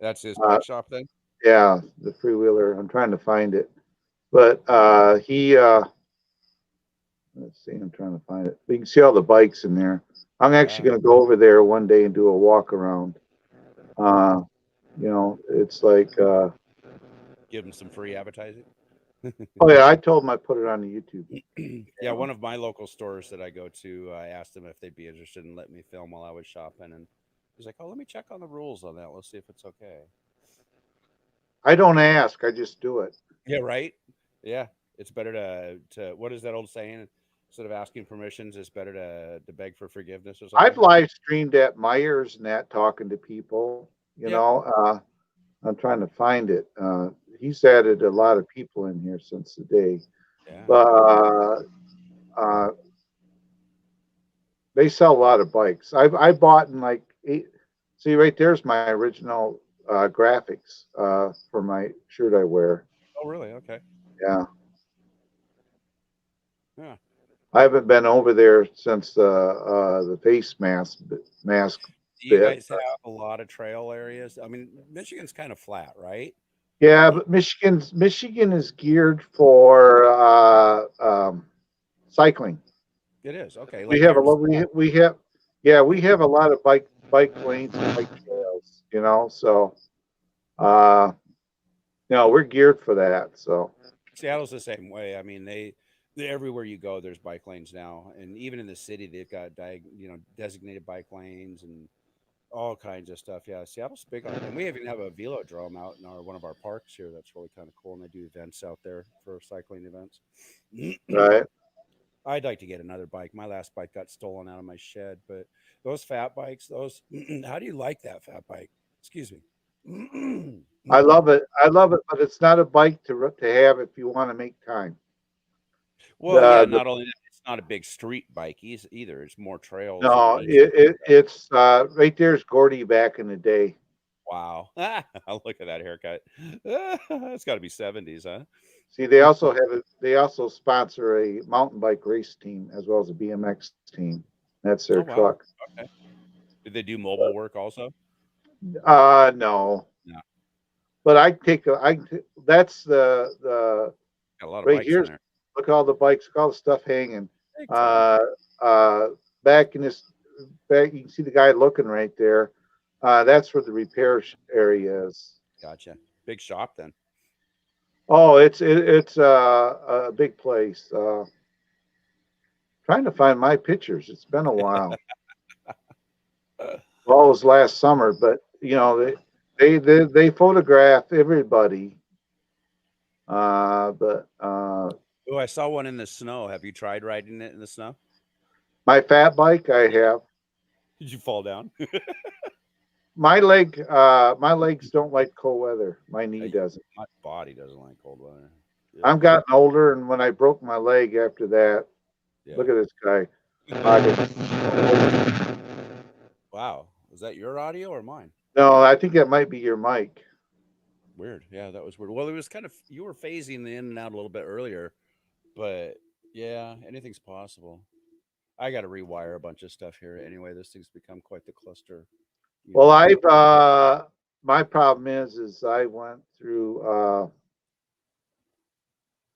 that's his Uh, bike shop then. yeah, the freewheeler. I'm trying to find it, but he. Let's see. I'm trying to find it. You can see all the bikes in there. I'm actually Yeah, going to go over there one day and do a walk around. Uh, it's like, give them some free advertising. oh yeah, I told him I put it on the YouTube. Yeah, one of my local stores that I go to, I asked them if they'd be interested in letting me film while I was shopping, and he's like, "Oh, let me check on the rules on that. Let's see if it's okay." I don't ask. I just do it. Yeah, right. Yeah, it's better to what is that old saying? Instead of asking permissions, it's better to beg for forgiveness or I've something. live streamed at Myers and that talking to people. Yep. I'm trying to find it. He's added a lot of people in here since the day, Yeah. but they sell a lot of bikes. I bought in like eight. See, right there's my original graphics for my shirt I wear. Oh, really? Okay. Yeah, Yeah. I haven't been over there since the face mask Do you bit. guys have a lot of trail areas? I mean, Michigan's kind of flat, right? Yeah, but Michigan is geared for cycling. It is. Okay. We Like have a yours. lot. We have yeah, we have a lot of bike lanes and bike trails. So uh, we're geared for that. So Seattle's the same way. I mean, they everywhere you go, there's bike lanes now, and even in the city, they've got designated bike lanes and all kinds of stuff. Yeah, Seattle's big on it, and we even have a velodrome out in one of our parks here. That's really kind of cool, and they do events out there for cycling events. right. I'd like to get another bike. My last bike got stolen out of my shed, but those fat bikes, those how do you like that fat bike? Excuse me. I love it. I love it, but it's not a bike to have if you want to make time. Well, yeah, The not only that, it's not a big street bike either. It's more trails and No, beaches. it's right there's Gordy back in the day. Wow. Look at that haircut. It's got to be 70s, huh? See, they also sponsor a mountain bike race team as well as a BMX team. That's their Oh, wow. truck. Okay. Did they do mobile work also? No. No. But that's the Got a lot of right bikes in here. there. Look at all the bikes, look all the stuff hanging. Big time. Back in this back, you can see the guy looking right there. That's where the repair area is. Gotcha. Big shop then. Oh, it's a big place. Trying to find my pictures. It's been a while. Well, it was last summer, but they photograph everybody. But Oh, I saw one in the snow. Have you tried riding it in the snow? My fat bike, I have. Did you fall down? My legs don't like cold weather. My knee doesn't. My body doesn't like cold weather. Yeah. I'm gotten older, and when I broke my leg after that, Yeah. look at this guy. Wow. Was that your audio or mine? No, I think that might be your mic. Weird. Yeah, that was weird. Well, it was kind of, you were phasing in and out a little bit earlier, but yeah, anything's possible. I got to rewire a bunch of stuff here. Anyway, this thing's become quite the cluster. Well, my problem is I went through,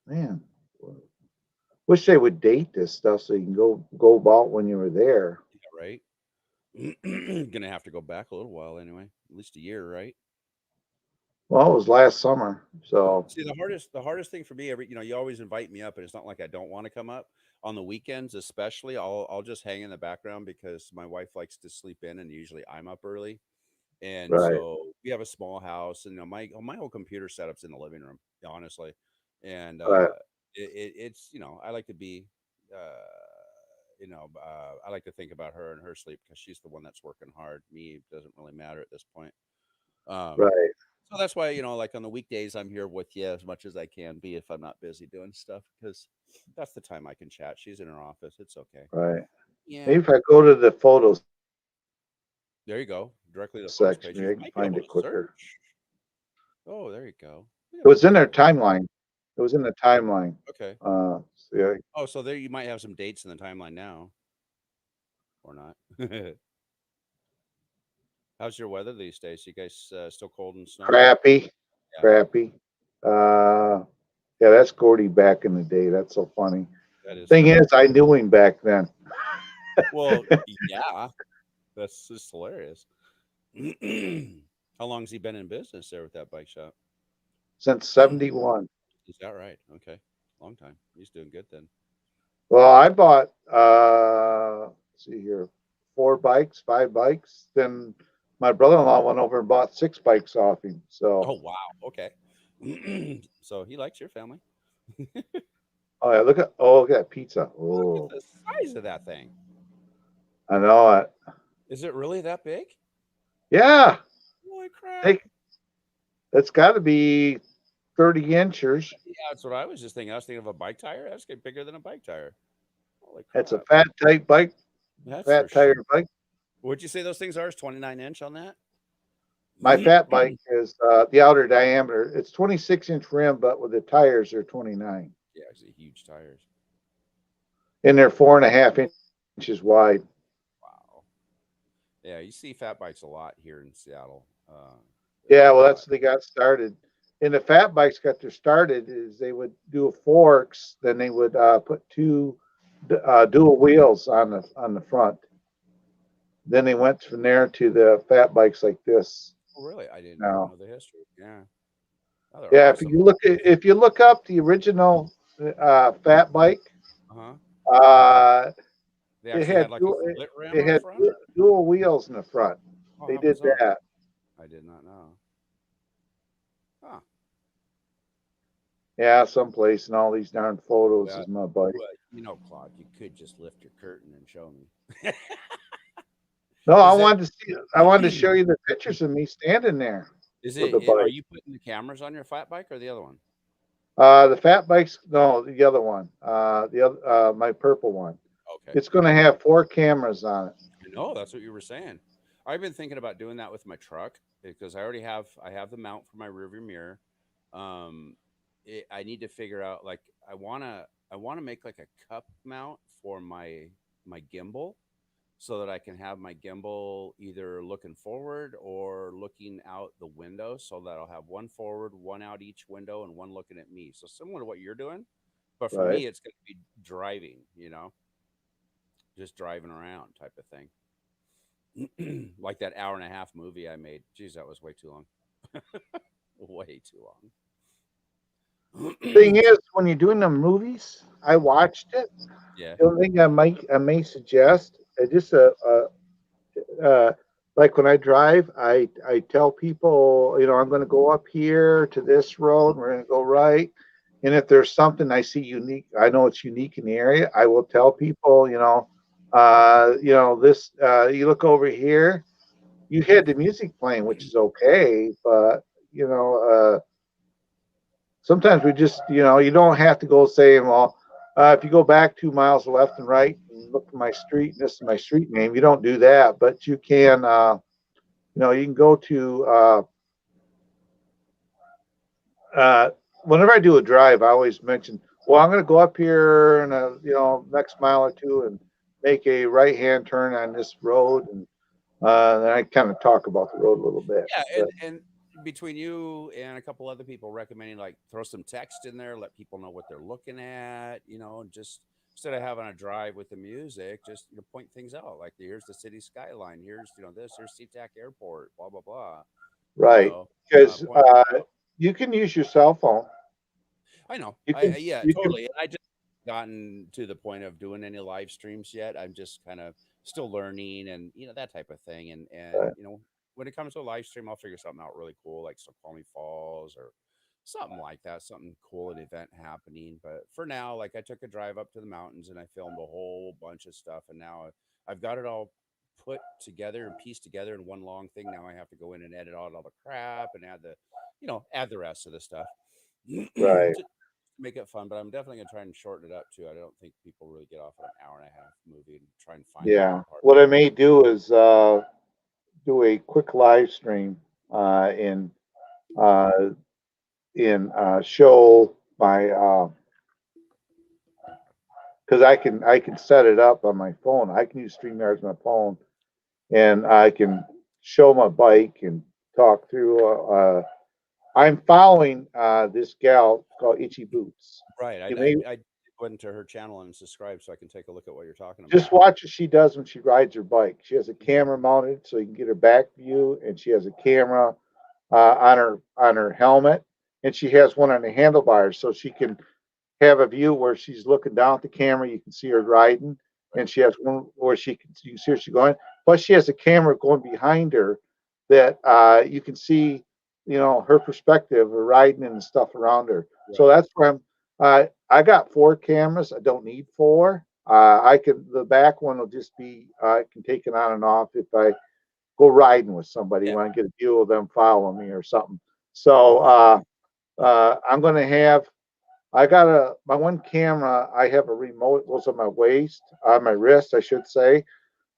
man, wish they would date this stuff so you can go about when you were there. Yeah, right. Gonna have to go back a little while anyway, at least a year, right? Well, it was last summer, so See, the hardest thing for me, you always invite me up, and it's not like I don't want to come up on the weekends, especially. I'll just hang in the background because my wife likes to sleep in, and usually I'm up early, and right. so we have a small house, and my whole computer setup's in the living room, honestly, and Right. it's I like to be, I like to think about her and her sleep because she's the one that's working hard. Me, it doesn't really matter at this point. Right. So that's why, like on the weekdays, I'm here with you as much as I can be if I'm not busy doing stuff because that's the time I can chat. She's in her office. It's okay. Right. Yeah. Maybe if I go to the photos There you go. Directly to the photos section, page. I You can might be find able it to quicker. search. Oh, there you go. It was in their timeline. It was in the timeline. Okay. Yeah. Oh, so there you might have some dates in the timeline now, or not. How's your weather these days? You guys still cold and snowy? Crappy. Yeah. Crappy. Yeah, that's Gordy back in the day. That's so funny. That is. Thing is, I knew him back then. Well, yeah, that's just hilarious. How long's he been in business there with that bike shop? Since '71. Is that right? Okay, long time. He's doing good then. Well, I bought let's see here, 5 bikes. Then my brother-in-law went over and bought 6 bikes off him. So Oh wow. Okay. So he likes your family. oh yeah, look at that pizza. Look Oh, at the size of that thing. I know it. Is it really that big? Yeah, Holy crap. Hey, it's got to be 30 inches. Yeah, that's what I was just thinking. I was thinking of a bike tire. That's getting bigger than a bike tire. Holy crap. It's a fat type bike, That's fat for tire sure. bike. What'd you say those things are? Is 29-inch on that? My fat bike is the outer diameter. It's 26-inch rim, but with the tires they're 29, Yeah, it's huge tires. and they're 4.5 inches wide. Wow. Yeah, you see fat bikes a lot here in Seattle. Yeah, well, that's they got started. And the fat bikes got their started is they would do forks, then they would put 2 dual wheels on the front. Then they went from there to the fat bikes like this. Oh, really? I didn't No. know the history. Yeah. Oh, they're Yeah, awesome. if you look up the original fat bike, They it actually had had like a split rim on the front? dual wheels in the front. Oh, They how did bizarre. that. I did not know. Huh. Yeah, someplace in all these darn photos Well, is my bike. well, Claude, you could just lift your curtain and show me. No, Is I that- wanted to show you the pictures of me standing there. Is with it? the Are bike. you putting the cameras on your fat bike or the other one? The fat bikes, no, the other one. The other, my purple one. Okay. It's going to have 4 cameras on it. No, that's what you were saying. I've been thinking about doing that with my truck because I have the mount for my rearview mirror. I need to figure out like I wanna make like a cup mount for my gimbal so that I can have my gimbal either looking forward or looking out the window so that I'll have one forward, one out each window, and one looking at me. So similar to what you're doing, but for Right. me, it's going to be driving, just driving around type of thing. Like that 1.5-hour movie I made. Geez, that was way too long. Way too long. Thing is, when you're doing the movies, I watched it. Yeah. The only thing I may suggest, just like when I drive, I tell people, I'm going to go up here to this road. We're going to go right. And if there's something I see unique, I know it's unique in the area, I will tell people, You know, this, you look over here, you had the music playing, which is okay, but, you know, sometimes we just, you know, you don't have to go saying, well, if you go back 2 miles left and right and look for my street, and this is my street name, you don't do that, but you can, you know, you can go to, whenever I do a drive, I always mention, well, I'm going to go up here in a, you know, next mile or two and make a right hand turn on this road. And then I kind of talk about the road a little bit. Yeah, But, and between you and a couple other people recommending, like, throw some text in there, let people know what they're looking at, you know, just instead of having a drive with the music, just, you know, point things out. Like, here's the city skyline, here's, you know, this, here's SeaTac Airport, blah blah blah. You right. know, Because point out. you can use your cell phone. I know. You can, Yeah, you can, totally. And I just gotten to the point of doing any live streams yet. I'm just kind of still learning and, you know, that type of thing. And you know, when it comes to a live stream, I'll figure something out really cool, like Snoqualmie Falls or something like that, something cool, an event happening. But for now, like, I took a drive up to the mountains and I filmed a whole bunch of stuff, and now I've got it all put together and pieced together in one long thing. Now I have to go in and edit out all the crap and add the, you know, add the rest of the stuff. right. To make it fun, but I'm definitely gonna try and shorten it up too. I don't think people really get off at an hour and a half movie and try and find the good Yeah. part. What I may do is do a quick live stream uh, show my because I can set it up on my phone. I can use StreamYard on my phone, and I can show my bike and talk through. I'm following this gal called Itchy Boots. Right. You may I went into her channel and subscribed so I can take a look at what you're talking about. just watch what she does when she rides her bike. She has a camera mounted so you can get her back view, and she has a camera on her helmet, and she has one on the handlebars so she can have a view where she's looking down at the camera. You can see her riding, and she has one where you can see where she's going. Plus, she has a camera going behind her that you can see, you know, her perspective of riding and stuff around her. So Right. that's where I got 4 cameras. I don't need 4. I can the back one will just be I can take it on and off if I go riding with somebody Yeah. when I get a view of them following me or something. So I'm going to have I got my one camera. I have a remote. It goes on my waist, on my wrist, I should say,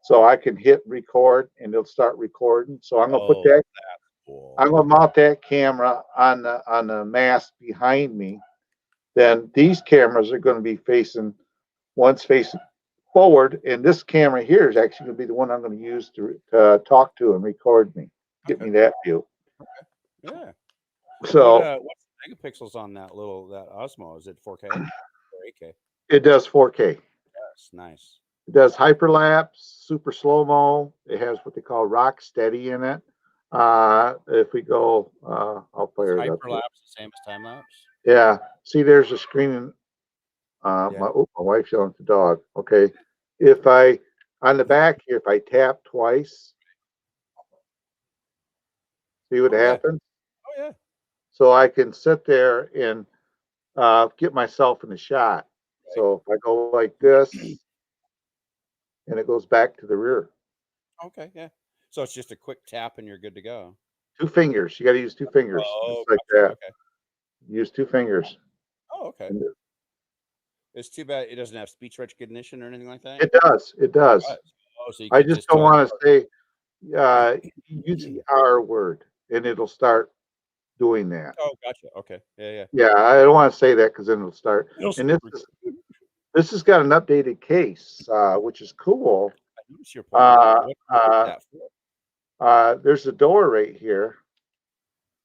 so I can hit record and it'll start recording. So I'm gonna put Oh, that. cool. I'm gonna mount that camera on the mast behind me. Then these cameras are going to be facing. One's facing forward, and this camera here is actually going to be the one I'm going to use to talk to and record me, get Okay. me that view. Yeah. So What's the megapixels on that Osmo? Is it 4K or 8K? it does 4K. Yes, nice. It does hyperlapse, super slow mo. It has what they call rock steady in it. If we go, I'll fire it up here. Hyperlapse the same as time lapse? Yeah. See, there's a screen. Yeah. My wife's yelling at the dog. Okay. If I on the back here, if I tap twice, see what Oh, yeah. happens. Oh yeah. So I can sit there and get myself in the shot. Right. So if I go like this, and it goes back to the rear. Okay, yeah. So it's just a quick tap and you're good to go. 2 fingers. You got to use 2 fingers, Oh, just like gotcha. that. Okay. Use 2 fingers. Oh, okay. And It's too bad it doesn't have speech recognition or anything like that. it does. It does. Oh, so you I can just just don't tell want to say use the R word, and it'll start doing that. Oh, gotcha. Okay. Yeah, yeah. Yeah, I don't want to say that because then it'll start. It'll And start this has got an updated case, which is cool. I noticed your point. What is that for? There's a door right here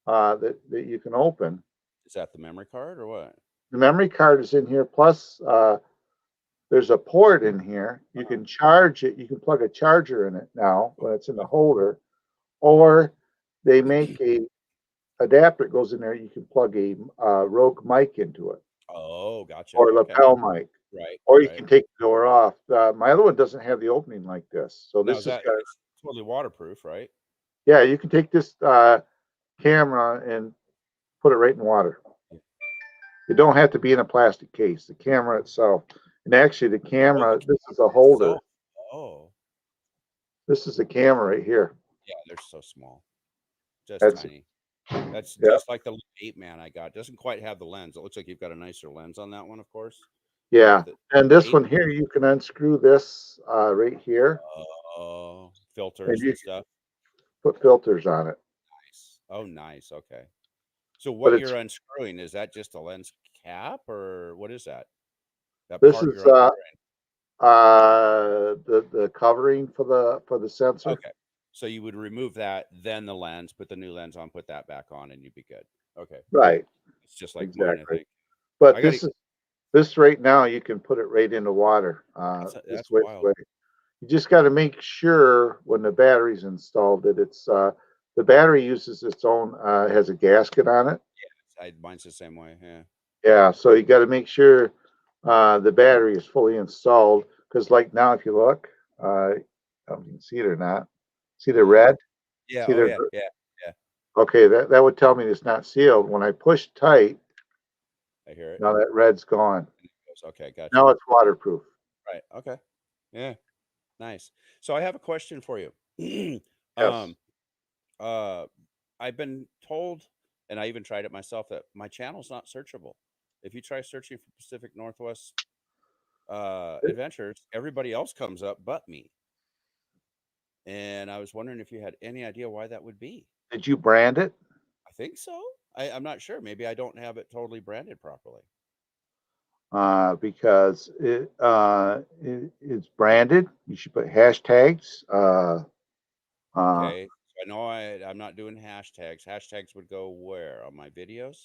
that you can open. Is that the memory card or what? The memory card is in here. Plus, there's a port in here. You can charge it. You can plug a charger in it now when it's in the holder, or they make a adapter that goes in there. You can plug a Rogue mic into it, Oh, gotcha. or Okay. lapel mic, Right. or you right. can take the door off. My other one doesn't have the opening like this, so Now, this is has that got. it's totally waterproof, right? Yeah, you can take this camera and put it right in water. It don't have to be in a plastic case. The camera itself, and actually the camera, this is a holder. Oh, This is the camera right here. yeah, they're so small. Just That's tiny. That's yeah, just like the little 8-man I got. Doesn't quite have the lens. It looks like you've got a nicer lens on that one, of course. yeah. The And this 8, one here, you can unscrew this right here, and filters you and can stuff. put filters on it. Nice. Oh, nice. Okay. So But what it's you're unscrewing, is that just a lens cap or what is that? That this part is you're unscrewing? the covering for the sensor. Okay. So you would remove that, then the lens, put the new lens on, put that back on, and you'd be good. Okay. Right, It's just like mine, I exactly. think. But I gotta this right now, you can put it right in the water. that's This wild. way. You just got to make sure when the battery's installed that it's the battery uses its own has a gasket on it. Mine's the same way. Yeah. Yeah, so you got to make sure the battery is fully installed because, like now, if you look, I don't know if you can see it or not. See the red? Yeah. See Oh, the yeah. Yeah. Yeah. okay? That would tell me it's not sealed. When I push tight, I hear it. now that red's gone. Okay. Gotcha. Now it's waterproof. Right. Okay. Yeah. Nice. So I have a question for you. Yes. uh, I've been told, and I even tried it myself, that my channel's not searchable. If you try searching for Pacific Northwest Adventures, everybody else comes up but me. And I was wondering if you had any idea why that would be. Did you brand it? I think so. I'm not sure. Maybe I don't have it totally branded properly. Because it's branded. You should put hashtags. Okay. So I know I'm not doing hashtags. Hashtags would go where? On my videos?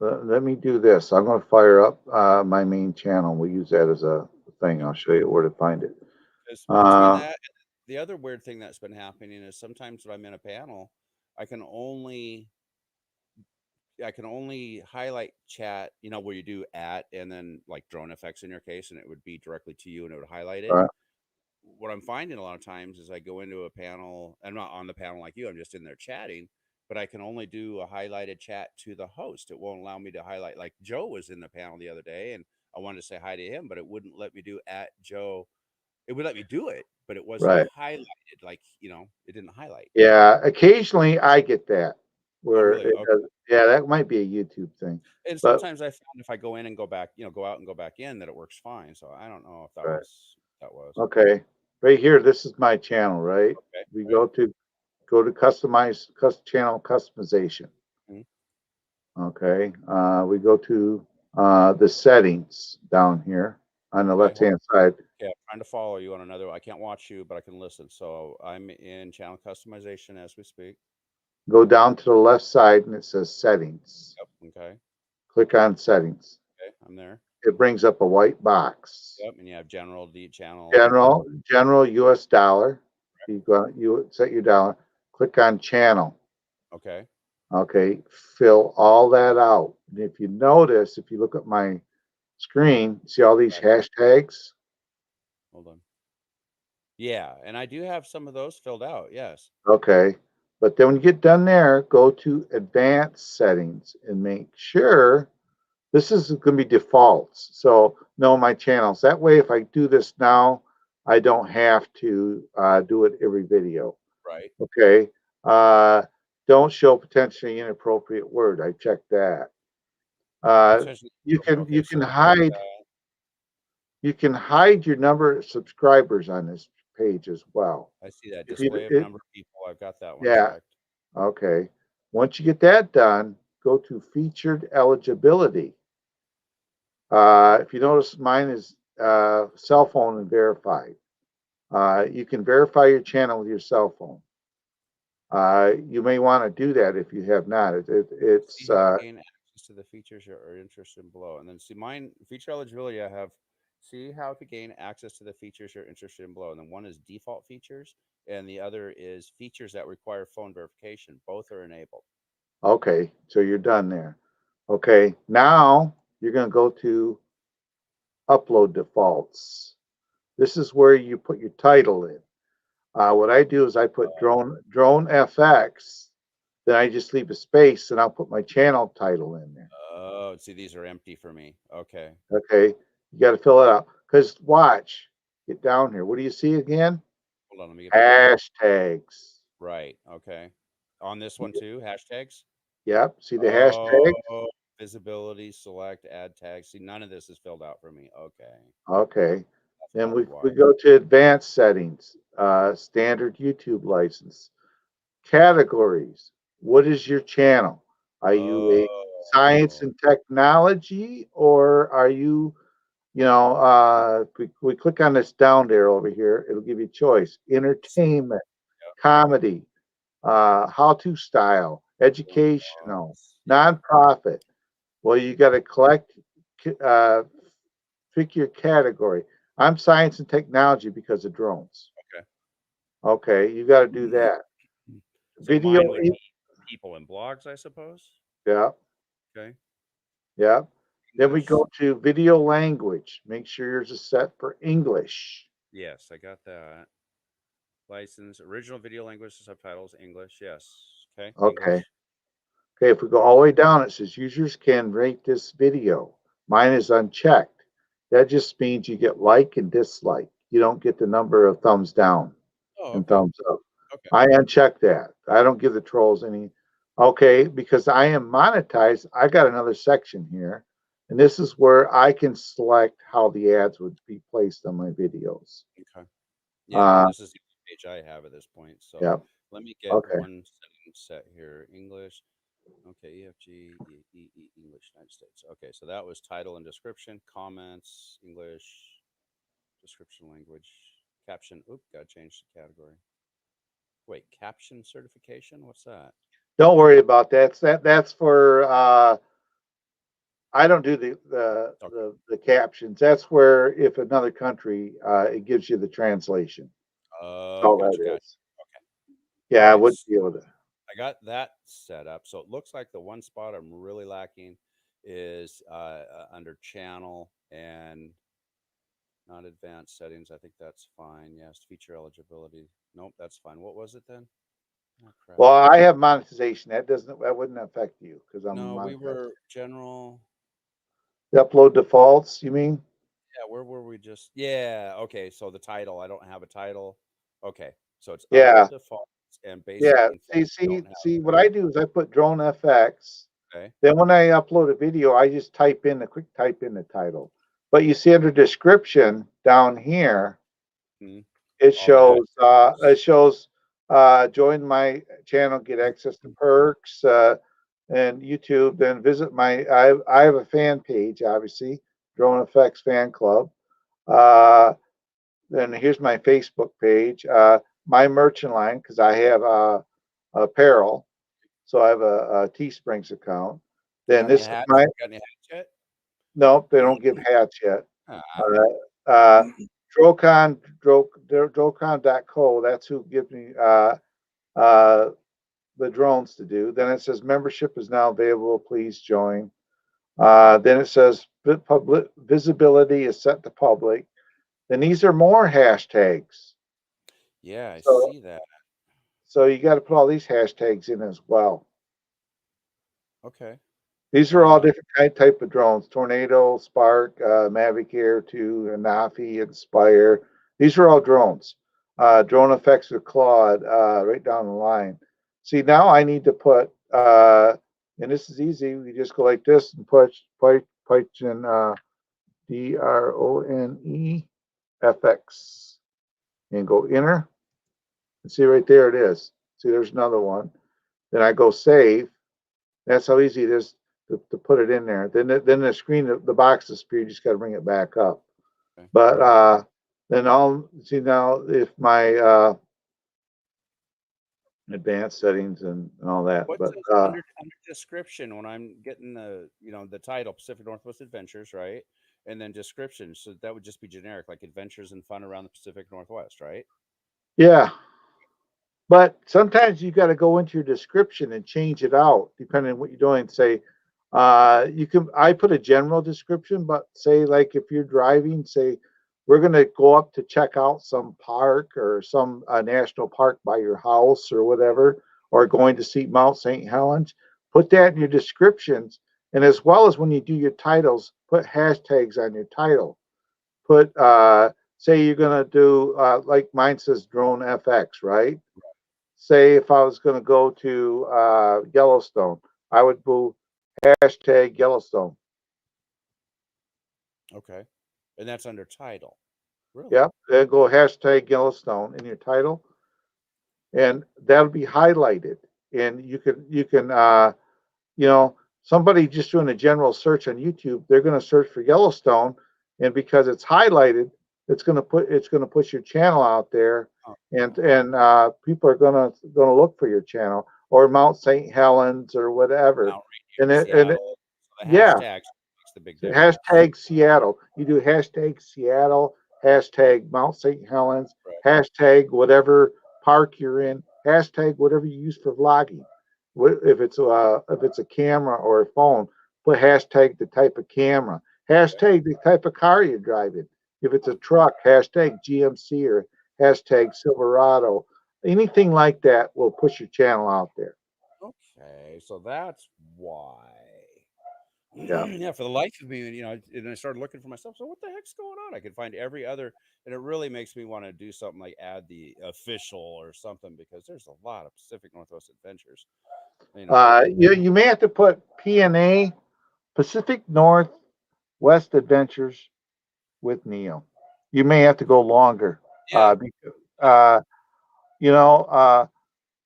Let me do this. I'm going to fire up my main channel. We'll use that as a thing. I'll show you where to find it. Because between that and the other weird thing that's been happening is sometimes when I'm in a panel, I can only highlight chat, where you do at and then like drone effects in your case, and it would be directly to you and it would highlight it. Right. What I'm finding a lot of times is I go into a panel, I'm not on the panel like you, I'm just in there chatting, but I can only do a highlighted chat to the host. It won't allow me to highlight, like Joe was in the panel the other day and I wanted to say hi to him, but it wouldn't let me do at Joe. It would let me do it, but it wasn't Right. highlighted. Like, it didn't highlight. Yeah. Occasionally I get that where really? it Okay. does, yeah, that might be a YouTube thing. And But sometimes I found if I go in and go back, go out and go back in, that it works fine. So I don't know if that right. was. Okay. Right here, this is my channel, right? Okay. We Right. go to customize channel customization. Mhm. Okay. We go to the settings down here on the Okay, left-hand side. Yeah, I'm trying to follow you on another. I can't watch you, but I can listen. So I'm in channel customization as we speak. Go down to the left side and it says settings. Yep. Okay. Click on settings. Okay. I'm there. It brings up a white box. Yep. And you have general, D channel. General US dollar. You set your dollar. Click on channel. Okay. Okay. Fill all that out. And if you notice, if you look at my screen, see all these hashtags? Hold on. Yeah. And I do have some of those filled out. Yes. Okay. But then when you get done there, go to advanced settings and make sure this is going to be defaults. So know my channels. That way, if I do this now, I don't have to do it every video. Right. Okay. Don't show potentially inappropriate word. I checked that. You can hide. You can hide your number of subscribers on this page as well. I see that display of number of people. I've got that one. Yeah. Checked. Okay. Once you get that done, go to featured eligibility. If you notice, mine is cell phone and verified. You can verify your channel with your cell phone. You may want to do that if you have not. It's gain access to the features you're interested in below, and then see mine feature eligibility. I have see how to gain access to the features you're interested in below, and then one is default features, and the other is features that require phone verification. Both are enabled. Okay, so you're done there. Okay, now you're going to go to upload defaults. This is where you put your title in. What I do is I put drone FX, then I just leave a space and I'll put my channel title in there. Oh, see, these are empty for me. Okay. Okay, you got to fill it out because watch, Get down here. What do you see again? Hold on, let me get back. Hashtags. Right. Okay. On this one too, hashtags. Yep. See the hashtag? Oh, visibility, select, add tags. See, none of this is filled out for me. Okay. Okay. That's Then probably we why. go to advanced settings, standard YouTube license, categories. What is your channel? Are you a science Oh, and technology, or are you, we click on this down arrow over here, it'll give you choice: entertainment, comedy, how-to style, educational, yeah. nonprofit. Well, you got to pick your category. I'm science and technology because of drones. Okay. Okay, you got to do that. So Video, mine would be people and blogs, I suppose. yeah, Okay. yeah. Then we English. go to video language. Make sure yours is set for English. Yes, I got that. License, original video language, subtitles, English. Yes. Okay. Okay. English. Okay, if we go all the way down, it says users can rate this video. Mine is unchecked. That just means you get like and dislike. You don't get the number of thumbs down Oh, and okay. thumbs up. Okay. I uncheck that. I don't give the trolls any. Okay, because I am monetized, I got another section here. And this is where I can select how the ads would be placed on my videos. Okay. Yeah, Uh, this is the page I have at this point. So yeah. let me get Okay. one setting set here. English. Okay, EFG, English, United States. Okay, so that was title and description, comments, English, description language, caption. Oop, got to change the category. Wait, caption certification? What's that? Don't worry about that. That's for I don't do the captions. That's where if another country it gives you the translation. That's Oh, all that gotcha, gotcha. is. Okay. Yeah, All I right. wouldn't deal with it. I got that set up. So it looks like the one spot I'm really lacking is under channel and not advanced settings. I think that's fine. Yes, feature eligibility. Nope, that's fine. What was it then? Oh, crap. Well, I have monetization. That wouldn't affect you because I'm No, we monetized. were general. The upload defaults, you mean? Yeah, where were we just? Yeah, okay. So the title, I don't have a title. Okay, so it's Yeah. upload defaults and basic Yeah. info. Don't have See, what I do is I put drone FX. okay. Then when I upload a video, I just type in the title. But you see under description down here, Mhm. it All the shows join my channel, get access to perks, and YouTube. Then visit I have a fan page, obviously, Drone Effects Fan Club. Then here's my Facebook page, my merchant line because I have apparel, so I have a Teesprings account. Then got any this is hats? my Got any hats yet? nope, they don't give hats yet. Ah, Uh, Drocon.co, that's who gives me uh, the drones to do. Then it says membership is now available. Please join. Then it says public visibility is set to public. Then these are more hashtags. yeah, I So, see that. so you got to put all these hashtags in as well. Okay. These are all different type of drones: Tornado, Spark, Mavic Air 2, Anafi, Inspire. These are all drones. Drone effects with Claude, right down the line. See, now I need to put, and this is easy. We just go like this and punch in DRONE and go enter. And see right there it is. See, there's another one. Then I go save. That's how easy it is to put it in there. Then the screen, the box disappears. You just got to bring it back up. Okay. But then I'll see now if my advanced settings and all that. What's But under description when I'm getting the title Pacific Northwest Adventures, right? And then description. So that would just be generic, like adventures and fun around the Pacific Northwest, right? yeah, but sometimes you got to go into your description and change it out depending on what you're doing. Say, you can. I put a general description, but say like if you're driving, say we're going to go up to check out some park or some national park by your house or whatever, or going to see Mount St. Helens. Put that in your descriptions, and as well as when you do your titles, put hashtags on your title. Put say you're gonna do like mine says Drone FX, right? Say if I was gonna go to Yellowstone, I would do hashtag Yellowstone. Okay. And that's under title. Really? Yep, then go hashtag Yellowstone in your title, and that'll be highlighted. And you can you know, somebody just doing a general search on YouTube, they're going to search for Yellowstone, and because it's highlighted, it's going to push your channel out there, Oh, and people are going to look for your channel or Mount St. Helens or whatever, Mount and Rainier, it Seattle. So the yeah, hashtags makes the big difference. hashtag Seattle. You do hashtag Seattle, hashtag Mount St. Helens, Right. hashtag whatever park you're in, hashtag whatever you use for vlogging. If it's a camera or a phone, put hashtag the type of camera, hashtag the type of car you're driving. If it's a truck, hashtag GMC or hashtag Silverado. Anything like that will push your channel out there. Okay, so that's why. Yeah. Yeah, for the life of me, and I started looking for myself. So what the heck's going on? I could find every other, and it really makes me want to do something like add the official or something because there's a lot of Pacific Northwest Adventures. You may have to put PNA, Pacific Northwest Adventures with Neil. You may have to go longer. Yeah.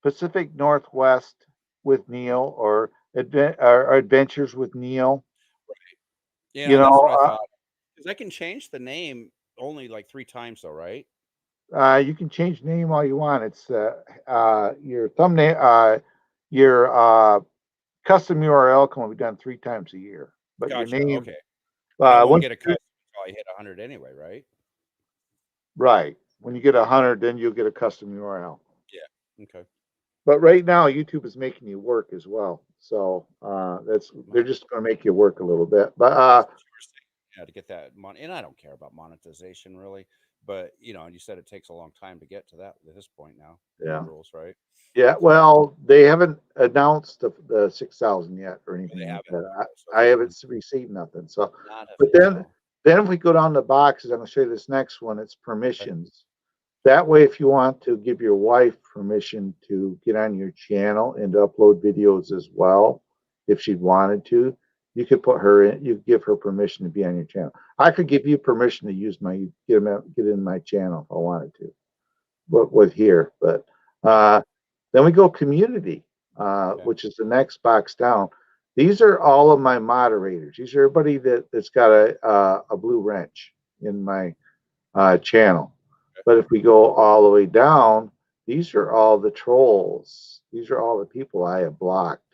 Pacific Northwest with Neil or Adventures with Neil. Yeah, that's what I thought. Because I can change the name only like 3 times, though, right? You can change the name all you want. It's your thumbnail, your custom URL can be done 3 times a year. But Gotcha. your name, Okay. And I won't once get a custom until I hit 100 anyway, right? right, when you get 100, then you'll get a custom URL. Yeah. Okay. But right now, YouTube is making you work as well. So they're just going to make you work a little bit. But That's what you were saying, yeah, to get that money, and I don't care about monetization really, but and you said it takes a long time to get to that at this point now. The Yeah. rules, right? yeah, well, they haven't announced the 6,000 yet or Or anything they like haven't. that. Okay, so I this haven't one's received nothing. So, not but official. then if we go down the boxes, I'm going to show you this next one. It's permissions. That way, if you want to give your wife permission to get on your channel and to upload videos as well, if she wanted to, you could put her in. You could give her permission to be on your channel. I could give you permission to use get in my channel if I wanted to, but with here. But then we go community, which is the next box down. These are all of my moderators. These are everybody that's got a blue wrench in my channel. But if we go all the way down, these are all the trolls. These are all the people I have blocked.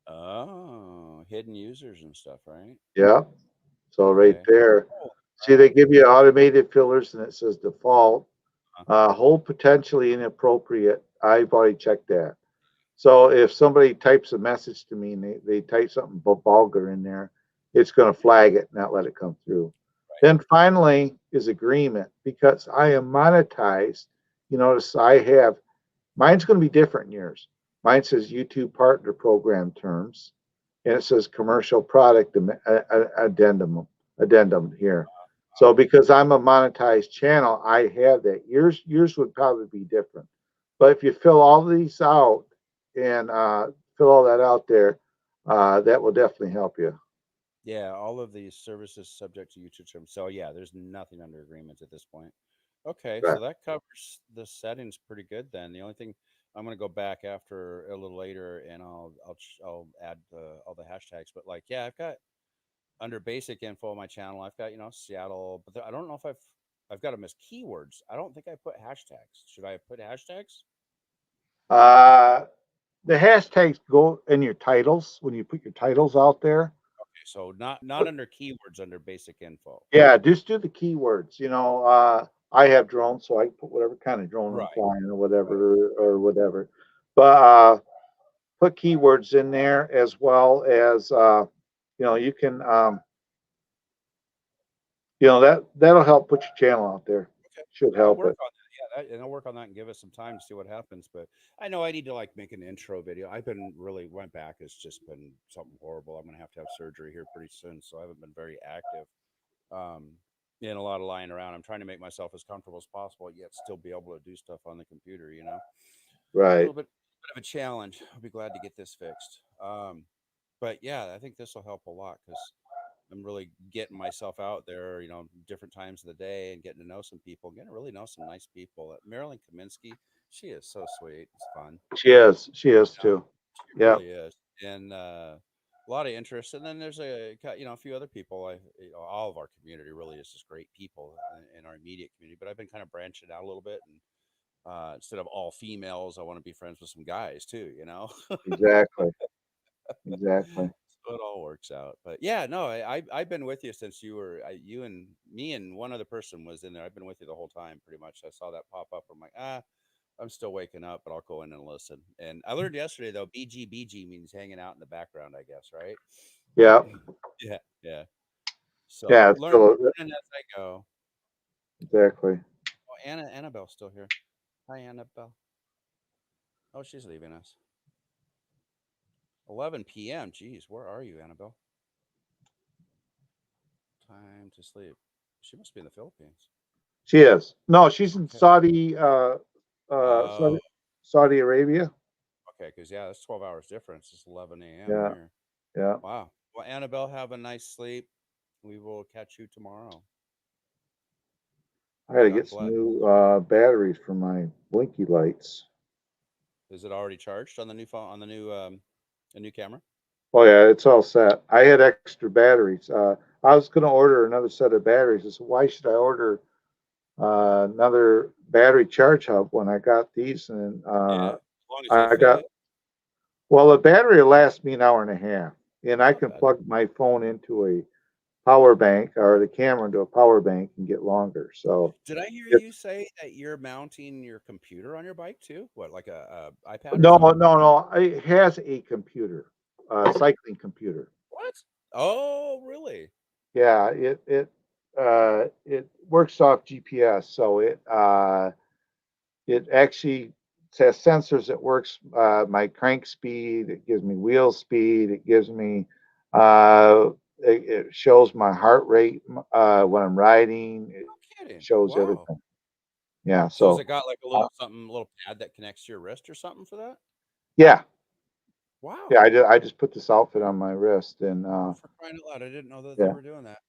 Oh, hidden users and stuff, right? Yep. So right Okay. there, Cool. see, they give you automated filters and it says default. Hold potentially inappropriate. I've already checked that. So if somebody types a message to me and they type something vulgar in there, it's going to flag it, not let it come through. Then finally is agreement, because I am monetized. You notice I have, mine's going to be different than yours. Mine says YouTube partner program terms, and it says commercial product addendum here. So because I'm a monetized channel, I have that. Yours would probably be different. But if you fill all these out and fill all that out there, that will definitely help you. Yeah, all of these services subject to YouTube terms. So yeah, there's nothing under agreement at this point. Okay, Right. so that covers the settings pretty good then. The only thing I'm going to go back after a little later and I'll add all the hashtags. But like, yeah, I've got under basic info on my channel, I've got Seattle, but I don't know if I've got them as keywords. I don't think I put hashtags. Should I have put hashtags? The hashtags go in your titles when you put your titles out there. Okay, so not under keywords under basic info. Yeah, just do the keywords. I have drones, so I put whatever kind of drone I'm flying or whatever. But put keywords in there as well as you can that'll help put your channel out there. Okay. Should I'll help work it. on that. Yeah, and I'll work on that and give us some time to see what happens. But I know I need to like make an intro video. I've been really my back has just been something horrible. I'm gonna have to have surgery here pretty soon, so I haven't been very active. and a lot of lying around. I'm trying to make myself as comfortable as possible, yet still be able to do stuff on the computer. You know, a Right. little bit of a challenge. I'll be glad to get this fixed. But yeah, I think this will help a lot because I'm really getting myself out there, you know, different times of the day and getting to know some people, getting to really know some nice people. Marilyn Kaminsky, she is so sweet. It's fun. She is. She is You know, too. she Yeah. really is. And a lot of interest. And then there's a few other people. All of our community really is just great people in our immediate community. But I've been kind of branching out a little bit, and instead of all females, I want to be friends with some guys too. You know. Exactly. Exactly. So it all works out. But yeah, no, I've been with you since you and me and one other person was in there. I've been with you the whole time, pretty much. I saw that pop up. I'm like, I'm still waking up, but I'll go in and listen. And I learned yesterday though, BG means hanging out in the background, I guess, right? Yeah. Yeah, yeah. Yeah. So It's learning still as I go. exactly. Oh, Annabelle's still here. Hi, Annabelle. Oh, she's leaving us. 11 p.m. Geez, where are you, Annabelle? Time to sleep. She must be in the Philippines. She is. No, she's in Okay. Saudi, Oh, Saudi Arabia. okay. Because yeah, that's 12 hours difference. It's 11 a.m. Yeah. here. Yeah. Wow. Well, Annabelle, have a nice sleep. We will catch you tomorrow. I got to God get some bless. new batteries for my blinky lights. Is it already charged on the new phone on the new camera? Oh yeah, it's all set. I had extra batteries. I was going to order another set of batteries. I said, why should I order another battery charge hub when I got these? And Yeah, as long as they I got fit. well, the battery will last me an hour and a half, and It's I not can bad. plug my phone into a power bank or the camera into a power bank and get longer. So Did I hear it's you say that you're mounting your computer on your bike too? What, like a iPad or no, something? no, no. It has a computer, a cycling computer. What? Oh, really? Yeah, it works off GPS, so it actually has sensors that works my crank speed. It gives me wheel speed. It gives me it shows my heart rate when I'm riding. It No kidding. shows Wow. everything. Yeah, So has so it got like a uh, little something, a little pad that connects to your wrist or something for that? yeah, yeah. Wow. I just put this outfit on my wrist, and Oh, for crying out loud. I didn't know that they yeah. were doing that.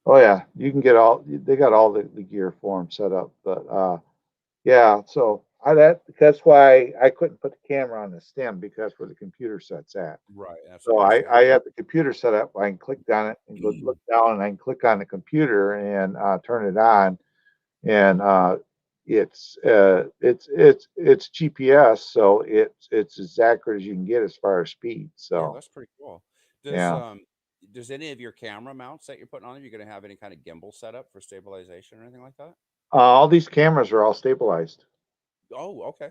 Oh yeah, you can get all. They got all the gear for them set up, but yeah. So that's why I couldn't put the camera on the stem because where the computer set's at. Right. That's what So I was I thinking. have the computer set up. I can click on it and go look down, and I can click on the computer and turn it on, and it's GPS, so it's as accurate as you can get as far as speed. Yeah, So that's pretty cool. Does yeah, um does any of your camera mounts that you're putting on, are you gonna have any kind of gimbal setup for stabilization or anything like that? all these cameras are all stabilized. Oh, okay.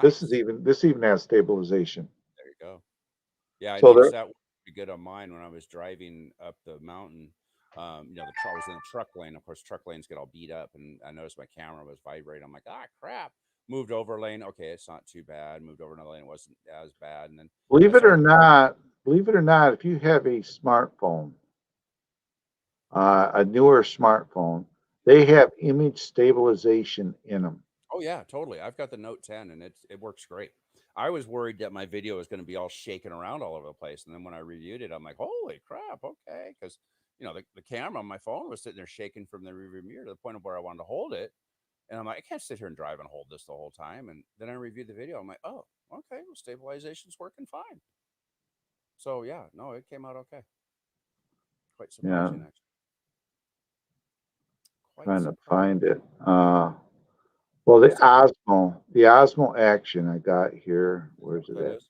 This is Nice. even this even has stabilization. There you go. Yeah, I So noticed there, that would be good on mine when I was driving up the mountain. I was in the truck lane. Of course, truck lanes get all beat up, and I noticed my camera was vibrating. I'm like, crap. Moved over a lane. Okay, it's not too bad. Moved over another lane. It wasn't as bad. And then I believe it or started. not, believe it or not, if you have a smartphone, a newer smartphone, they have image stabilization in them. Oh yeah, totally. I've got the Note 10, and it works great. I was worried that my video was going to be all shaking around all over the place, and then when I reviewed it, I'm like, holy crap, okay, because the camera on my phone was sitting there shaking from the rearview mirror to the point of where I wanted to hold it, and I'm like, I can't sit here and drive and hold this the whole time. And then I reviewed the video. I'm like, oh, okay, well, stabilization's working fine. So yeah, no, it came out okay. Quite Yeah, surprising, actually. Quite trying to surprising. find it. Well, What's that? The Osmo Action I got here. Is that Where's what it that at? is?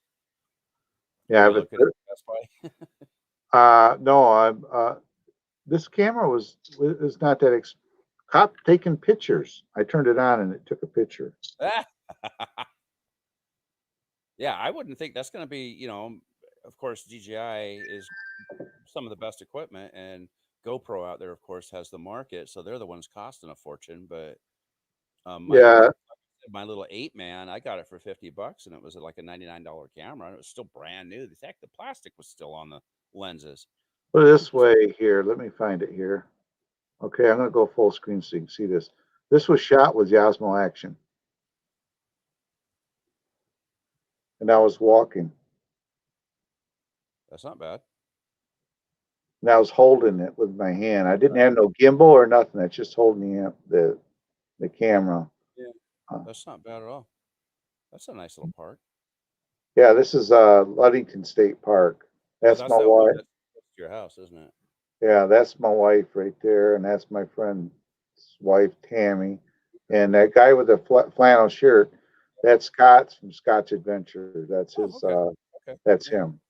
Or Yeah, are I you have looking at Best Buy? no, this camera was not that cop taking pictures. I turned it on and it took a picture. Yeah, I wouldn't think that's going to be, of course, DJI is some of the best equipment, and GoPro out there, of course, has the market. So they're the ones costing a fortune. But Yeah, my little 8-man, I got it for $50, and it was like a $99 camera, and it was still brand new. The plastic was still on the lenses. put it this Interesting. way here. Let me find it here. Okay, I'm gonna go full screen so you can see this. This was shot with the Osmo Action. And I was walking. That's not bad. And I was holding it with my hand. I didn't have no gimbal or nothing. It's just holding the camera. Yeah, that's not bad at all. That's a nice little park. Yeah, this is Ludington State Park. That's my that one wife. that's close to your house, isn't it? Yeah, that's my wife right there, and that's my friend's wife Tammy, and that guy with the flannel shirt. That's Scott's from Scotch Adventure. That's his. Okay. That's Yeah. him.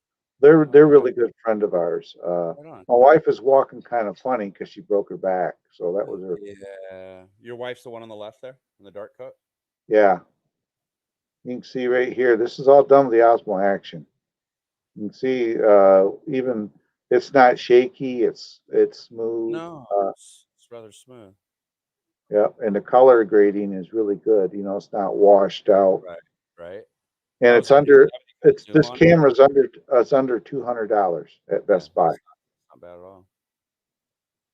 They're really good friend of ours. Right on. My wife is walking kind of funny because she broke her back, so that was her. Yeah. Your wife's the one on the left there in the dark coat? Yeah. You can see right here. This is all done with the Osmo Action. You can see even it's not shaky. It's smooth. No, it's rather smooth. Yeah, and the color grading is really good. You know, it's not washed out. Right. And Oh, it's so under. it's This camera's under. It's under $200 at Best Buy. Not bad at all.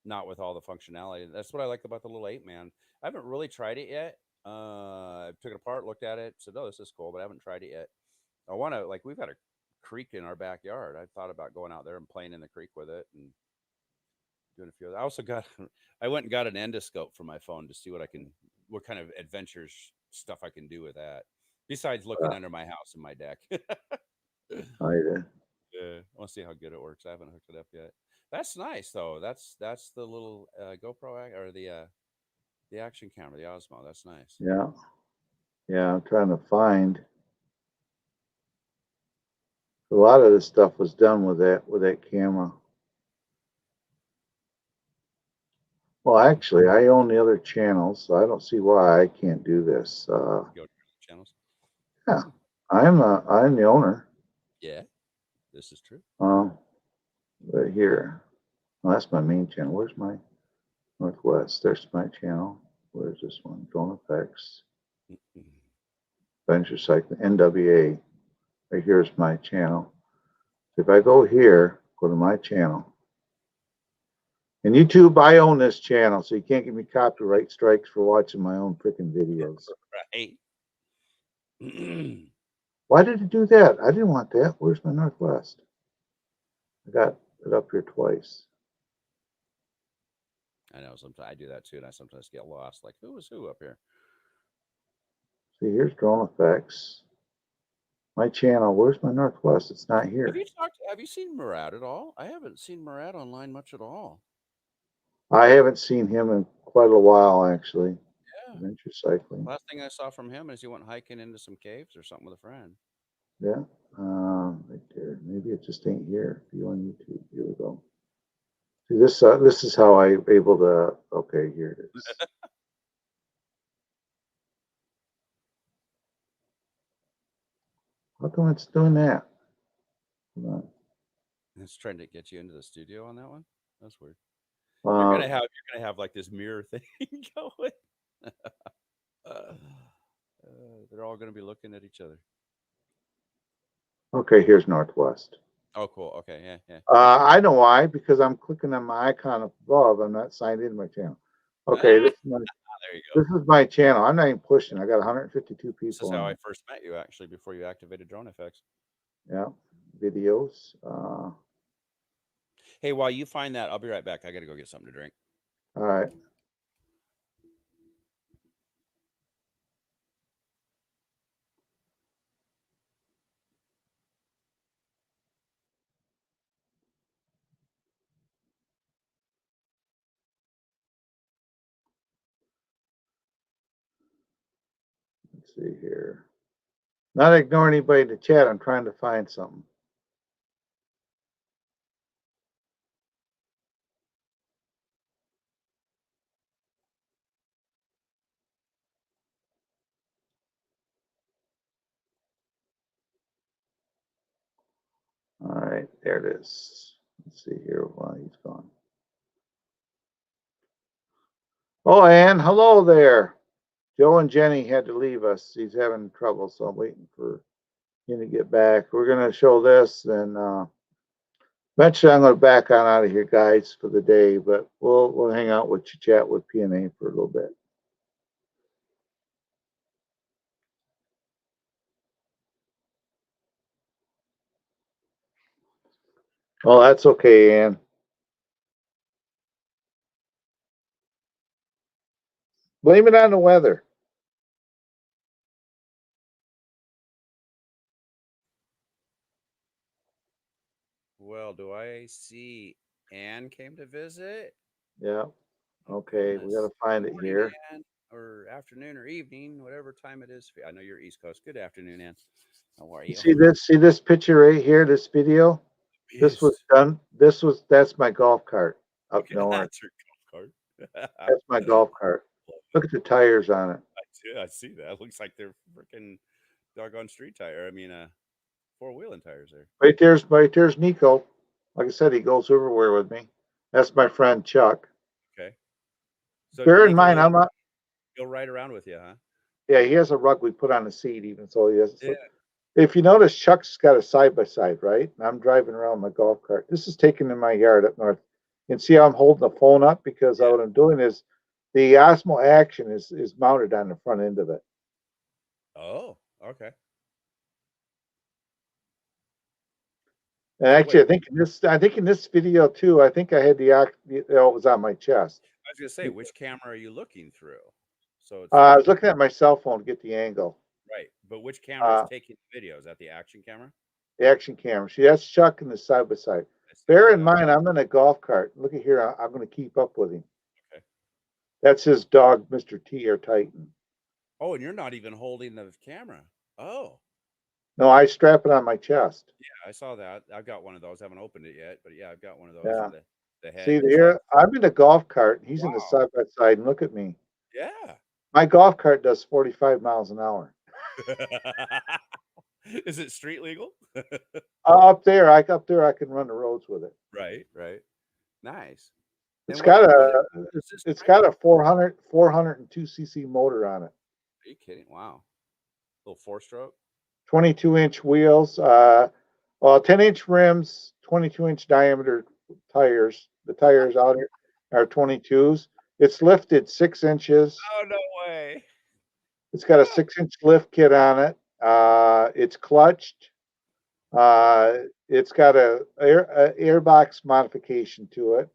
Not with all the functionality. That's what I like about the little 8-man. I haven't really tried it yet. I took it apart, looked at it, said, "Oh, this is cool," but I haven't tried it yet. I want to we've got a creek in our backyard. I thought about going out there and playing in the creek with it and doing a few. I also got I went and got an endoscope for my phone to see what kind of adventures stuff I can do with that. Besides looking under my house and my deck. Oh, yeah. Yeah, I want to see how good it works. I haven't hooked it up yet. That's nice though. That's the little GoPro or the action camera, the Osmo. That's nice. Yeah. Yeah. I'm trying to find. A lot of this stuff was done with that camera. Well, actually, I own the other channels, so I don't see why I can't do this. Go to channels. Yeah, I'm the owner. Yeah, this is true. Right here. Well, that's my main channel. Where's my Northwest? There's my channel. Where's this one? Drone Effects. Adventure Cycling. NWA. Right here's my channel. If I go here, go to my channel. And YouTube, I own this channel, so you can't give me copyright strikes for watching my own freaking videos. Right. Why did it do that? I didn't want that. Where's my Northwest? I got it up here twice. I know sometimes I do that too, and I sometimes get lost. Like, who was who up here? See, here's Drone Effects. My channel. Where's my Northwest? It's not here. Have you seen Murad at all? I haven't seen Murad online much at all. I haven't seen him in quite a while, actually. Yeah. Adventure Cycling. Last thing I saw from him is he went hiking into some caves or something with a friend. Yeah. Right there. Maybe it just ain't here. View on YouTube. Here we go. See, this is how I'm able to. Okay, here it is. How come it's doing that? Hold on. It's trying to get you into the studio on that one. That's weird. You're gonna have like this mirror thing going. They're all gonna be looking at each other. Okay, here's Northwest. Oh, cool. Okay, yeah. I know why, because I'm clicking on my icon above. I'm not signed into my channel. Okay, there you go. This is my channel. I'm not even pushing. I got 152 people. This is how I first met you, actually, before you activated Drone Effects. Yeah, videos. Hey, while you find that, I'll be right back. I got to go get something to drink. All right. Let's see here. Not ignore anybody in the chat. I'm trying to find something. All right, there it is. Let's see here while he's gone. Oh, Ann, hello there. Joe and Jenny had to leave us. He's having trouble, so I'm waiting for him to get back. We're going to show this, and Eventually, I'm going to back on out of here, guys, for the day, but we'll hang out with you, chat with PNA for a little bit. Oh, that's okay, Ann. Blame it on the weather. Well, do I see Ann came to visit? Yeah. Oh, Okay, we got to goodness. find it Morning, here. Ann, or afternoon or evening, whatever time it is. I know you're East Coast. Good afternoon, Ann. How are You you? see this? See this picture right here? This video? This was Yes. done. That's my golf cart up Okay, north. that's your golf cart. That's my golf cart. Look at the tires on it. I see that. Looks like they're freaking doggone street tire. I mean, four-wheeling tires there. Right there's Nico. Like I said, he goes everywhere with me. That's my friend Chuck. Okay. So Bear in Nico, mind, I'm not. he'll ride around with you, huh? Yeah, he has a rug we put on the seat even, so he has. Yeah. If you notice, Chuck's got a side by side, right? And I'm driving around my golf cart. This is taken in my yard up north. You can see how I'm holding the phone up because Yeah. what I'm doing is the Osmo Action is mounted on the front end of it. Oh, okay. And So actually, wait, I think in this video too, I think I had it was on my chest. I was gonna say, which camera are you looking through? So it's I was looking at my cell phone to get the angle. right, but which camera is Uh, taking the video? Is that the action camera? the action camera. See, that's Chuck in the side by side. I see. Bear in Yeah. mind, I'm in a golf cart. Look at here. I'm going to keep up with him. Okay. That's his dog, Mr. T or Titan. Oh, and you're not even holding the camera. Oh, No, I strap it on my chest. yeah, I saw that. I've got one of those. I haven't opened it yet, but yeah, I've got one of those. Yeah. The head. See and here, I'm in a golf cart. And he's in the Wow. side by side, and look at me. Yeah. My golf cart does 45 miles an hour. Is it street legal? Up there, I can run the roads with it. Right. Nice. It's And got what is this it's brand? got a 402 cc motor on it. Are you kidding? Wow. Little four-stroke. 22-inch wheels, 10-inch rims, 22-inch diameter tires. The tires out here are 22s. It's lifted 6 inches. Oh, no way. It's got a 6-inch lift kit on it. It's clutched. It's got a airbox modification to it.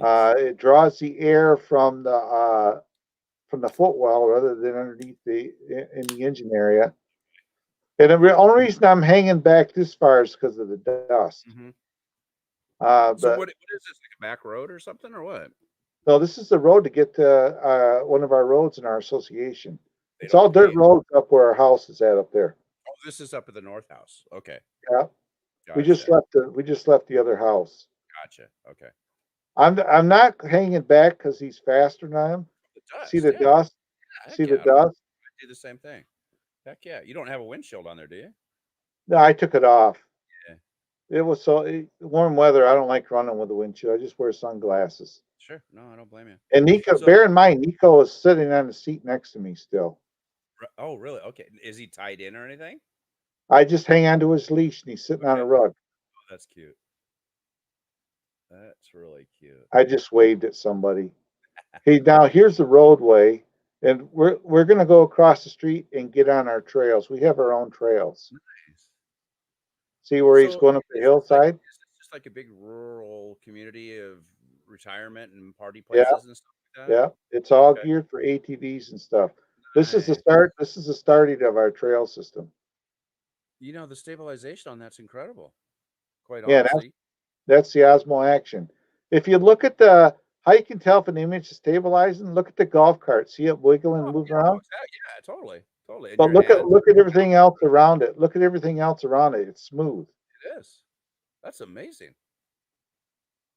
Jeez. It draws the air from the footwell rather than underneath in the engine area. And the only reason I'm hanging back this far is because of the dust. Mhm. So But what is this, like a back road or something, or what? no, this is the road to get to one of our roads in our association. They It's all don't dirt pave. roads up where our house is at up there. Oh, this is up at the North House. Okay. Yeah, we Gotcha. just left the other house. Gotcha. Okay. I'm not hanging back because he's faster than I am. The dust. See the Yeah. dust? Heck See yeah. the dust? I do the same thing. Heck yeah. You don't have a windshield on there, do you? No, I took it off. Yeah. It was warm weather. I don't like running with the windshield. I just wear sunglasses. Sure. No, I don't blame you. And Nico, So, bear in mind, Nico is sitting on the seat next to me still. oh, really? Okay. Is he tied in or anything? I just hang onto his leash and he's sitting on a Okay. rug. Oh, that's cute. That's really cute. I just waved at somebody. Hey, now here's the roadway, and we're gonna go across the street and get on our trails. We have our own trails. Nice. See where he's So going up the is hillside? this just like a big rural community of retirement and party Yeah, places and stuff like that? yeah. It's all Okay. geared for ATVs and stuff. This is the Nice. start. This is the starting of our trail system. You know, the stabilization on that's incredible. Quite Yeah, honestly. that's the Osmo Action. If you look at how you can tell if an image is stabilizing, look at the golf cart. See it wiggling and Oh, moving yeah, around? exactly. Yeah, totally. Totally. In But your hands, look at everything else around it. Look at everything else around it. It's smooth. it is. That's amazing.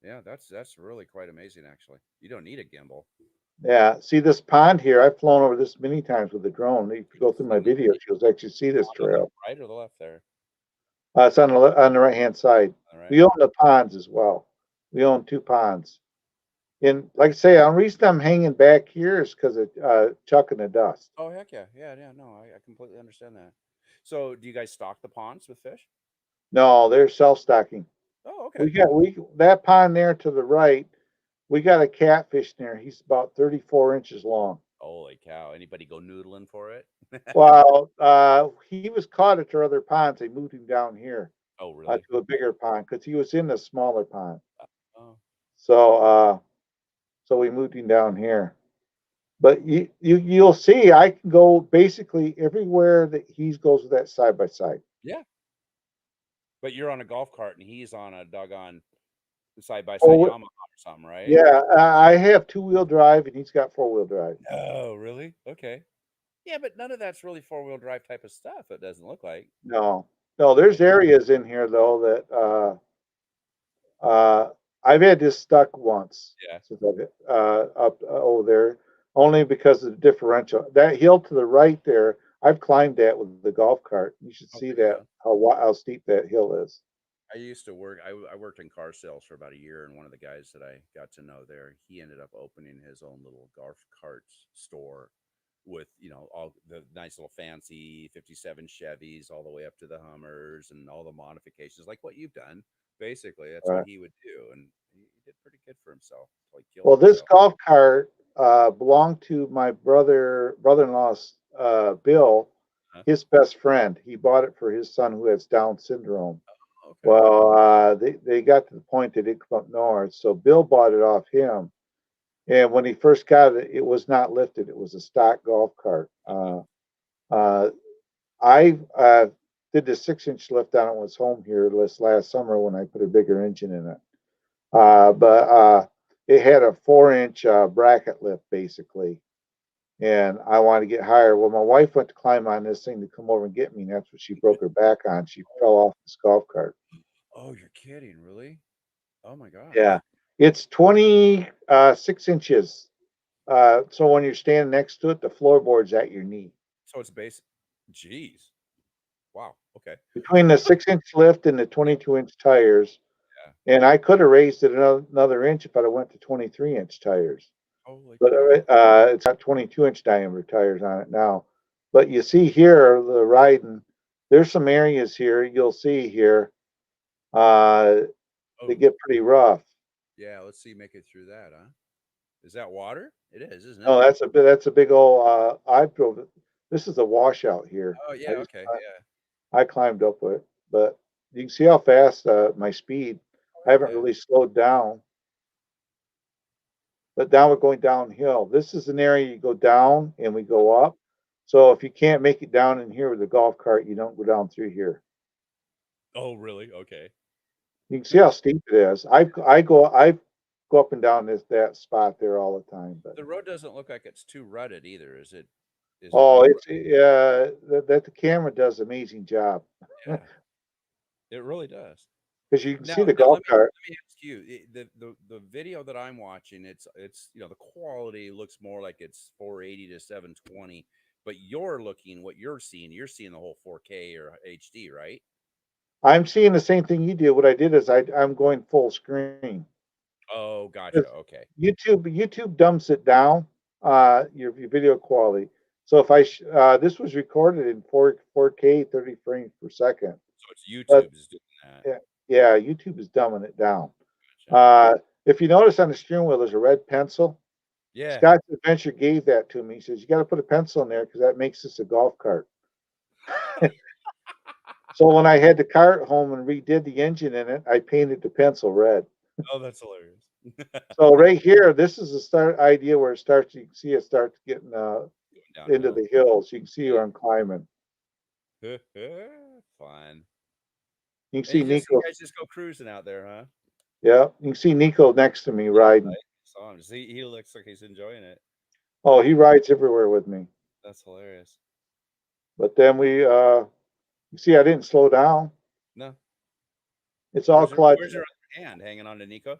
Yeah, that's really quite amazing actually. You don't need a gimbal. Yeah. See this pond here? I've flown over this many times with a drone. If you go through my videos, you'll actually see this On the trail. right or the left there? It's on the right hand side. All right. We own the ponds as well. We own 2 ponds. And like I say, the reason I'm hanging back here is because of Chuck and the dust. Oh heck yeah. Yeah, no, I completely understand that. So do you guys stock the ponds with fish? No, they're self-stocking. Oh, We okay. got that pond there to the right. We got a catfish there. He's about 34 inches long. Holy cow! Anybody go noodling for it? Well, he was caught at our other ponds. They moved him down here Oh, really? to a bigger pond because he was in the smaller pond. Oh, So, so we moved him down here. But you'll see, I can go basically everywhere that he goes with that side by side. yeah. But you're on a golf cart and he's on a doggone side by side Oh, Yamaha or something, right? yeah, I have 2-wheel drive and he's got 4-wheel drive. Oh, really? Okay. Yeah, but none of that's really 4-wheel drive type of stuff. It doesn't look like. No, no, there's areas in here though that I've had this stuck once Yeah. since I've up over there, only because of the differential. That hill to the right there, I've climbed that with the golf cart. You should Oh, see there you that how steep that hill is. I used to work. I worked in car sales for about a year, and one of the guys that I got to know there, he ended up opening his own little golf carts store with all the nice little fancy '57 Chevys, all the way up to the Hummers and all the modifications, like what you've done. Basically, that's what he would do, and he did pretty good for himself. Like killed Well, this himself. golf cart belonged to my brother-in-law's Bill, Huh? his best friend. He bought it for his son who has Down syndrome. Okay. Well, they got to the point they didn't come up north, so Bill bought it off him. And when he first got it, it was not lifted. It was a stock golf cart. I did the 6-inch lift on it when it was home here this last summer when I put a bigger engine in it. But it had a 4-inch bracket lift basically, and I wanted to get higher. Well, my wife went to climb on this thing to come over and get me, and that's what she broke her back on. She fell off this golf cart. Oh, you're kidding, really? Oh my gosh. Yeah, it's 26 inches. So when you're standing next to it, the floorboard's at your knee. So it's basic. Jeez. Wow. Okay. Between the 6-inch lift and the 22-inch tires, Yeah. and I could have raised it another inch if I'd have went to 23-inch tires. Holy But cow. it's got 22-inch diameter tires on it now. But you see here the riding. There's some areas here you'll see here. They get pretty rough. Yeah, let's see, make it through that, huh? Is that water? It is, isn't it? No, that's a big old. I drove it. This is a washout here. Oh yeah, okay, yeah. I climbed up it, but you can see how fast my speed. I haven't Yeah. really slowed down. But now we're going downhill. This is an area you go down and we go up. So if you can't make it down in here with a golf cart, you don't go down through here. Oh, really? Okay. You can see how steep it is. I go up and down that spot there all the time. But The road doesn't look like it's too rutted either, is it? Is it oh, well it's that the camera does an amazing job rutted? Yeah. It really does. because you can Now, see the now golf cart. let me ask you, the video that I'm watching, it's the quality looks more like it's 480 to 720, but what you're seeing the whole 4K or HD, right? I'm seeing the same thing you do. What I did is I'm going full screen. Oh, gotcha. Okay. YouTube dumps it down, your video quality. So if this was recorded in 4K 30 frames per second. So it's YouTube is doing that. Yeah, YouTube is dumbing it down. If you notice on the steering wheel, there's a red pencil. Yeah. Scott's Adventure gave that to me. He says, you got to put a pencil in there because that makes this a golf cart. So when I had the cart home and redid the engine in it, I painted the pencil red. Oh, that's hilarious. So right here, this is the start idea where it starts. You can see it starts getting into the hills. You can see where I'm climbing. Fun. You can see You Nico. guys just go cruising out there, huh? Yeah, you can see Nico next to me riding. Saw him. See, he looks like he's enjoying it. Oh, he rides everywhere with me. That's hilarious. But then you see, I didn't slow down. No. It's all clutch. Where's your other hand hanging on to Nico?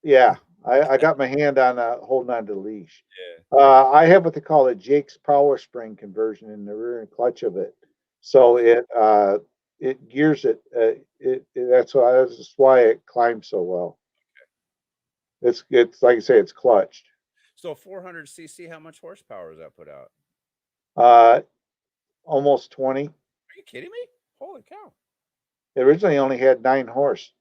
Yeah, I got my hand on holding on to the leash. Yeah. I have what they call a Jake's power spring conversion in the rear end clutch of it, so it gears it. That's why it climbs so well. Okay. It's like I say, it's clutched. So 400 cc, how much horsepower does that put out? Almost 20. Are you kidding me? Holy cow! It originally only had 9 horse.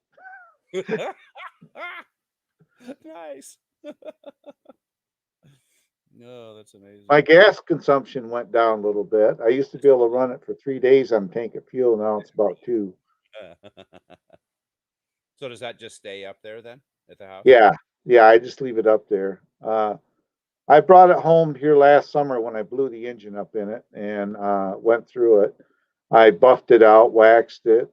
Nice. No, that's amazing. My gas consumption went down a little bit. I used to be able to run it for 3 days on a tank of fuel. Now it's about 2. So does that just stay up there then at the house? Yeah. Yeah. I just leave it up there. I brought it home here last summer when I blew the engine up in it and went through it. I buffed it out, waxed it,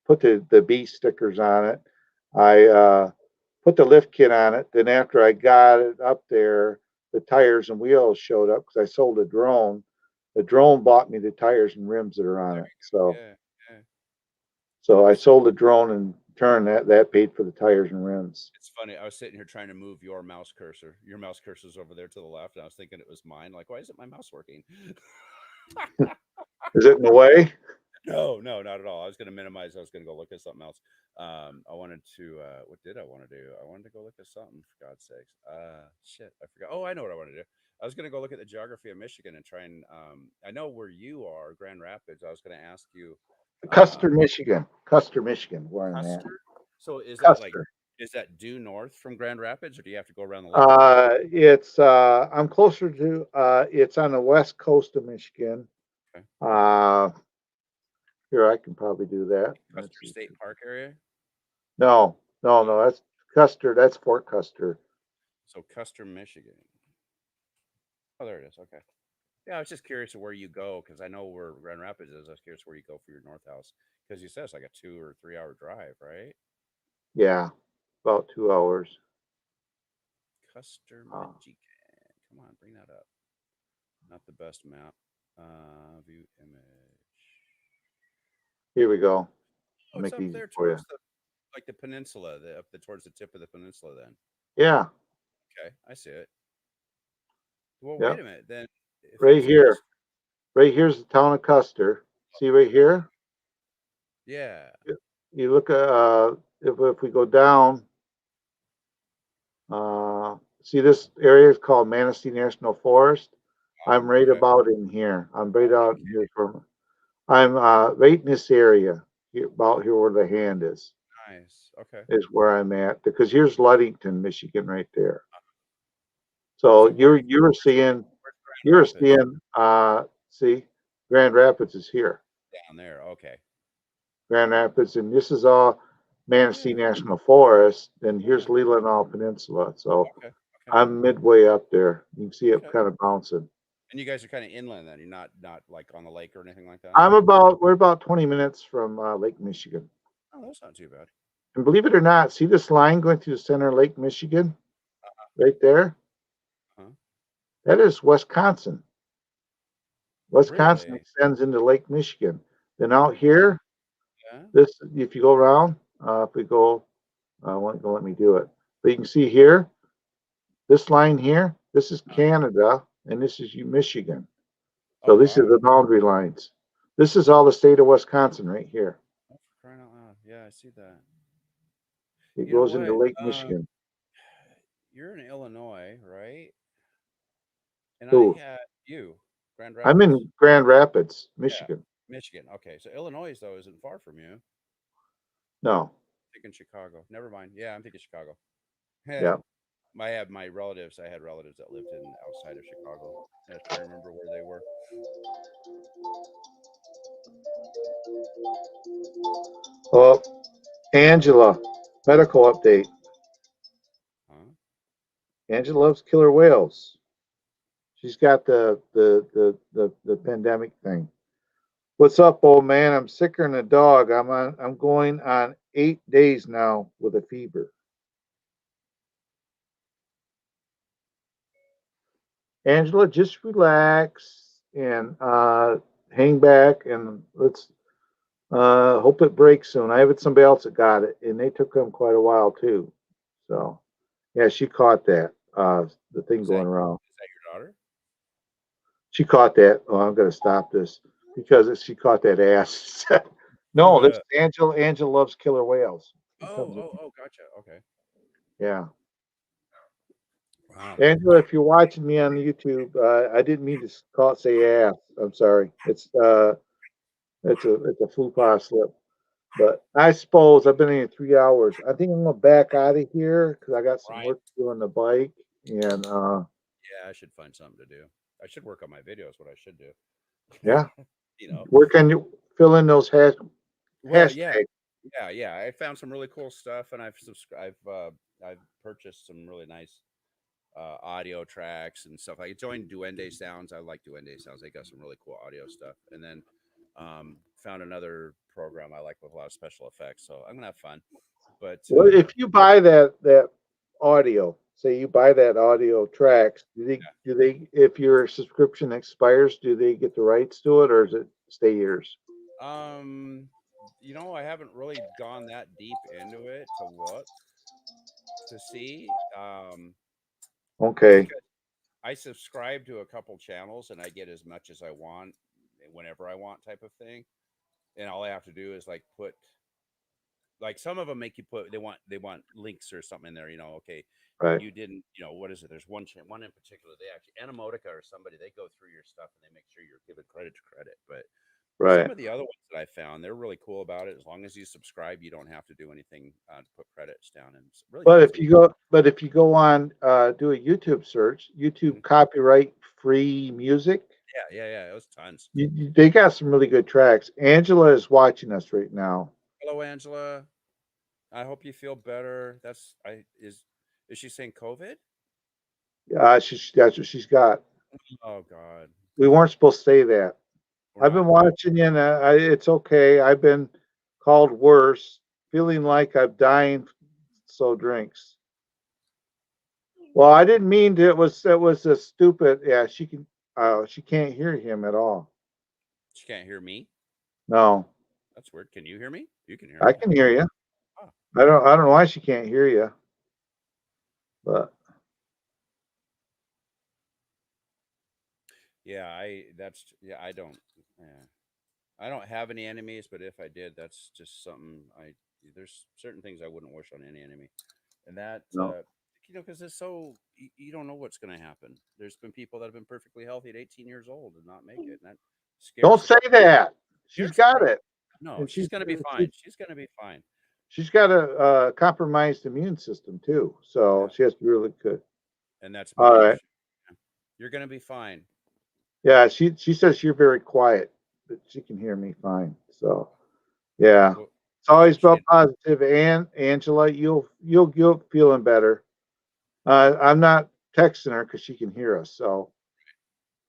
put the B stickers on it. I put the lift kit on it. Then after I got it up there, the tires and wheels showed up because I sold a drone. The drone bought me the tires and rims that are on it. So, Yeah. so I sold the drone and turned that paid for the tires and rims. It's funny. I was sitting here trying to move your mouse cursor. Your mouse cursor's over there to the left, and I was thinking it was mine. Like, why isn't my mouse working? Is it in the way? No, not at all. I was going to minimize. I was going to go look at something else. I wanted to. What did I want to do? I wanted to go look at something. For God's sakes. Shit, I forgot. Oh, I know what I want to do. I was going to go look at the geography of Michigan and try and. I know where you are, Grand Rapids. I was going to ask you. Custer, Michigan. Custer, Michigan. Where I'm at. Custer. So is that Custer. like? Is that due north from Grand Rapids, or do you have to go around the lake? It's I'm closer to it's on the west coast of Michigan. Okay. Here I can probably do that. Custer State Park area. No, that's Custer. That's Fort Custer. So Custer, Michigan. Oh, there it is. Okay. Yeah, I was just curious of where you go because I know where Grand Rapids is. I was curious where you go for your north house because you said it's like a 2 or 3 hour drive, right? Yeah, about 2 hours. Custer, Michigan. Come on, bring that up. Not the best map. View image. Here we go. Oh, Make it's up these there for you. towards the peninsula, towards the tip of the peninsula. Then. Yeah. Okay, I see it. Well, Yep. wait a minute. Then right here, right here's the town of Custer. See right here? Yeah. You look at if we go down. See this area is called Manistee National Forest. I'm right about in here. I'm right out here from. I'm right in this area, about here where the hand is. Nice. Okay. Is where I'm at because here's Ludington, Michigan, right there. So you're seeing see Grand Rapids is here. Down there. Okay. Grand Rapids, and this is all Manistee National Forest, and here's Leelanau Peninsula. So I'm midway up there. You can see it kind of bouncing. And you guys are kind of inland then. You're not like on the lake or anything like that. We're about 20 minutes from Lake Michigan. Oh, that's not too bad. And believe it or not, see this line going through the center of Lake Michigan, right there. That is Wisconsin. Wisconsin extends into Lake Michigan. Then out here, this if you go around, if we go, won't let me do it. But you can see here, this line here, this is Canada, and this is Michigan. So these are the boundary lines. This is all the state of Wisconsin right here. Oh, for crying out loud. Yeah, I see that. It goes into Lake Michigan. You're in Illinois, right? And Who? I had you, Grand Rapids. I'm in Grand Rapids, Michigan. Yeah, Michigan. Okay, so Illinois though isn't far from you. No. I'm thinking Chicago. Never mind. Yeah, I'm thinking Chicago. Yeah. I had relatives that lived outside of Chicago. I have to remember where they were. Oh, Angela, medical update. Angela loves killer whales. She's got the pandemic thing. What's up, old man? I'm sicker than a dog. I'm going on 8 days now with a fever. Angela, just relax and hang back and let's hope it breaks soon. I have somebody else that got it, and they took them quite a while too. So, yeah, she caught that the thing going around. Is that your daughter? She caught that. Oh, I'm gonna stop this because she caught that ass. No, that's Angela. Angela loves killer whales. Oh, gotcha. Okay. Yeah. Wow. Angela, if you're watching me on YouTube, I didn't mean to say ass. I'm sorry. It's a faux pas slip. But I suppose I've been in here 3 hours. I think I'm gonna back out of here because I got some Right. work to do on the bike. And Yeah, I should find something to do. I should work on my videos. What I should do. yeah, You know. where can you fill in those Well, yeah, hashtags? yeah. I found some really cool stuff, and I've subscribed. I've purchased some really nice audio tracks and stuff. I joined Duende Sounds. I like Duende Sounds. They got some really cool audio stuff. And then found another program I like with a lot of special effects. So I'm gonna have fun. But Well, if you buy that audio, say you buy that audio tracks, do they if your subscription expires, do they get the rights to it or does it stay yours? you know, I haven't really gone that deep into it to look to see. Okay, Because I subscribe to a couple channels and I get as much as I want whenever I want type of thing. And all I have to do is like put like some of them make you put they want links or something in there, you know, okay, right, you didn't, you know, what is it? There's one in particular. They actually Animotica or somebody, they go through your stuff and they make sure you're giving credit to credit. But some right. of the other ones that I found, they're really cool about it. As long as you subscribe, you don't have to do anything to put credits down, and it's really fascinating. But if you go on, do a YouTube search, YouTube Mhm. copyright free music. Yeah. It was tons. They got some really good tracks. Angela is watching us right now. Hello, Angela. I hope you feel better. Is she saying COVID? That's what she's got. Oh God. We weren't supposed to say that. We're I've been not. watching you, and it's okay. I've been called worse, feeling like I'm dying. So drinks. Well, I didn't mean to. It was a stupid. Yeah, she can. She can't hear him at all. She can't hear me. No, That's weird. Can you hear me? You can hear I me. can hear you. Oh. I don't know why she can't hear you, but Yeah, I don't yeah. I don't have any enemies, but if I did, that's just something there's certain things I wouldn't wish on any enemy. And that no. you know, because it's so you don't know what's going to happen. There's been people that have been perfectly healthy at 18 years old and not make it, and that Don't scares say that. She's scares the got crap. it, No, and she's going to be fine. She's going to be fine. she's got a compromised immune system too, so Yeah, she has to be really good. and that's a All big right. issue. You're going to be fine. Yeah, she says you're very quiet, but she can hear me fine. So yeah, Well, it's always she about didn't. positive. And Angela, you'll feeling better. I'm not texting her because she can hear us. So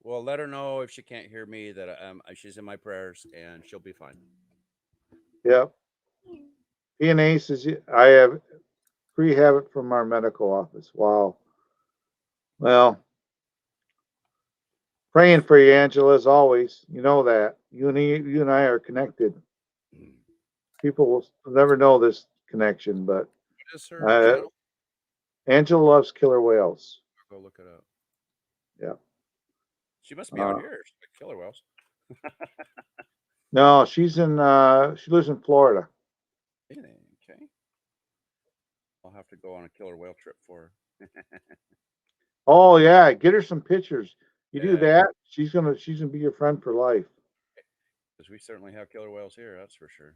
Well, let her know if she can't hear me that she's in my prayers and she'll be fine. yep. PNA says I have free habit from our medical office. Wow. Well, praying for you, Angela, as always. You know that you and I are connected. People will never know this connection, but What is her uh, channel? Angela loves killer whales. I'll go look it up. Yeah. She must be out here. She's like killer whales. No, she's in. She lives in Florida. Okay. I'll have to go on a killer whale trip for her. Oh yeah, get her some pictures. You do Yeah, that, she's gonna be your friend for life. because we certainly have killer whales here. That's for sure.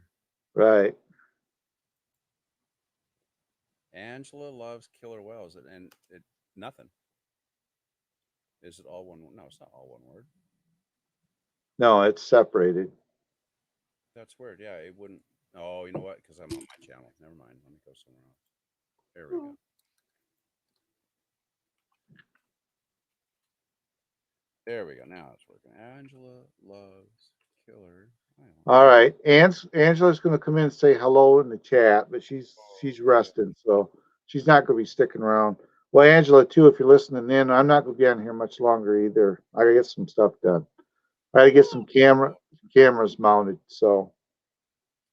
Right. Angela loves killer whales, and it nothing. Is it all one? No, it's not all one word. No, it's separated. That's weird. Yeah, it wouldn't. Oh, you know what? Because I'm on my channel. Never mind. Let me go somewhere else. There we go. There we go. Now it's working. Angela loves killer whales. All right. Angela's gonna come in and say hello in the chat, but she's resting, so she's not gonna be sticking around. Well, Angela too, if you're listening in, I'm not gonna be on here much longer either. I gotta get some stuff done. I gotta get some cameras mounted. So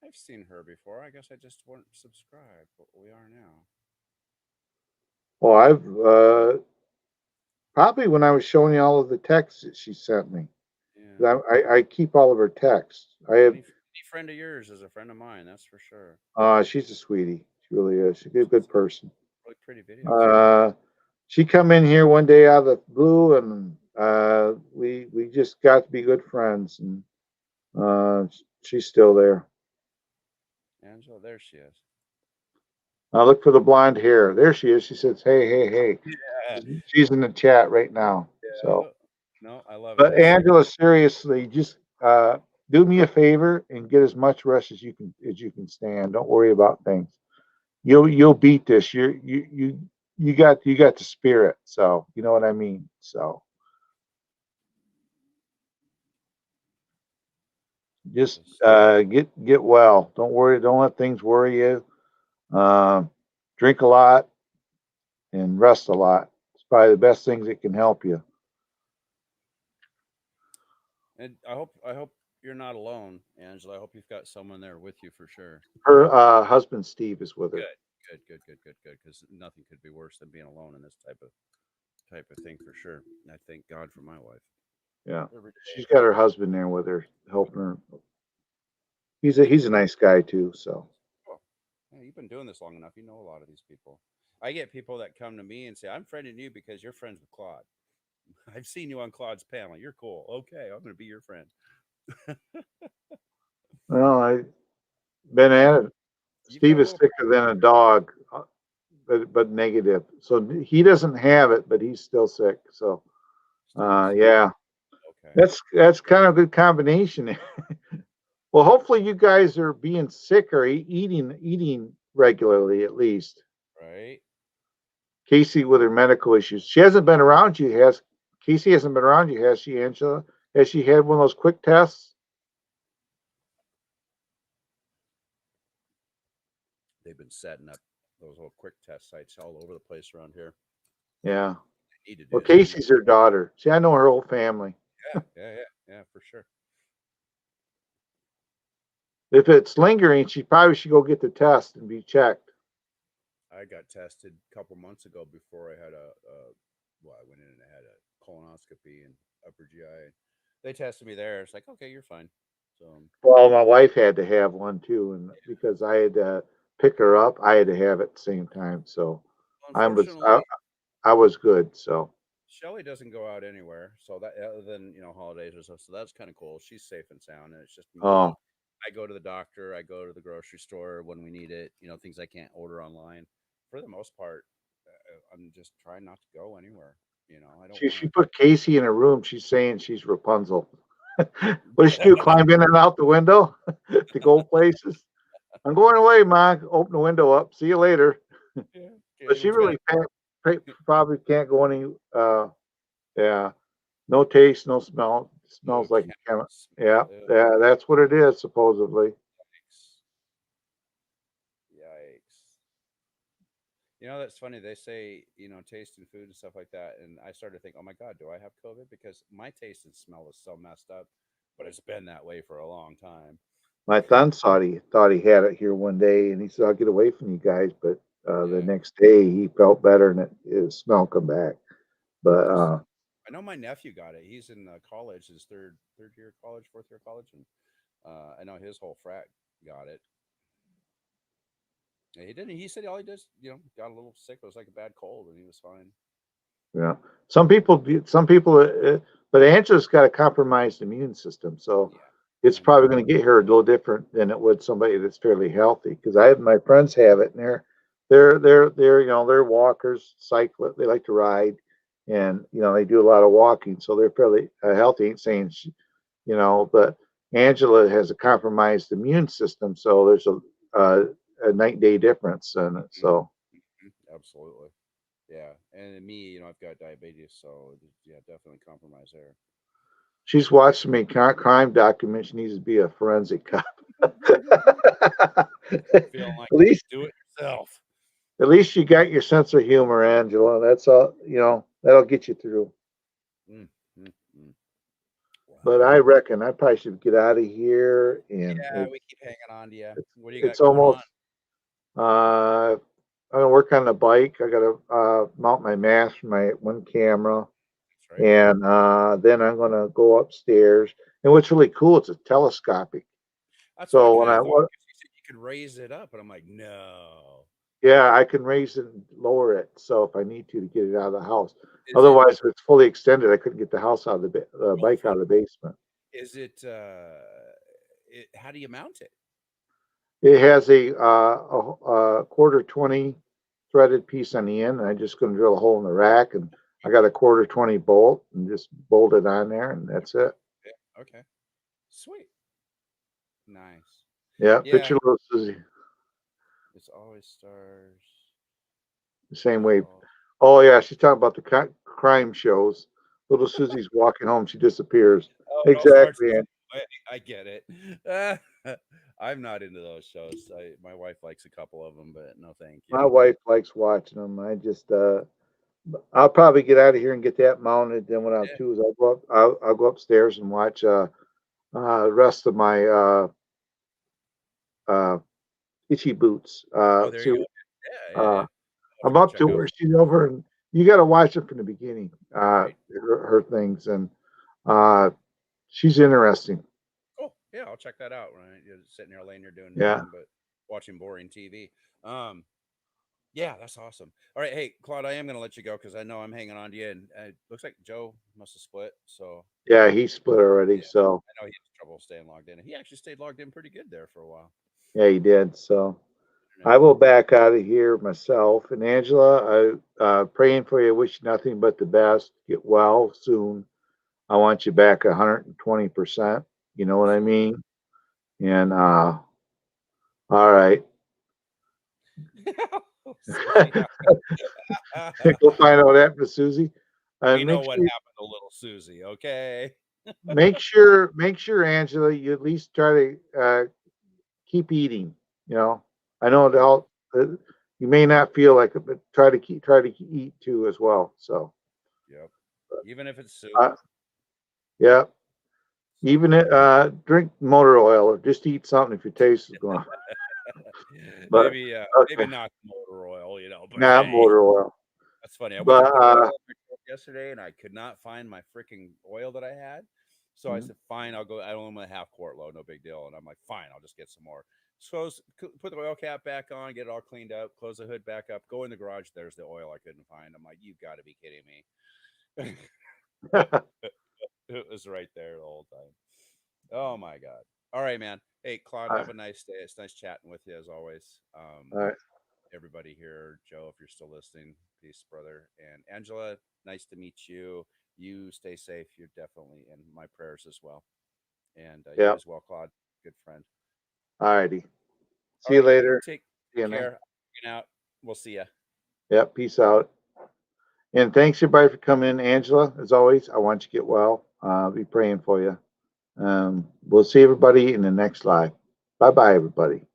I've seen her before. I guess I just weren't subscribed, but we are now. well I've probably when I was showing you all of the texts that she sent me. Yeah. I keep all of her texts. I have Any friend of yours is a friend of mine. That's for sure. she's a sweetie. She really is. She's a good person. Really pretty videos. She come in here one day out of the blue, and we just got to be good friends, and she's still there. Angela, there she is. I look for the blonde hair. There she is. She says, "Hey, hey, hey." Yeah. She's in the chat right now. So, No, I love it. but Angela, seriously, just do me a favor and get as much rest as you can stand. Don't worry about things. You'll beat this. You got the spirit. So you know what I mean. So just get well. Don't worry. Don't let things worry you. Drink a lot and rest a lot. It's probably the best things that can help you. And I hope you're not alone, Angela. I hope you've got someone there with you for sure. Her husband Steve is with her. Good. Because nothing could be worse than being alone in this type of thing for sure. And I thank God for my wife. Yeah, she's got her husband there with her, helping her. He's a nice guy too. So. Oh, yeah, you've been doing this long enough. You know a lot of these people. I get people that come to me and say, "I'm friending you because you're friends with Claude. I've seen you on Claude's panel. You're cool. Okay, I'm going to be your friend." Well, I've been at it. Steve is sicker than a dog, but negative. So he doesn't have it, but he's still sick. So, yeah, okay. That's kind of a good combination. Well, hopefully you guys are being sick or eating regularly at least. Right. Casey with her medical issues. She hasn't been around you, has Casey hasn't been around you, has she, Angela? Has she had one of those quick tests? They've been setting up those little quick test sites all over the place around here. Yeah. Well, Casey's her daughter. See, I know her whole family. Yeah, for sure. If it's lingering, she probably should go get the test and be checked. I got tested a couple months ago before I had I went in and I had a colonoscopy and upper GI. They tested me there. It's like, okay, you're fine. So, well, my wife had to have one too, and because I had to pick her up, I had to have it at the same time. So I was good. So Shelly doesn't go out anywhere, so that other than holidays or stuff. So that's kind of cool. She's safe and sound, and it's just me. Oh. I go to the doctor. I go to the grocery store when we need it. Things I can't order online. For the most part, I'm just trying not to go anywhere. I don't. She put Casey in a room. She's saying she's Rapunzel. What does she do? Climb in and out the window to go places? I'm going away, Ma. Open the window up. See you later. Yeah, but she really probably can't go any. Yeah, no taste, no smell. Smells like yeah. That's what it is supposedly. Yikes. That's funny. They say, tasting food and stuff like that. And I started to think, oh my God, do I have COVID? Because my taste and smell is so messed up, but it's been that way for a long time. My son thought he had it here one day and he said, I'll get away from you guys. But the next day he felt better and his smell come back. But I know my nephew got it. He's in college, his third year of college, fourth year of college. And I know his whole frat got it. He didn't. He said all he did, got a little sick. It was like a bad cold, and he was fine. Yeah, some people, but Angela's got a compromised immune system, so it's probably going to get her a little different than it would somebody that's fairly healthy. Because I have my friends have it, and they're walkers, cyclists. They like to ride, and they do a lot of walking, so they're fairly healthy. Ain't saying but Angela has a compromised immune system, so there's a night-day difference, and so absolutely, yeah. And me, I've got diabetes, so yeah, definitely compromised there. She's watched me crime documents. She needs to be a forensic cop. Feeling like at least do it yourself. At least you got your sense of humor, Angela. That's all. That'll get you through. Wow. But I reckon I probably should get out of here. And we keep hanging on to you. What do you got? It's almost. I'm gonna work on the bike. I gotta mount my mast for my one camera. Right. And then I'm gonna go upstairs. And what's really cool, it's a telescopic. That's so when you said you could raise it up, and I'm like, no. Yeah, I can raise it and lower it. So if I need to get it out of the house. Otherwise, if it's fully extended, I couldn't get the house out of the bike out of the basement. Is it? How do you mount it? It has a quarter 20 threaded piece on the end, and I'm just going to drill a hole in the rack, and I got a quarter 20 bolt and just bolt it on there, and that's it. Okay. Sweet. Nice. Yeah, Yeah. picture little Susie It's always stars. the same way. Oh yeah, she's talking about the crime shows. Little Susie's walking home, she disappears. Oh, it all starts Exactly. I get it. I'm not into those shows. My wife likes a couple of them, but no thank you. My wife likes watching them. I just I'll probably get out of here and get that mounted. Then what I'll do is I'll go upstairs and watch the rest of my Itchy Boots. Oh, there See, you go. Yeah. I'm up to where she's over, and you got to watch it from the beginning. Right. Her things, and she's interesting. Oh, yeah, I'll check that out. Right, you're sitting there laying here doing Yeah. nothing but watching boring TV. Yeah, that's awesome. All right, hey Claude, I am gonna let you go because I know I'm hanging on to you, and it looks like Joe must have split. So Yeah, he split already. Yeah. So I know he had trouble staying logged in. He actually stayed logged in pretty good there for a while. yeah, he did. So I will back out of here myself. And Angela, I praying for you. Wish you nothing but the best. Get well soon. I want you back 120%. You know what I mean? And all right. Go find out what happened to Susie. We know what happened to little Susie, okay? make sure, Angela, you at least try to keep eating. You know, I know you may not feel like it, but try to eat too as well. So, yep. Even if it's soup. Yeah. Even drink motor oil or just eat something if your taste is going. But maybe not motor oil, you know. But not motor oil. That's funny. I went to put oil in my truck yesterday, and I could not find my freaking oil that I had. So I said, "Fine, I'll go. I only want a half quart load, no big deal." And I'm like, "Fine, I'll just get some more." So put the oil cap back on, get it all cleaned up, close the hood back up, go in the garage. There's the oil I couldn't find. I'm like, "You've got to be kidding me!" It was right there the whole time. Oh my God! All right, man. Hey, Claude, have a nice day. It's nice chatting with you as always. All right. Everybody here, Joe, if you're still listening, peace, brother. And Angela, nice to meet you. You stay safe. You're definitely in my prayers as well. And you as well, Claude. Good friend. All righty. See you later. Take care. Out. We'll see you. Yep. Peace out. And thanks everybody for coming in. Angela, as always, I want you to get well. I'll be praying for you. We'll see everybody in the next live. Bye-bye, everybody.